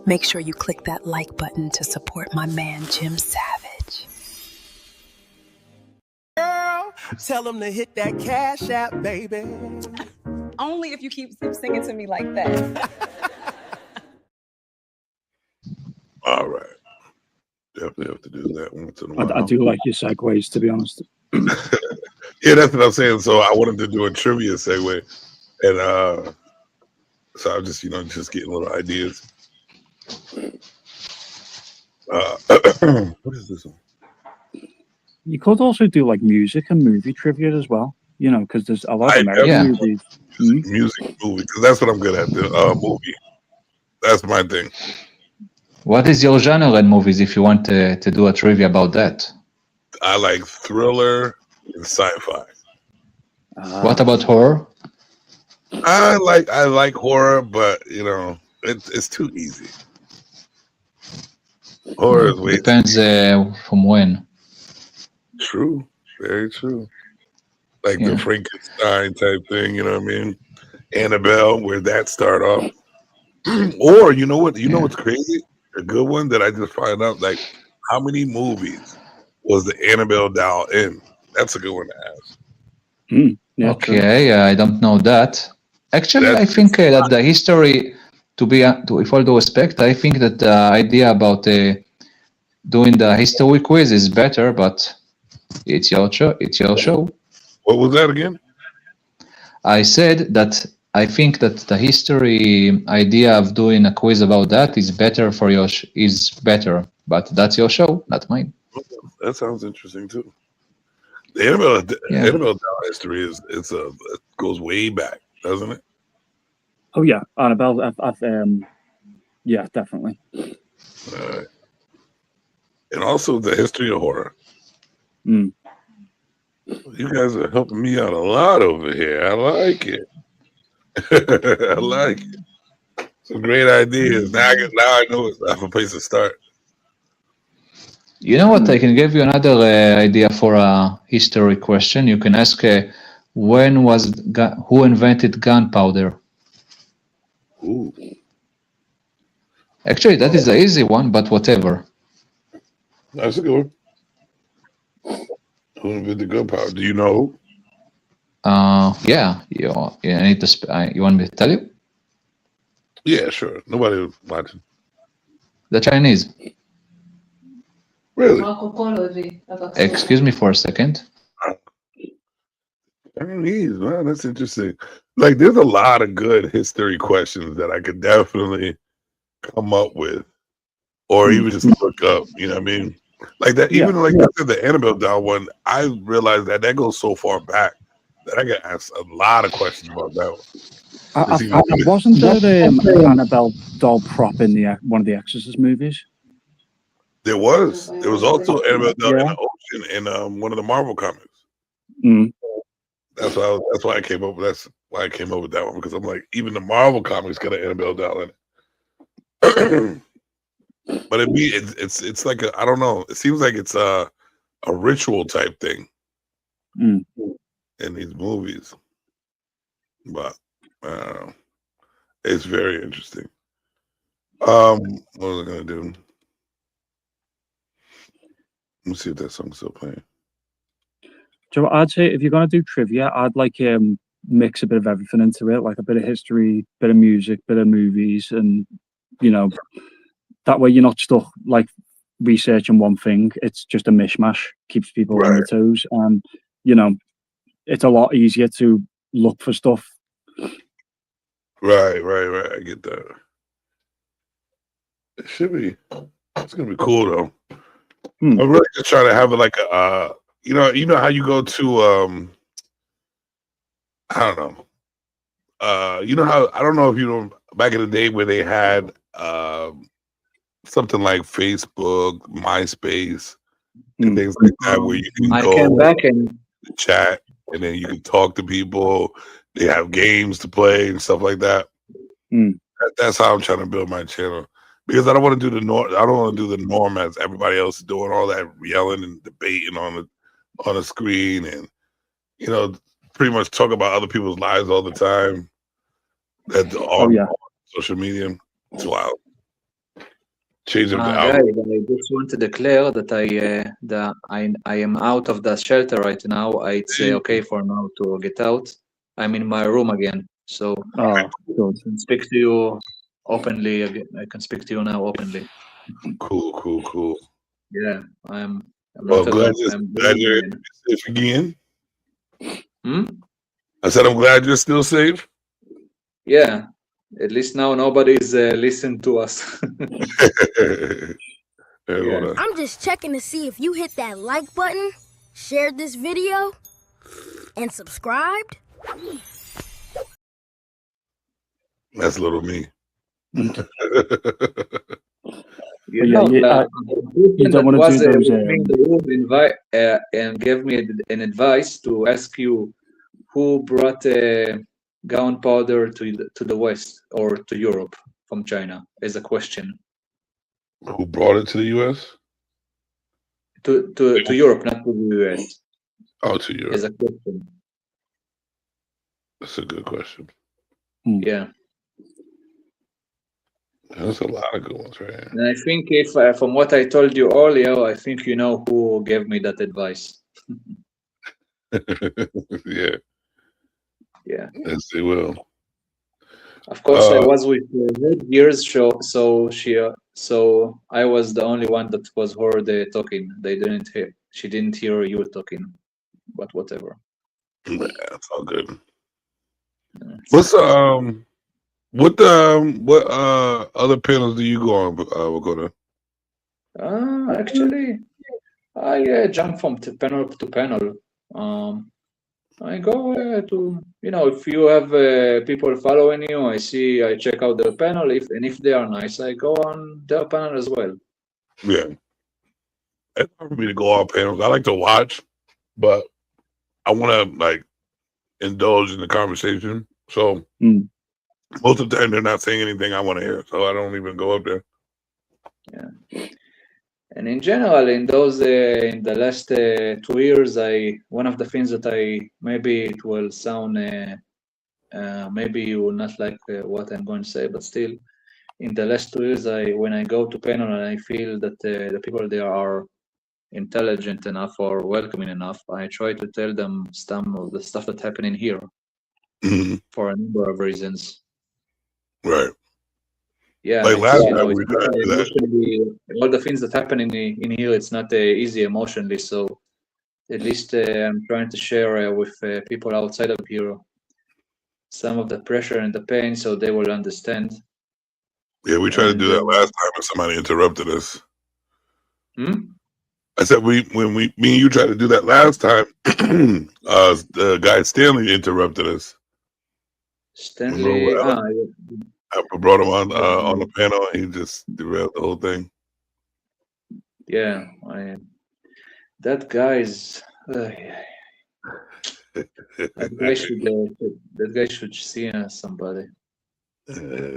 make sure you click that like button to support my man, Jim Savage. Girl, tell them to hit that Cash App, baby. Only if you keep singing to me like that. All right. Definitely have to do that once in a while. I do like your segues, to be honest. Yeah, that's what I'm saying. So I wanted to do a trivia segue, and so I'm just just getting little ideas. What is this one? You could also do like music and movie trivia as well, because there's a lot of American movies. Music, movie, because that's what I'm good at. The movie. That's my thing. What is your genre in movies if you want to do a trivia about that? I like thriller and sci-fi. What about horror? I like horror, but it's too easy. Horror is way Depends from when. True, very true. Like the Frankenstein type thing, you know what I mean? Annabelle, where that start off. Or you know what? You know what's crazy? A good one that I just found out, like how many movies was the Annabelle doll in? That's a good one to ask. Okay, I don't know that. Actually, I think that the history, with all due respect, I think that the idea about doing the history quiz is better, but it's your show. It's your show. What was that again? I said that I think that the history idea of doing a quiz about that is better for is better, but that's your show, not mine. That sounds interesting too. The Annabelle doll history it goes way back, doesn't it? Oh yeah, Annabelle. Yeah, definitely. And also the history of horror. You guys are helping me out a lot over here. I like it. I like it. Some great ideas. Now I know it's a place to start. You know what? I can give you another idea for a history question. You can ask, who invented gunpowder? Ooh. Actually, that is an easy one, but whatever. That's a good one. Who invented gunpowder? Do you know? Yeah. You need to. You want me to tell you? Yeah, sure. Nobody was watching. The Chinese. Really? Excuse me for a second. Chinese, man, that's interesting. Like, there's a lot of good history questions that I could definitely come up with, or even just look up. You know what I mean? Like that. Even like I said, the Annabelle doll one. I realized that goes so far back I get asked a lot of questions about that one. Wasn't there Annabelle doll prop in one of the Exorcist movies? There was also Annabelle doll in the ocean in one of the Marvel comics. Mm. That's why I came up with that one, because I'm like, even the Marvel comics got an Annabelle doll in it. But it's like I don't know. It seems like it's a ritual type thing in these movies. But it's very interesting. What was I gonna do? Let me see if that song's still playing. So I'd say if you're gonna do trivia, I'd like mix a bit of everything into it, like a bit of history, bit of music, bit of movies, and that way you're not stuck like researching one thing. It's just a mishmash, keeps people on their toes, and it's a lot easier to look for stuff. Right. I get that. It's gonna be cool though. I'm really just trying to have it like a you know how you go to I don't know. You know how, I don't know if you know, back in the day where they had something like Facebook, MySpace, and things like that, where you can came back and chat, and then you can talk to people. They have games to play and stuff like that. That's how I'm trying to build my channel, because I don't want to do the norm. I don't want to do the norm as everybody else is doing, all that yelling and debating on the screen, and pretty much talk about other people's lives all the time. That's all social media. It's wild. Change of the guys, I just want to declare that I am out of the shelter right now. It's okay for now to get out. I'm in my room again, so I can speak to you openly again. I can speak to you now openly. Cool. Yeah, I'm well, glad you're safe again. I said I'm glad you're still safe. Yeah, at least now nobody's listening to us. I'm just checking to see if you hit that like button, shared this video, and subscribed. That's little me. You don't want to do those. The room invite and gave me an advice to ask you who brought gunpowder to the West or to Europe from China, as a question. Who brought it to the U.S.? To Europe, not to the U.S. Oh, to Europe. As a question. That's a good question. Yeah. There's a lot of good ones right here. And I think if from what I told you earlier, I think you know who gave me that advice. Yeah. Yeah. Yes, they will. Of course, I was with her years, so I was the only one that was heard talking. She didn't hear you talking, but whatever. Yeah, it's all good. What's what other panels do you go on, Wakoda? Actually, I jump from panel to panel. I go to, if you have people following you, I check out their panel. If they are nice, I go on their panel as well. Yeah, it's hard for me to go on panels. I like to watch, but I want to indulge in the conversation. So most of the time they're not saying anything I want to hear, so I don't even go up there. Yeah. And in general, in the last 2 years, one of the things that maybe it will sound, maybe you will not like what I'm going to say, but still, in the last 2 years, when I go to panel and I feel that the people there are intelligent enough or welcoming enough, I try to tell them some of the stuff that's happening here for a number of reasons. Right. Yeah, like last time we all the things that happen in here, it's not easy emotionally. So at least I'm trying to share with people outside of here some of the pressure and the pain, so they will understand. Yeah, we tried to do that last time, and somebody interrupted us. I said me and you tried to do that last time. The guy Stanley interrupted us. Stanley, I brought him on the panel, and he just derailed the whole thing. yeah, that guy's. That guy should see somebody.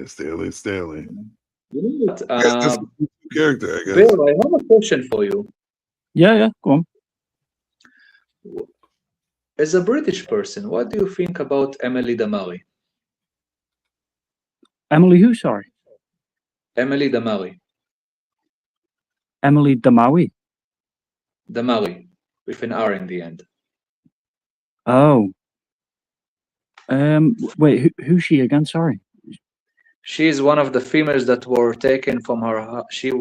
Stanley. You know what? That's a character, I guess. Bill, I have a question for you. Yeah, go on. As a British person, what do you think about Emily Damari? Emily who, sorry? Emily Damari. Emily Damawi. Damari, with an R in the end. Oh. Wait, who's she again? Sorry. She is one of the females that were taken from her. She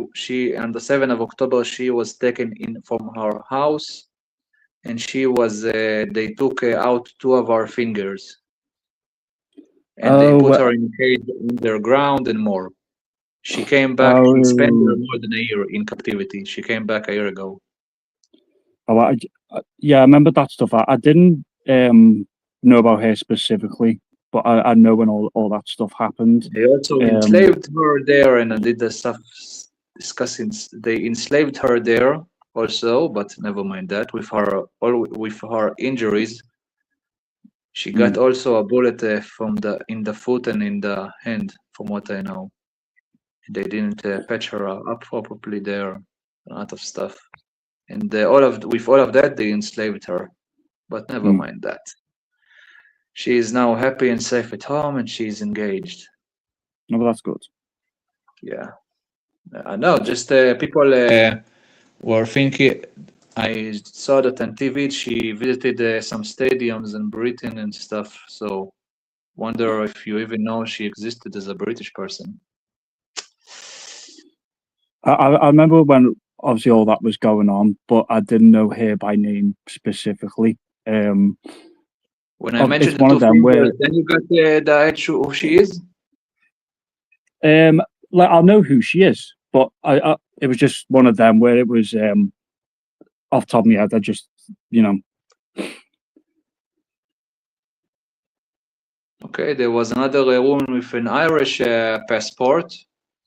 on the 7th of October. She was taken in from her house, and she was. They took out 2 of her fingers, and they put her in a cage underground and more. She came back. She spent more than a year in captivity. She came back a year ago. Oh, yeah, I remember that stuff. I didn't know about her specifically, but I know when all that stuff happened. They also enslaved her there, and did the stuff discussing. They enslaved her there also, but never mind that. With her injuries, she got also a bullet in the foot and in the hand, from what I know. They didn't patch her up properly there. A lot of stuff, and with all of that, they enslaved her. But never mind that. She is now happy and safe at home, and she's engaged. No, but that's good. Yeah, I know. Just people were thinking. I saw that on TV. She visited some stadiums in Britain and stuff. So, wonder if you even know she existed as a British person. I remember when obviously all that was going on, but I didn't know her by name specifically. When I mentioned the 2 fingers, then you got the who she is. Like I'll know who she is, but it was just one of them where it was off the top of my head. I just Okay, there was another woman with an Irish passport.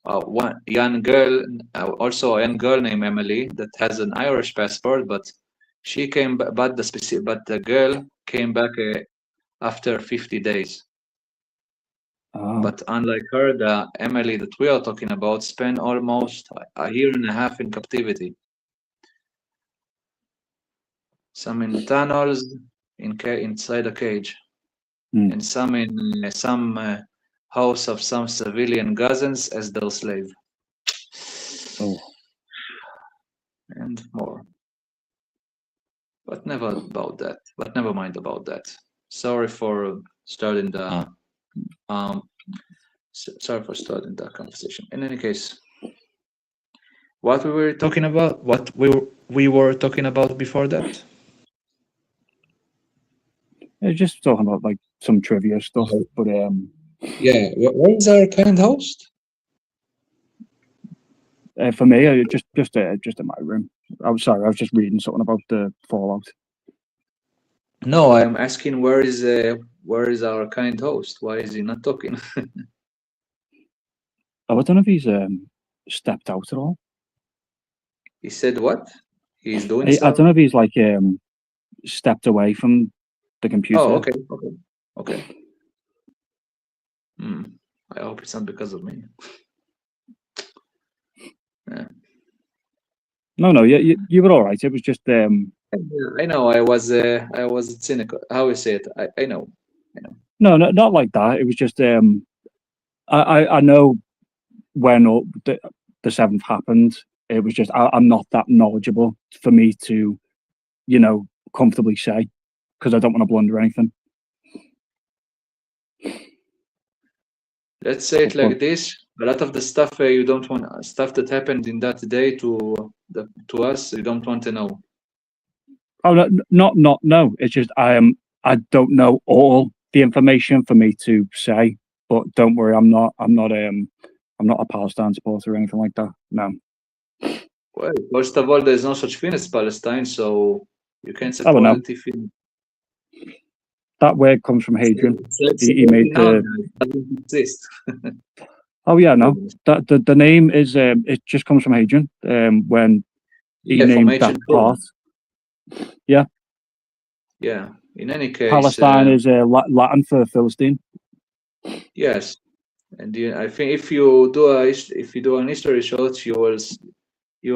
One young girl, also a young girl named Emily, that has an Irish passport, but she came, but the girl came back after 50 days. But unlike her, the Emily that we are talking about spent almost a year and a half in captivity. Some in tunnels, inside a cage, and some in some house of some civilian Gazans as their slave. And more. But never mind about that. Sorry for starting the conversation. In any case, what we were talking about, we were talking about before that. Just talking about like some trivia stuff, but yeah, where is our kind host? For me, just in my room. I'm sorry, I was just reading something about the Fallout. No, I'm asking where is our kind host? Why is he not talking? I don't know if he's stepped out at all. He said what? He's doing I stuff? don't know if he's like stepped away from the computer. Oh, okay. I hope it's not because of me. Yeah. No, you were all right. It was just I know I was cynical. How you say it? I know. No, not like that. It was just I know when the 7th happened. It was just I'm not that knowledgeable for me to, comfortably say, because I don't want to blunder anything. Let's say it like this: a lot of the stuff you don't want, stuff that happened in that day to us, you don't want to know. Oh no! It's just I don't know all the information for me to say. But don't worry, I'm not a Palestine supporter or anything like that. No. Well, first of all, there's no such thing as Palestine, so you can't I don't support know. it if you. That word comes from Hadrian. It's He made no, the. it doesn't exist. Oh yeah, no. That the name is it just comes from Hadrian. When he Yeah, from named that ancient Rome. part. Yeah, Yeah. In any case, Palestine is Latin for Philistine. yes, and I think if you do an history search, you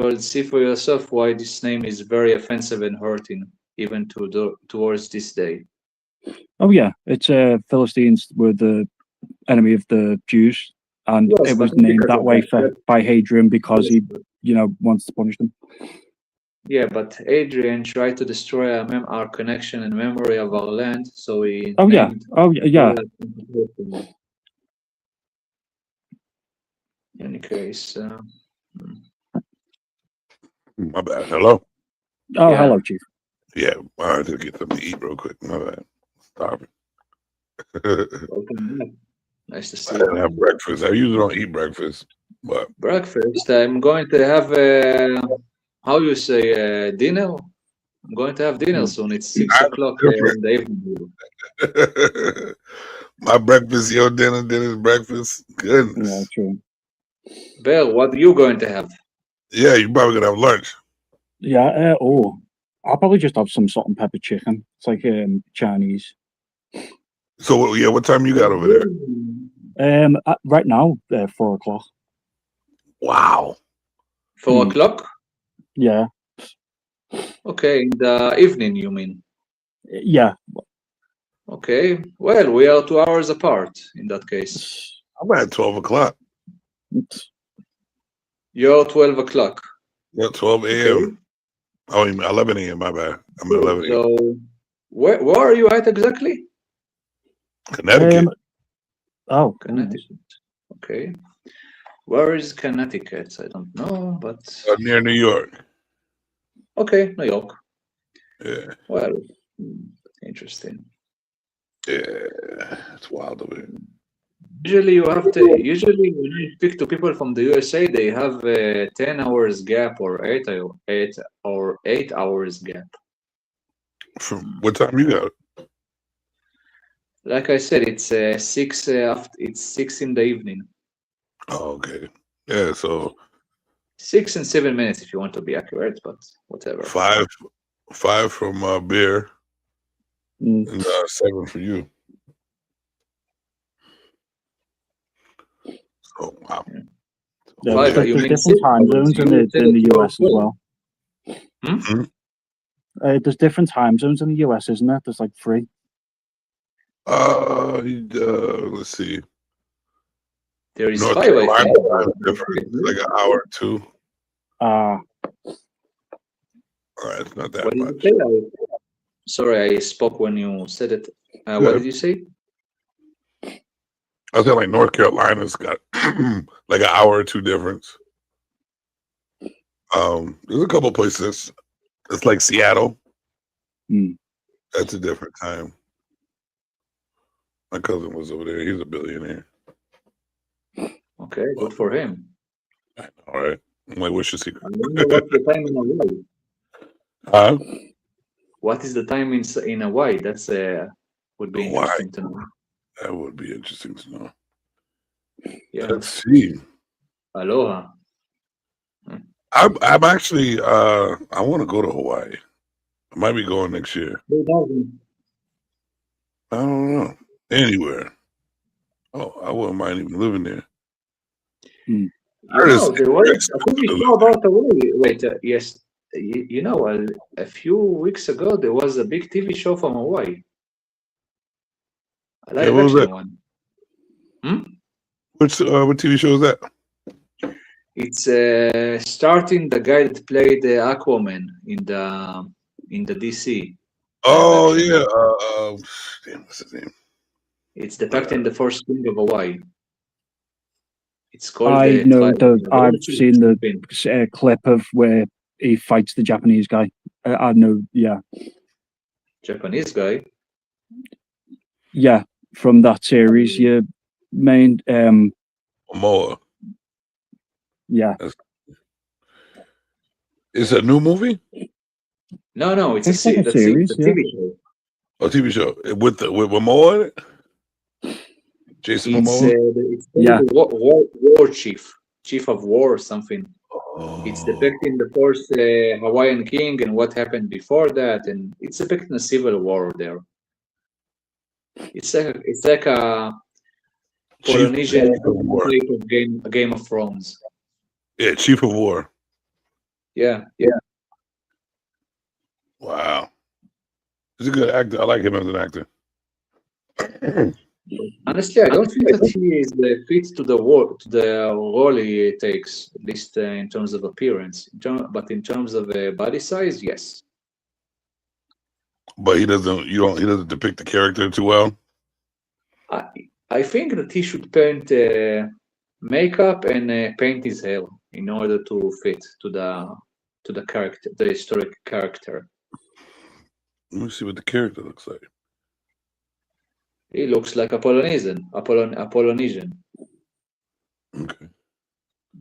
will see for yourself why this name is very offensive and hurting, even towards this day. Oh yeah, it's Philistines were the enemy of the Jews, and Yes, it was but named because that of way that, by Hadrian because yes, he wants to punish them. yeah, but Adrian tried to destroy our connection and memory of our land, so he Oh yeah, named. oh yeah. In any case, My bad. Hello. Oh, yeah. hello, Chief. Yeah, I had to get something to eat real quick. My bad. Starving. Welcome back. Nice to see I didn't you. have breakfast. I usually don't eat breakfast, but Breakfast. I'm going to have how you say dinner. I'm going to have dinner soon. It's 6 o'clock in the evening. my breakfast, your dinner, dinner's breakfast. Goodness. Yeah, true. Bear, what are you going to have? Yeah, you probably gonna have lunch. Yeah. I'll probably just have some salt and pepper chicken. It's like Chinese. So yeah, what time you got over there? Right now, 4 o'clock. Wow. 4 o'clock? Yeah. Okay, in the evening, you mean? Yeah. Okay. Well, we are 2 hours apart in that case. I'm at 12 o'clock. You're 12 o'clock. Yeah, 12 a.m. Oh, 11 a.m. My bad. I'm at 11 a.m. So, where are you at exactly? Connecticut. Connecticut. Okay. Where is Connecticut? I don't know, but Near New York. okay, New York. Yeah. Well, interesting. Yeah, it's wild over here. Usually when you speak to people from the USA, they have a 10 hours gap or 8 hours gap. From what time you got? Like I said, it's 6 it's 6 in the evening. Oh, okay. Yeah, so 6 and 7 minutes if you want to be accurate, but whatever. five from beer, and 7 for you. So wow. Yeah, there's different time zones in the US as well. There's different time zones in the US, isn't there? There's like 3. Let's see. There is North 5, I Carolina think. time is different, like an hour or 2. All right, it's not that What much. did you say? Sorry, I spoke when you said it. What did you say? I said like North Carolina's got like an hour or 2 difference. There's a couple places. It's like Seattle. That's a different time. My cousin was over there. He's a billionaire. Okay, good for him. All right. I'm like, what's your secret? What's the time in Hawaii? Huh? What is the time in Hawaii? That's would be interesting to know. That would be interesting to know. Yeah. Let's see. Aloha. I'm actually I want to go to Hawaii. I might be going next year. I don't know. Anywhere. Oh, I wouldn't mind even living there. I think we saw about Hawaii. Wait, yes. You know, a few weeks ago there was a big TV show from Hawaii. A live what was action that? one. What TV show is that? It's starting the guy that played Aquaman in the DC. Oh yeah. Damn, what's his name? It's depicting the first king of Hawaii. It's called. I've seen the clip of where he fights the Japanese guy. I know, yeah. Japanese guy. Yeah, from that series, your main Momoa. Yeah. It's a new movie? No, it's It's like a series, it's a yeah. TV show. A TV show with Momoa in it? Jason It's Momoa? it's Yeah. the war chief of war or something. It's depicting the first Hawaiian king and what happened before that, and it's depicting a civil war there. It's like a Chief Polynesian of War. type of Game of Thrones. Yeah, Chief of War. Yeah. Wow. He's a good actor. I like him as an actor. Honestly, I don't think that he is fit to the role he takes, at least in terms of appearance. But in terms of body size, yes. But he doesn't depict the character too well. I think that he should paint makeup and paint his hair in order to fit to the character, the historic character. Let me see what the character looks like. He looks like a Polynesian. Okay.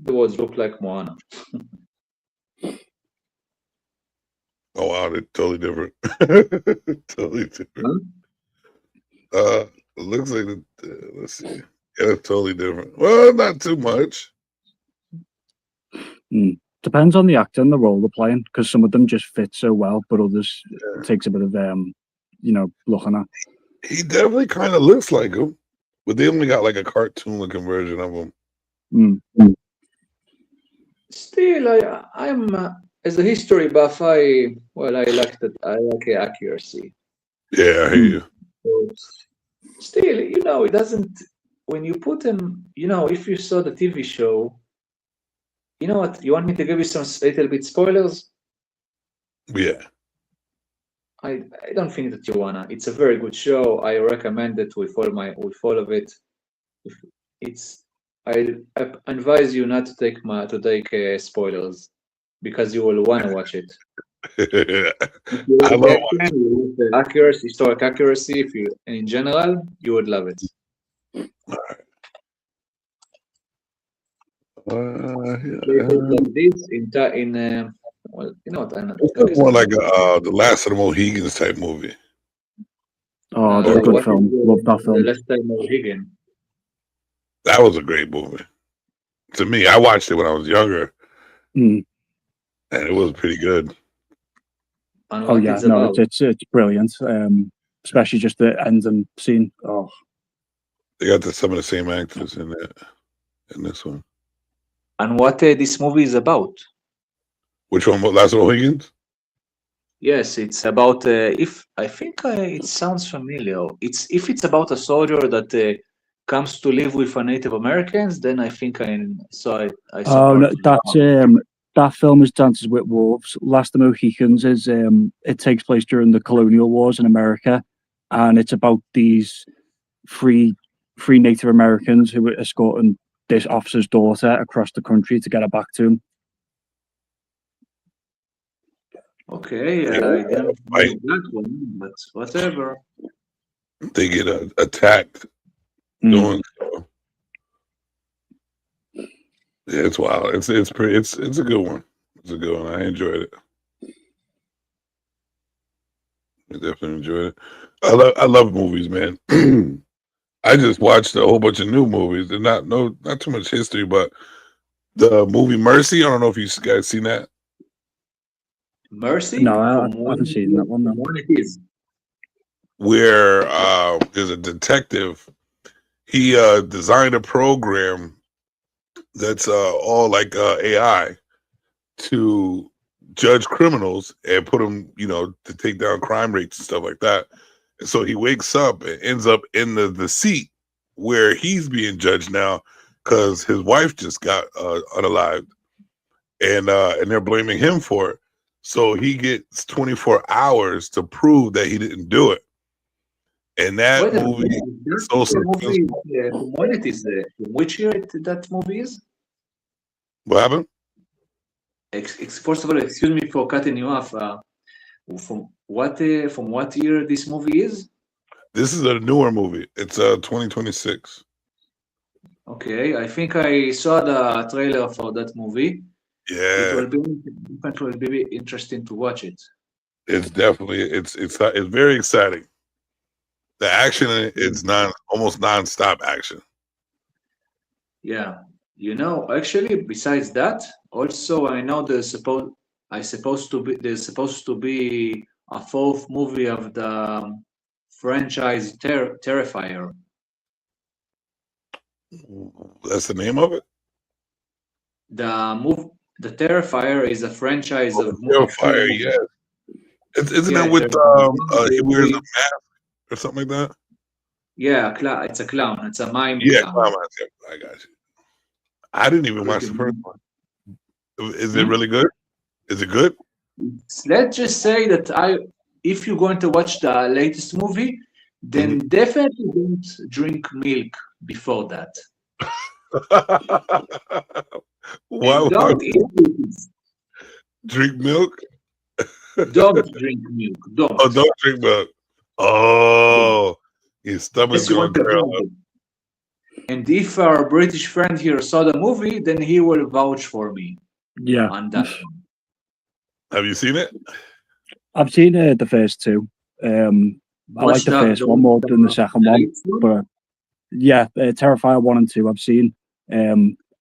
The words look like Moana. Oh wow, they're totally different. Totally different. It looks like let's see. Yeah, it's totally different. Well, not too much. Depends on the actor and the role they're playing, because some of them just fit so well, but others it takes a bit of looking at. He definitely kind of looks like him, but they only got like a cartoon-looking version of him. Still, I'm as a history buff. I like accuracy. Yeah, I hear you. So, still, it doesn't. When you put him, if you saw the TV show, you know what? You want me to give you some little bit spoilers? Yeah. I don't think that you wanna. It's a very good show. I recommend it with all of it. I advise you not to take spoilers because you will wanna watch it. I love historic accuracy. In general, you would love it. Well, what? It's more like the Last of the Mohegans type movie. Oh, that's a good film. Love that film. The Last of the Mohican. That was a great movie. To me, I watched it when I was younger, and it was pretty good. Oh yeah, no, it's brilliant. Especially just the ending scene. Oh, they got some of the same actors in this one. And what this movie is about? Which one? Last of the Mohegans? Yes, it's about. It sounds familiar. If it's about a soldier that comes to live with Native Americans, then I think I saw it. That film is Dances with Wolves. Last of the Mohicans is it takes place during the colonial wars in America, and it's about these free Native Americans who were escorting this officer's daughter across the country to get her back to him. Okay, I didn't like that one, but whatever. They get attacked doing so. Yeah, it's wild. It's a good one. It's a good one. I enjoyed it. I definitely enjoyed it. I love movies, man. I just watched a whole bunch of new movies and not too much history, but the movie Mercy. I don't know if you guys seen that. Mercy? No, I haven't seen that one. No. Where there's a detective. He designed a program that's all like AI to judge criminals and put them, to take down crime rates and stuff like that. And so he wakes up and ends up in the seat where he's being judged now because his wife just got unalived, and they're blaming him for it. So he gets 24 hours to prove that he didn't do it. And that movie is so successful. When it is which year that movie is? What happened? First of all, excuse me for cutting you off. From what year this movie is? This is a newer movie. It's 2026. Okay, I think I saw the trailer for that movie. It Yeah, will be interesting to watch it. it's definitely it's very exciting. The action in it is almost non-stop action. Yeah, actually, besides that, also I know there's supposed to be a fourth movie of the franchise Terrifier. That's the name of it. The Terrifier is a franchise of Terrifier, yes. Isn't that with he wears a mask or something like that? Yeah, it's a clown. It's a mime Yeah, clown. I got you. I didn't even watch the first one. Is it really good? Is it good? Let's just say that if you're going to watch the latest movie, then definitely don't drink milk before that. Why don't eat cookies. Drink milk? Don't drink milk. Don't. Oh, don't drink milk. Oh, your stomach's going to curl up. And if our British friend here saw the movie, then he will vouch for me. Yeah. On that one. Have you seen it? I've seen the first two. I like the first one more than the second one. But yeah, Terrifier 1 and 2 I've seen.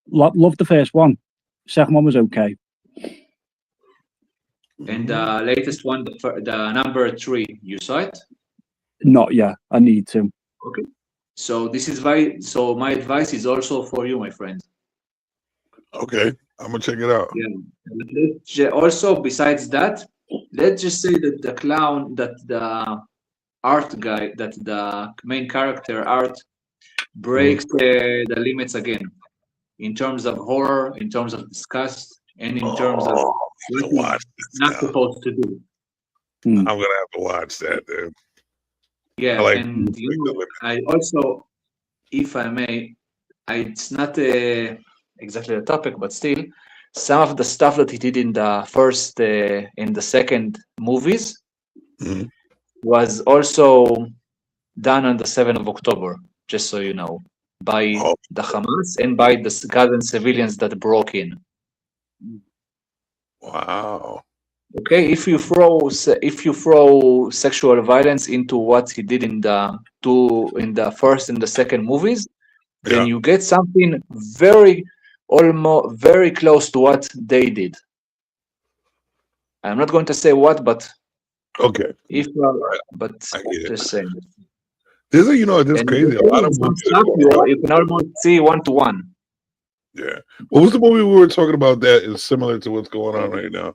Loved the first one. Second one was okay. And the latest one, the number 3, you saw it? Not yet. I need to. Okay. So my advice is also for you, my friend. Okay, I'm gonna check it out. Yeah. Also, besides that, let's just say that the clown, that the art guy, that the main character art breaks the limits again, in terms of horror, in terms of disgust, and in terms of what he's not supposed to do. I'm gonna have to watch that, dude. Yeah, and I also, if I may, it's not exactly the topic, but still, some of the stuff that he did in the first, in the second movies, was also done on the 7th of October, just so you know, by the Hamas and by the Gaza civilians that broke in. Wow. Okay, if you throw sexual violence into what he did in the first and the second movies, then you get something almost very close to what they did. I'm not going to say what, but okay. But just saying. This is, it's crazy. A lot of stuff you can almost see 1-to-1. Yeah. What was the movie we were talking about that is similar to what's going on right now?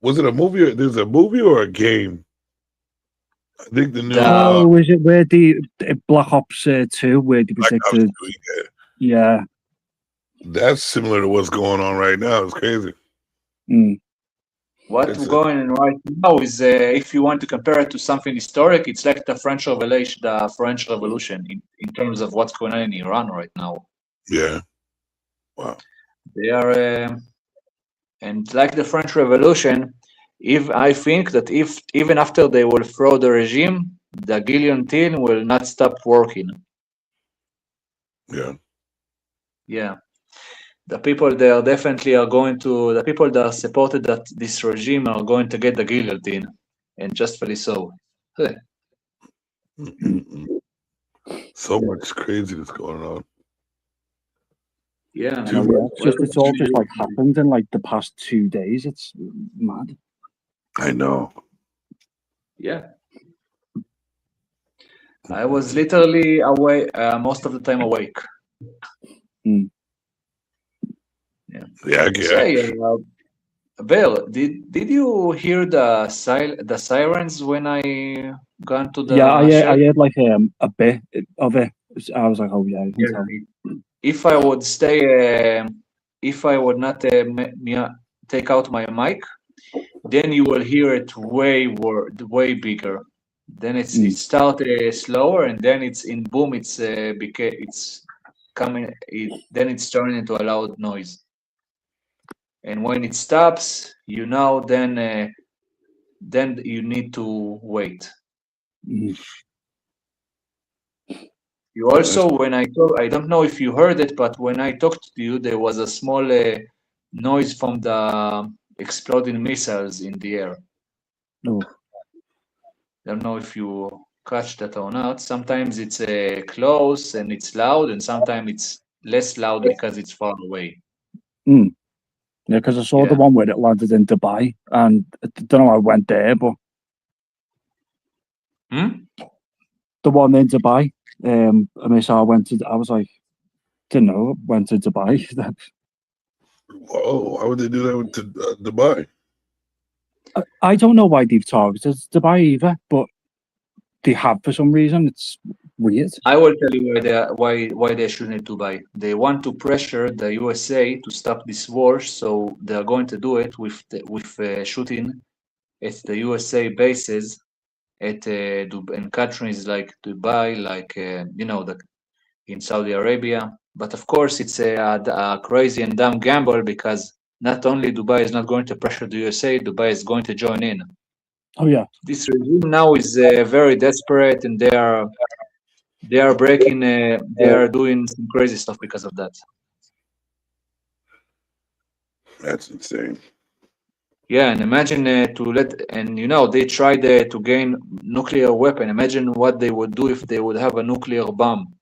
Was it a movie? There's a movie or a game? I think the new. Was it where the Black Ops 2, where they protected? Yeah. That's similar to what's going on right now. It's crazy. What's going on right now is, if you want to compare it to something historic, it's like the French Revolution, in terms of what's going on in Iran right now. Yeah. Wow. They are, and like the French Revolution, I think that even after they will throw the regime, the guillotine will not stop working. Yeah. Yeah. The people there definitely are going to, the people that supported this regime are going to get the guillotine, and justly so. So much craziness going on. Yeah. It's all just like happened in like the past 2 days. It's mad. I know. Yeah. I was literally awake, most of the time awake. Yeah. Say, Bill, did you hear the sirens when I gone to the? Yeah, I heard like a bit of it. I was like, oh yeah. If I would not take out my mic, then you will hear it way bigger. Then it started slower, and then it's in boom. It's coming. Then it's turning into a loud noise. And when it stops, then you need to wait. You also, when I talk, I don't know if you heard it, but when I talked to you, there was a small noise from the exploding missiles in the air. No. Don't know if you catch that or not. Sometimes it's close and it's loud, and sometimes it's less loud because it's far away. Yeah, because I saw the one where it landed in Dubai, and I don't know how I went there, but the one in Dubai, I mean, so I was like, didn't know, went to Dubai. Whoa, why would they do that to Dubai? I don't know why they've targeted Dubai either, but they have for some reason. It's weird. I will tell you why they're shooting at Dubai. They want to pressure the USA to stop this war, so they're going to do it with shooting at the USA bases at in countries like Dubai, like in Saudi Arabia. But of course, it's a crazy and dumb gamble because not only Dubai is not going to pressure the USA, Dubai is going to join in. Oh yeah. This regime now is very desperate, and they are breaking. They are doing some crazy stuff because of that. That's insane. Yeah, and imagine they tried to gain nuclear weapon. Imagine what they would do if they would have a nuclear bomb.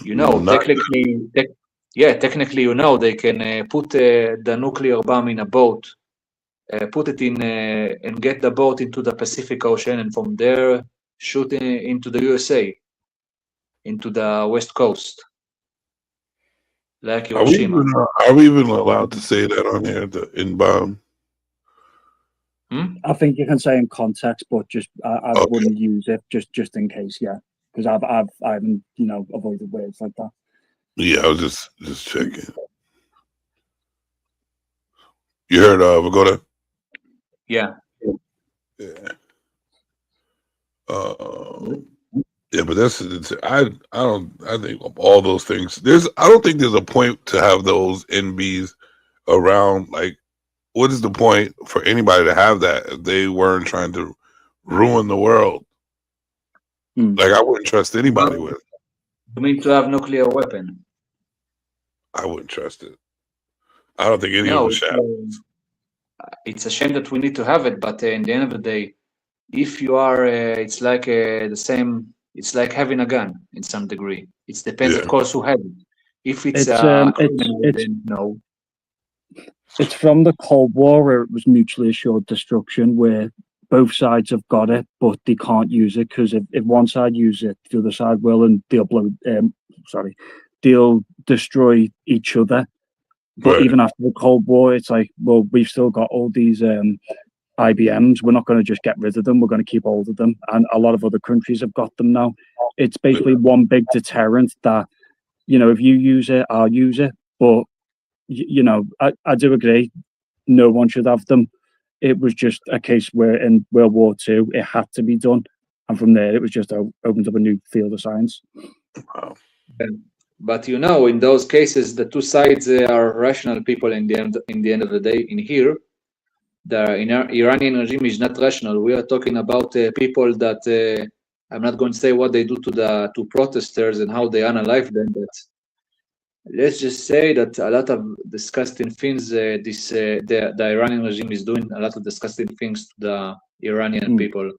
Technically, they can put the nuclear bomb in a boat, put it in and get the boat into the Pacific Ocean, and from there shoot into the USA, into the West Coast, like Hiroshima. Are we even allowed to say that on here, the inbound? I think you can say in context, but just I wouldn't use it just in case, yeah, because I haven't avoided words like that. Yeah, I was just checking. You heard Vagoda? Yeah. Yeah. Yeah, but I think of all those things, I don't think there's a point to have those NBs around. Like, what is the point for anybody to have that if they weren't trying to ruin the world? Like, I wouldn't trust anybody with it. You mean to have nuclear weapon? I wouldn't trust it. I don't think any of them should. It's a shame that we need to have it, but in the end of the day, if you are, it's like the same. It's like having a gun in some degree. It depends, of course, who has it. If it's no. It's from the Cold War, where it was mutually assured destruction, where both sides have got it, but they can't use it because if one side uses it, the other side will, and they'll destroy each other. But even after the Cold War, it's like, well, we've still got all these IBMs. We're not going to just get rid of them. We're going to keep hold of them. And a lot of other countries have got them now. It's basically one big deterrent that, if you use it, I'll use it. But, I do agree. No one should have them. It was just a case where in World War II, it had to be done. And from there, it was just opened up a new field of science. Wow. But in those cases, the two sides are rational people. In the end of the day, in here, the Iranian regime is not rational. We are talking about people that I'm not going to say what they do to protesters and how they unalive them. But let's just say that a lot of disgusting things. The Iranian regime is doing a lot of disgusting things to the Iranian people.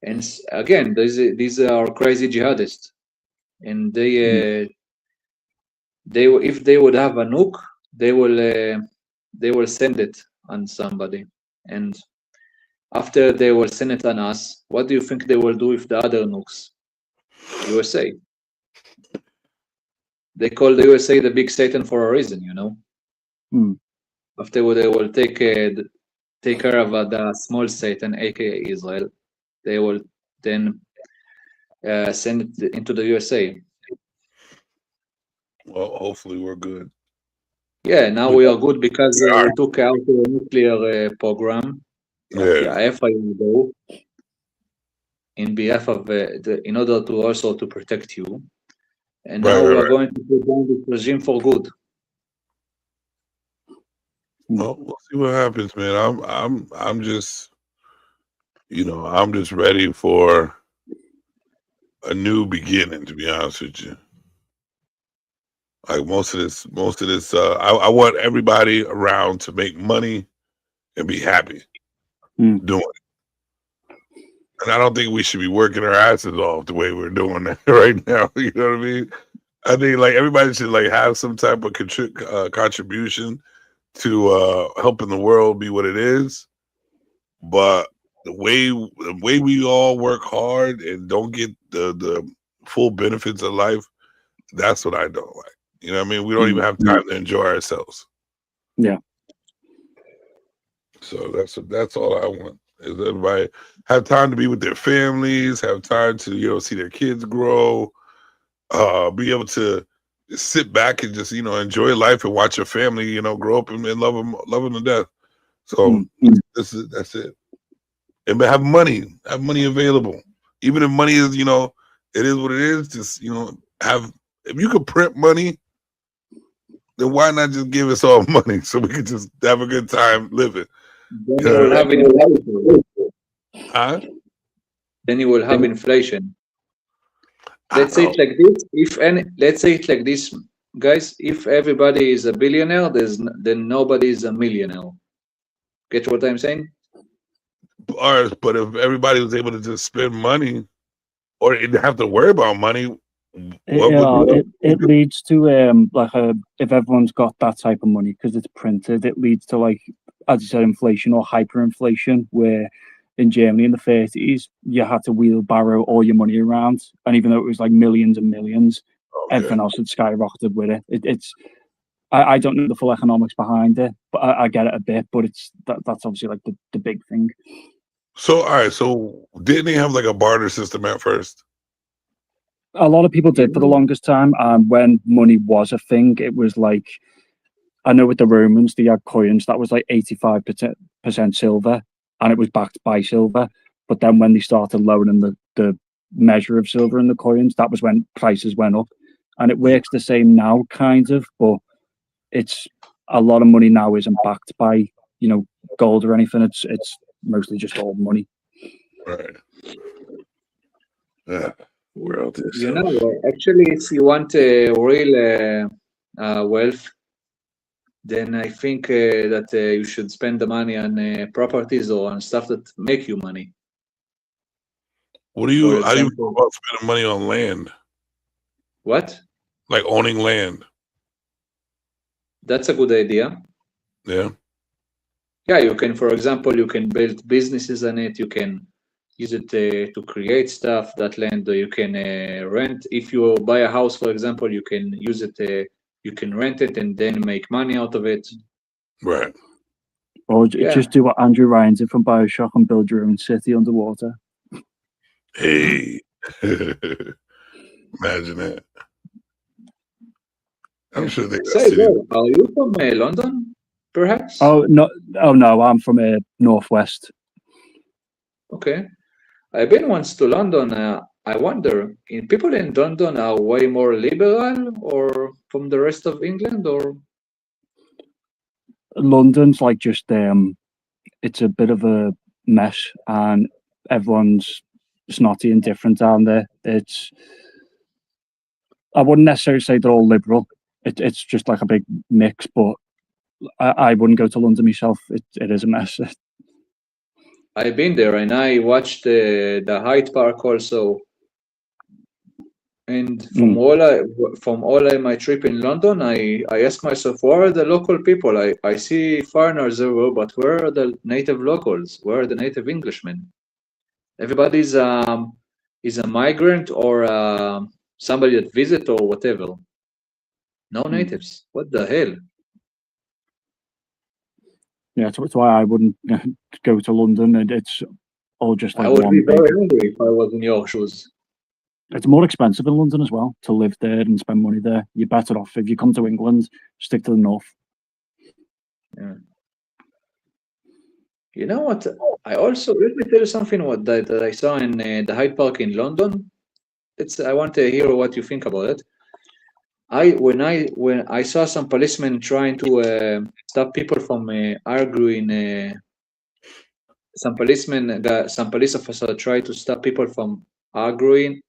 And again, these are crazy jihadists, and if they would have a nuke, they will send it on somebody, and after they will send it on us, what do you think they will do with the other nukes? USA. They call the USA the big Satan for a reason, After they will take care of the small Satan, aka Israel, they will then send it into the USA. Well, hopefully we're good. Yeah, now we are good because we took out the nuclear program a year ago in behalf of in order to also to protect you, and now we are going to put down this regime for good. Well, we'll see what happens, man. I'm just, I'm just ready for a new beginning, to be honest with you. Like most of this, I want everybody around to make money and be happy doing it. And I don't think we should be working our asses off the way we're doing it right now. You know what I mean? I think like everybody should like have some type of contribution to helping the world be what it is. But the way we all work hard and don't get the full benefits of life, that's what I don't like. You know what I mean? We don't even have time to enjoy ourselves. Yeah. So that's all I want, is everybody have time to be with their families, have time to, you know, see their kids grow, be able to sit back and just, you know, enjoy life and watch your family, you know, grow up and love them to death. So that's it. And have money available. Even if money is, you know, it is what it is, just, you know, if you could print money, then why not just give us all money so we can just have a good time living? Then you will have inflation. Huh? Then you will have inflation. Let's say it like this. Let's say it like this, guys. If everybody is a billionaire, then nobody is a millionaire. Get what I'm saying? But if everybody was able to just spend money, or didn't have to worry about money, it leads to if everyone's got that type of money because it's printed, it leads to, like, as you said, inflation or hyperinflation, where in Germany in the 30s you had to wheelbarrow all your money around, and even though it was like millions and millions, everything else had skyrocketed with it. I don't know the full economics behind it, but I get it a bit. But that's obviously like the big thing. So all right, so didn't they have like a barter system at first? A lot of people did for the longest time. When money was a thing, it was like, I know with the Romans, they had coins that was like 85% silver, and it was backed by silver. But then when they started lowering the measure of silver in the coins, that was when prices went up. And it works the same now, kind of, but it's a lot of money now isn't backed by, you know, gold or anything. It's mostly just all money. Right. Yeah. World is. You know, actually, if you want real wealth, then I think that you should spend the money on properties or on stuff that make you money. How do you feel about spending money on land? What? Like owning land. That's a good idea. Yeah. Yeah, you can, for example, you can build businesses on it. You can use it to create stuff. That land you can rent. If you buy a house, for example, you can use it. You can rent it and then make money out of it. Right. Or just do what Andrew Ryan did from BioShock and build your own city underwater. Hey. Imagine that. I'm sure they got city. Are you from London, perhaps? Oh no, I'm from Northwest. Okay. I've been once to London. I wonder, people in London are way more liberal or from the rest of England, or? London's like just it's a bit of a mess, and everyone's snotty and different down there. I wouldn't necessarily say they're all liberal. It's just like a big mix, but I wouldn't go to London myself. It is a mess. I've been there and I watched the Hyde Park also. And from all my trip in London, I asked myself, where are the local people? I see foreigners everywhere, but where are the native locals? Where are the native Englishmen? Everybody's is a migrant or somebody that visit or whatever. No natives. What the hell? Yeah, that's why I wouldn't go to London. It's all just like I would be very hungry if I was in your shoes. It's more expensive in London as well to live there and spend money there. You're better off if you come to England, stick to the north. Yeah. You know what? I also let me tell you something that I saw in the Hyde Park in London. I want to hear what you think about it. When I saw some policemen trying to stop people from arguing, some police officer tried to stop people from arguing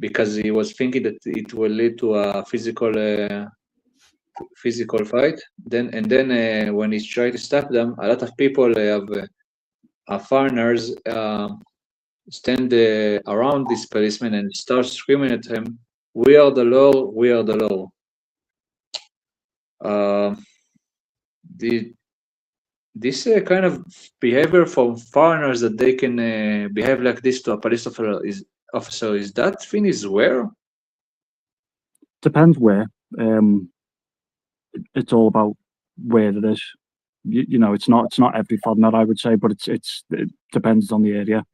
because he was thinking that it will lead to a physical fight. Then when he tried to stop them, a lot of people foreigners stand around this policeman and start screaming at him, "We are the law, we are the law." This kind of behavior from foreigners that they can behave like this to a police officer, is that thing is where? Depends where. It's all about where it is. You know, it's not every foreigner, I would say, but it depends on the area.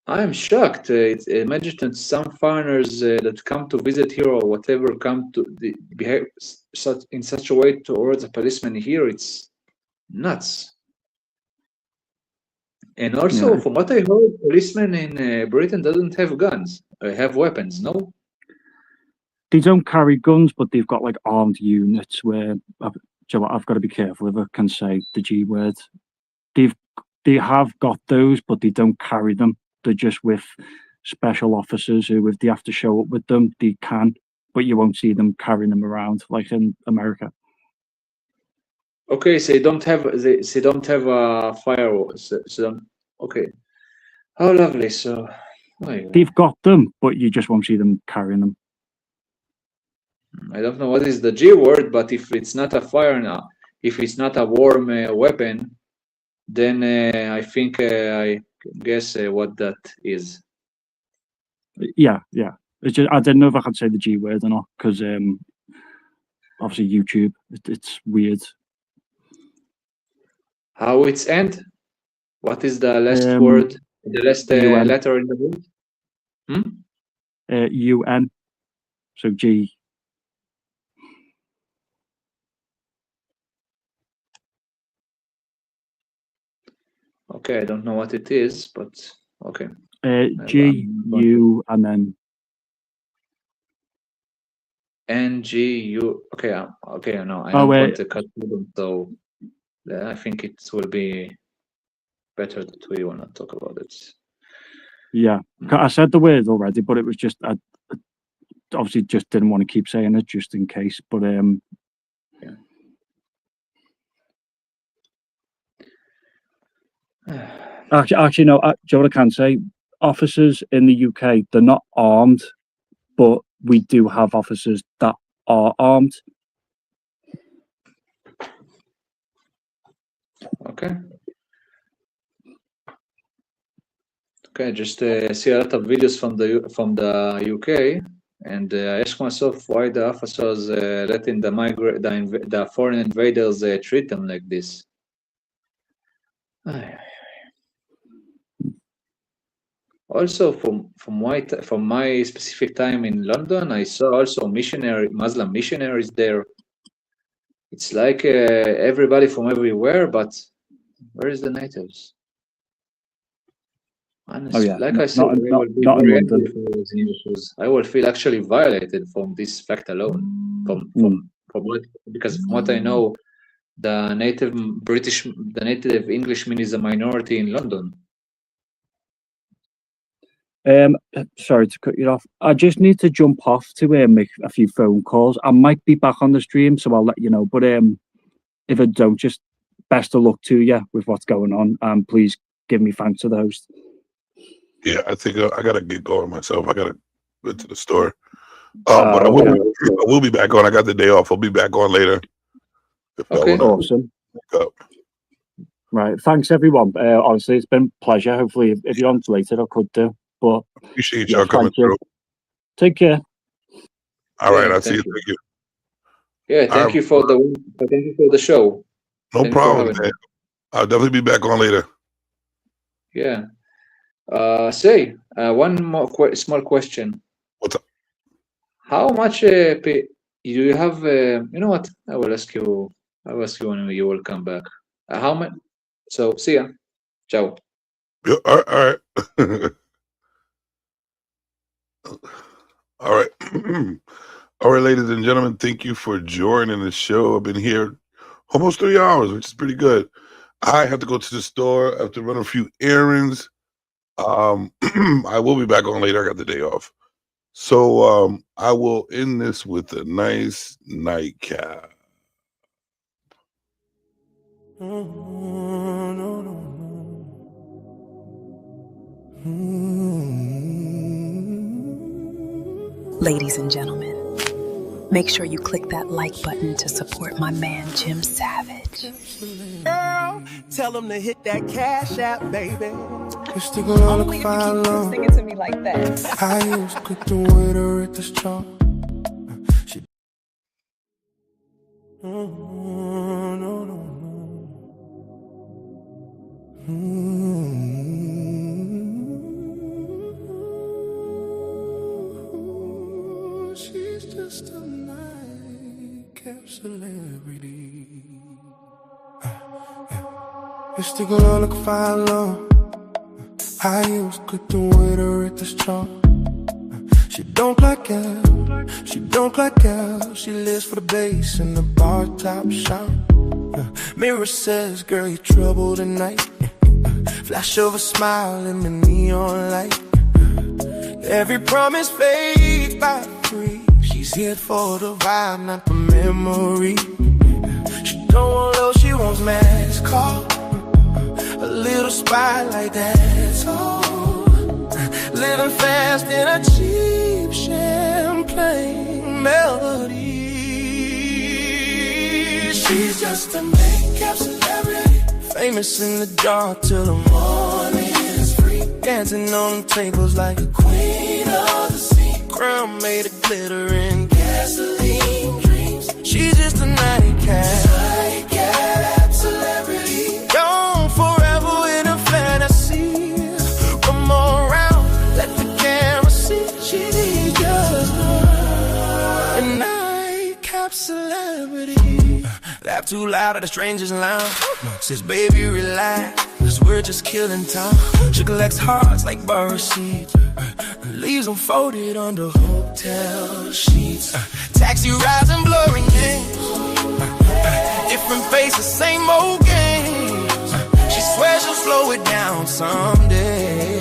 I am shocked. Imagine that some foreigners that come to visit here or whatever come to behave in such a way towards a policeman here. It's nuts. And also, Yeah. from what I heard, policemen in Britain doesn't have guns. Have weapons, no? They don't carry guns, but they've got like armed units where I've got to be careful if I can say the G word. They have got those, but they don't carry them. They're just with special officers who, if they have to show up with them, they can, but you won't see them carrying them around like in America. Okay, so they don't have a firewall. Okay. Oh, lovely. So they've got them, but you just won't see them carrying them. I don't know what is the G word, but if it's not a fire now, if it's not a warm weapon, then I think I guess what that is. Yeah. It's just, I didn't know if I could say the G word or not because obviously YouTube, it's weird. How it's end? What is the last word? The last letter in the word? UN. So G. Okay, I don't know what it is, but okay. G, U, and then N, G, U. Okay, okay, no, I Oh, don't wait. want to cut them, so I think it will be better that we will not talk about it. yeah. I said the word already, but it was just I obviously just didn't want to keep saying it just in case. But Actually, no. Do you know what I can say? Officers in the UK, they're not armed, but we do have officers that are armed. Okay. Okay, just see a lot of videos from the UK, and I ask myself why the officers letting the foreign invaders treat them like this. Also, from my specific time in London, I saw also Muslim missionaries there. It's like everybody from everywhere, but where is the natives? Honestly, like I said, I will feel actually violated from this fact alone. Because from what I know, the native Englishman is a minority in London. Sorry to cut you off. I just need to jump off to make a few phone calls. I might be back on the stream, so I'll let you know. But if I don't, just best of luck to you with what's going on, and please give me thanks to the host. Yeah, I think I gotta get going myself. I gotta go to the store. But I will be back on. I got the day off. I'll be back on later. Okay, awesome. Right, thanks everyone. Honestly, it's been a pleasure. Hopefully, if you're on later, I could do. But appreciate y'all coming through. Take care. All right, I'll see you. Thank you. Yeah, thank you for the show. No problem, man. I'll definitely be back on later. Yeah. One more small question. What's up? How much do you have? You know what? I will ask you when you will come back. How much? So, see ya. Ciao. Yeah, all right. All right. All right, ladies and gentlemen, thank you for joining the show. I've been here almost 3 hours, which is pretty good. I have to go to the store. I have to run a few errands. I will be back on later. I got the day off. So I will end this with a nice nightcap. Ladies and gentlemen, make sure you click that like button to support my man, Jim Savage. Girl, tell them to hit that cash app, baby. Only if you keep singing to me like that. I used to cook the waiter at this joint. She's just a nightcap celebrity. Used to go down like a fire alarm. I used to cook the waiter at this joint. She don't like out, she don't like out. She lives for the bass in the bar top shop. Mirror says, girl, you trouble tonight. Flash of a smile in the neon light. Every promise fades by three. She's here for the vibe, not the memory. She don't want low, she wants mass call. A little spotlight, that's all. Living fast in a cheap champagne melody. She's just a makeup celebrity, famous in the dark till the morning is free. Dancing on tables like a queen of the sea. Crown made of glitter and gasoline dreams. She's just a nightcap celebrity, gone forever in a fantasy. Come on around, let the camera see. She's just a nightcap celebrity. Laugh too loud at the stranger's lounge. Says, baby, relax, cause we're just killing time. She collects hearts like bar receipts, leaves them folded under hotel sheets. Taxi rides and blurring names, different faces, same old games. She swears she'll slow it down someday,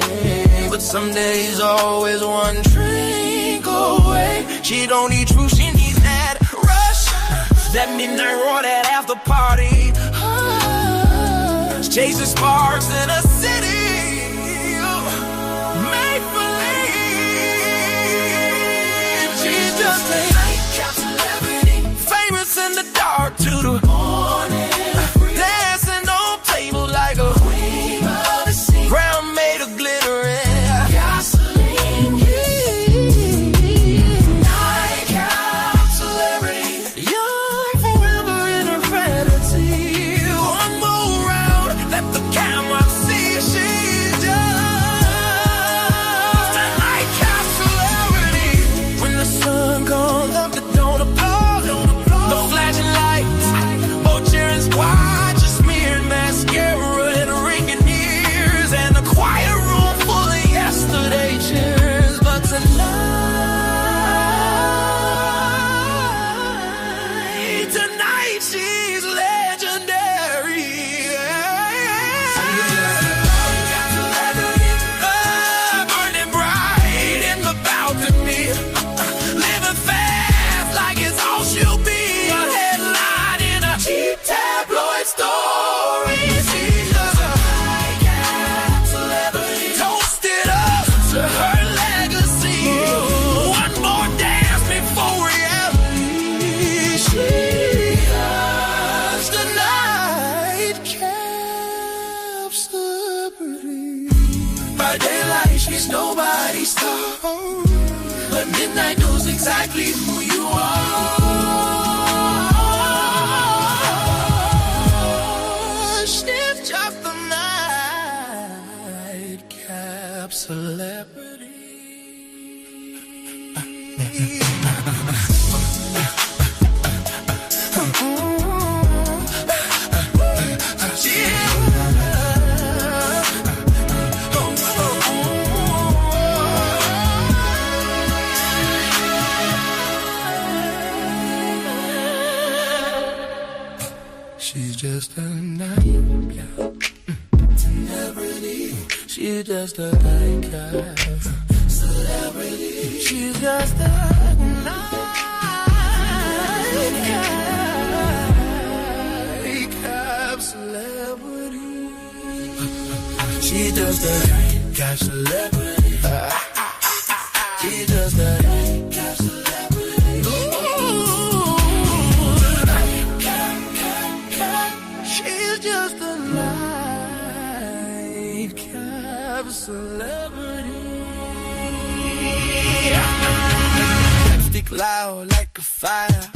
but some days always one drink away. She don't need truth, she needs that rush, that midnight roar, that after party. Chasing sparks in a city made for leave. She's just a nightcap celebrity, famous in the dark to the morning, dancing on tables like a queen of the sea. Crown made of glitter and gasoline. Nightcap celebrity, young forever in her fantasy. One more round, let the camera see. She's just a nightcap celebrity. When the sun comes up, they don't applaud. No flashing lights, or cheering squad, just smeared mascara and ringing ears, and a quiet room full of yesterday cheers. But tonight she's legendary. Burning bright in the balcony, living fast like it's all she'll be. A headline in a cheap tabloid story. She's just a nightcap celebrity, toasted up to her legacy. One more dance before reality. She's just a nightcap celebrity. By daylight, she's nobody's star, but midnight knows exactly who you are. She's just a nightcap celebrity. She's just a nightcap celebrity. She's She's just a nightcap celebrity. She's just a nightcap celebrity. She's just a nightcap celebrity. She's just a nightcap celebrity. She's just a nightcap celebrity. Lipstick loud like a fire.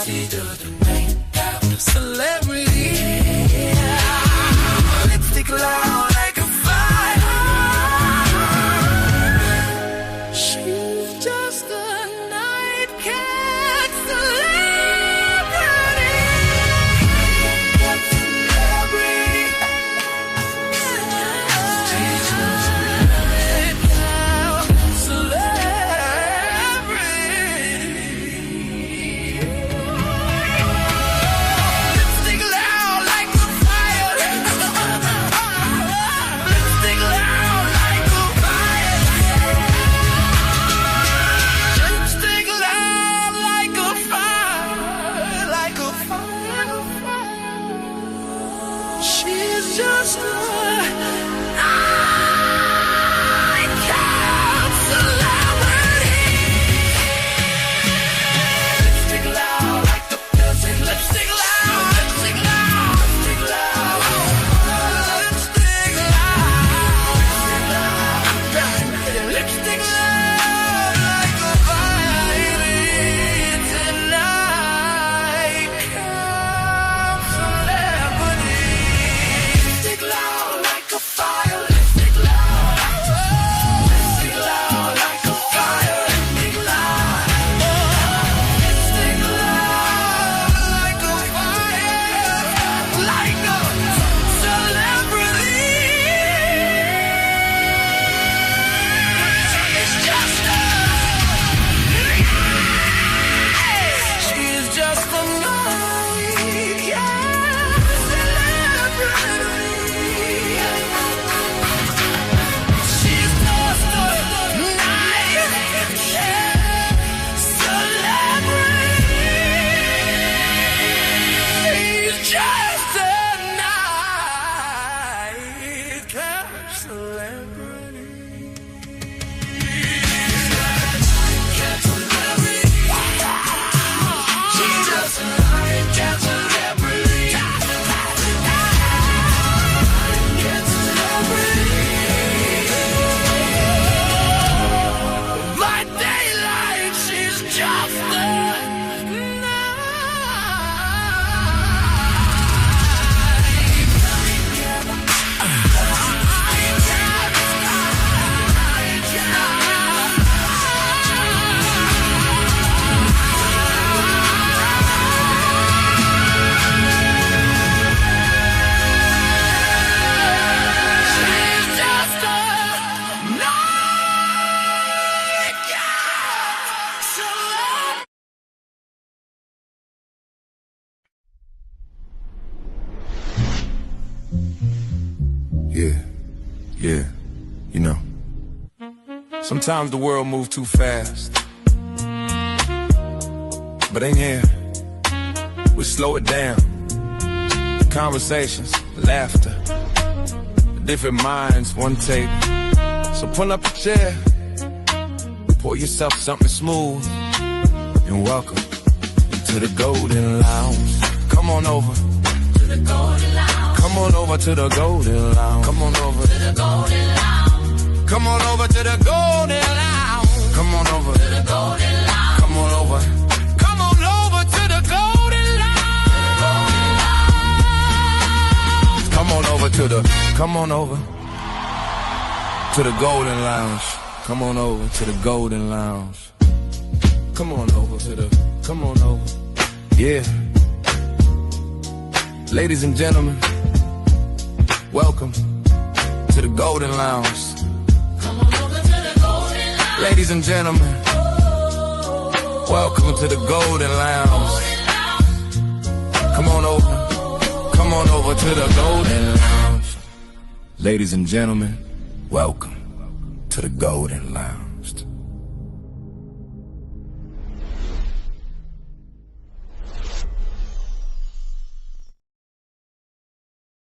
She's just a nightcap celebrity. Lipstick loud like a fire. She's just a nightcap celebrity. She's just a nightcap celebrity. Lipstick loud like a building. Lipstick loud, lipstick loud, lipstick loud, lipstick loud, lipstick loud like a violin tonight. Lipstick loud like a fire. Lipstick loud. Lipstick loud like a fire. Lipstick loud. Lipstick loud like a fire. Like a celebrity. She's just a She's just a nightcap celebrity. She's just a nightcap celebrity. She's just a nightcap celebrity. She's just a nightcap celebrity. My daylight, she's just a Yeah, you know. Sometimes the world moves too fast. But in here, we slow it down. Conversations, laughter, different minds, one take. So pull up a chair, pour yourself something smooth, and welcome to the Golden Lounge. Come on over to the Golden Lounge. Come on over to the Golden Lounge. Come on over to the Golden Lounge. Come on over to the Golden Lounge. Come on over to the Golden Lounge. Come on over. Come on over to the Golden Lounge. Come on over to the. Come on over to the Golden Lounge. Come on over to the Golden Lounge. Come on over to the. Come on over. Yeah. Ladies and gentlemen, welcome to the Golden Lounge. Come on over to the Golden Lounge. Ladies and gentlemen, welcome to the Golden Lounge. Come on over to the Golden Lounge. Ladies and gentlemen, welcome to the Golden Lounge.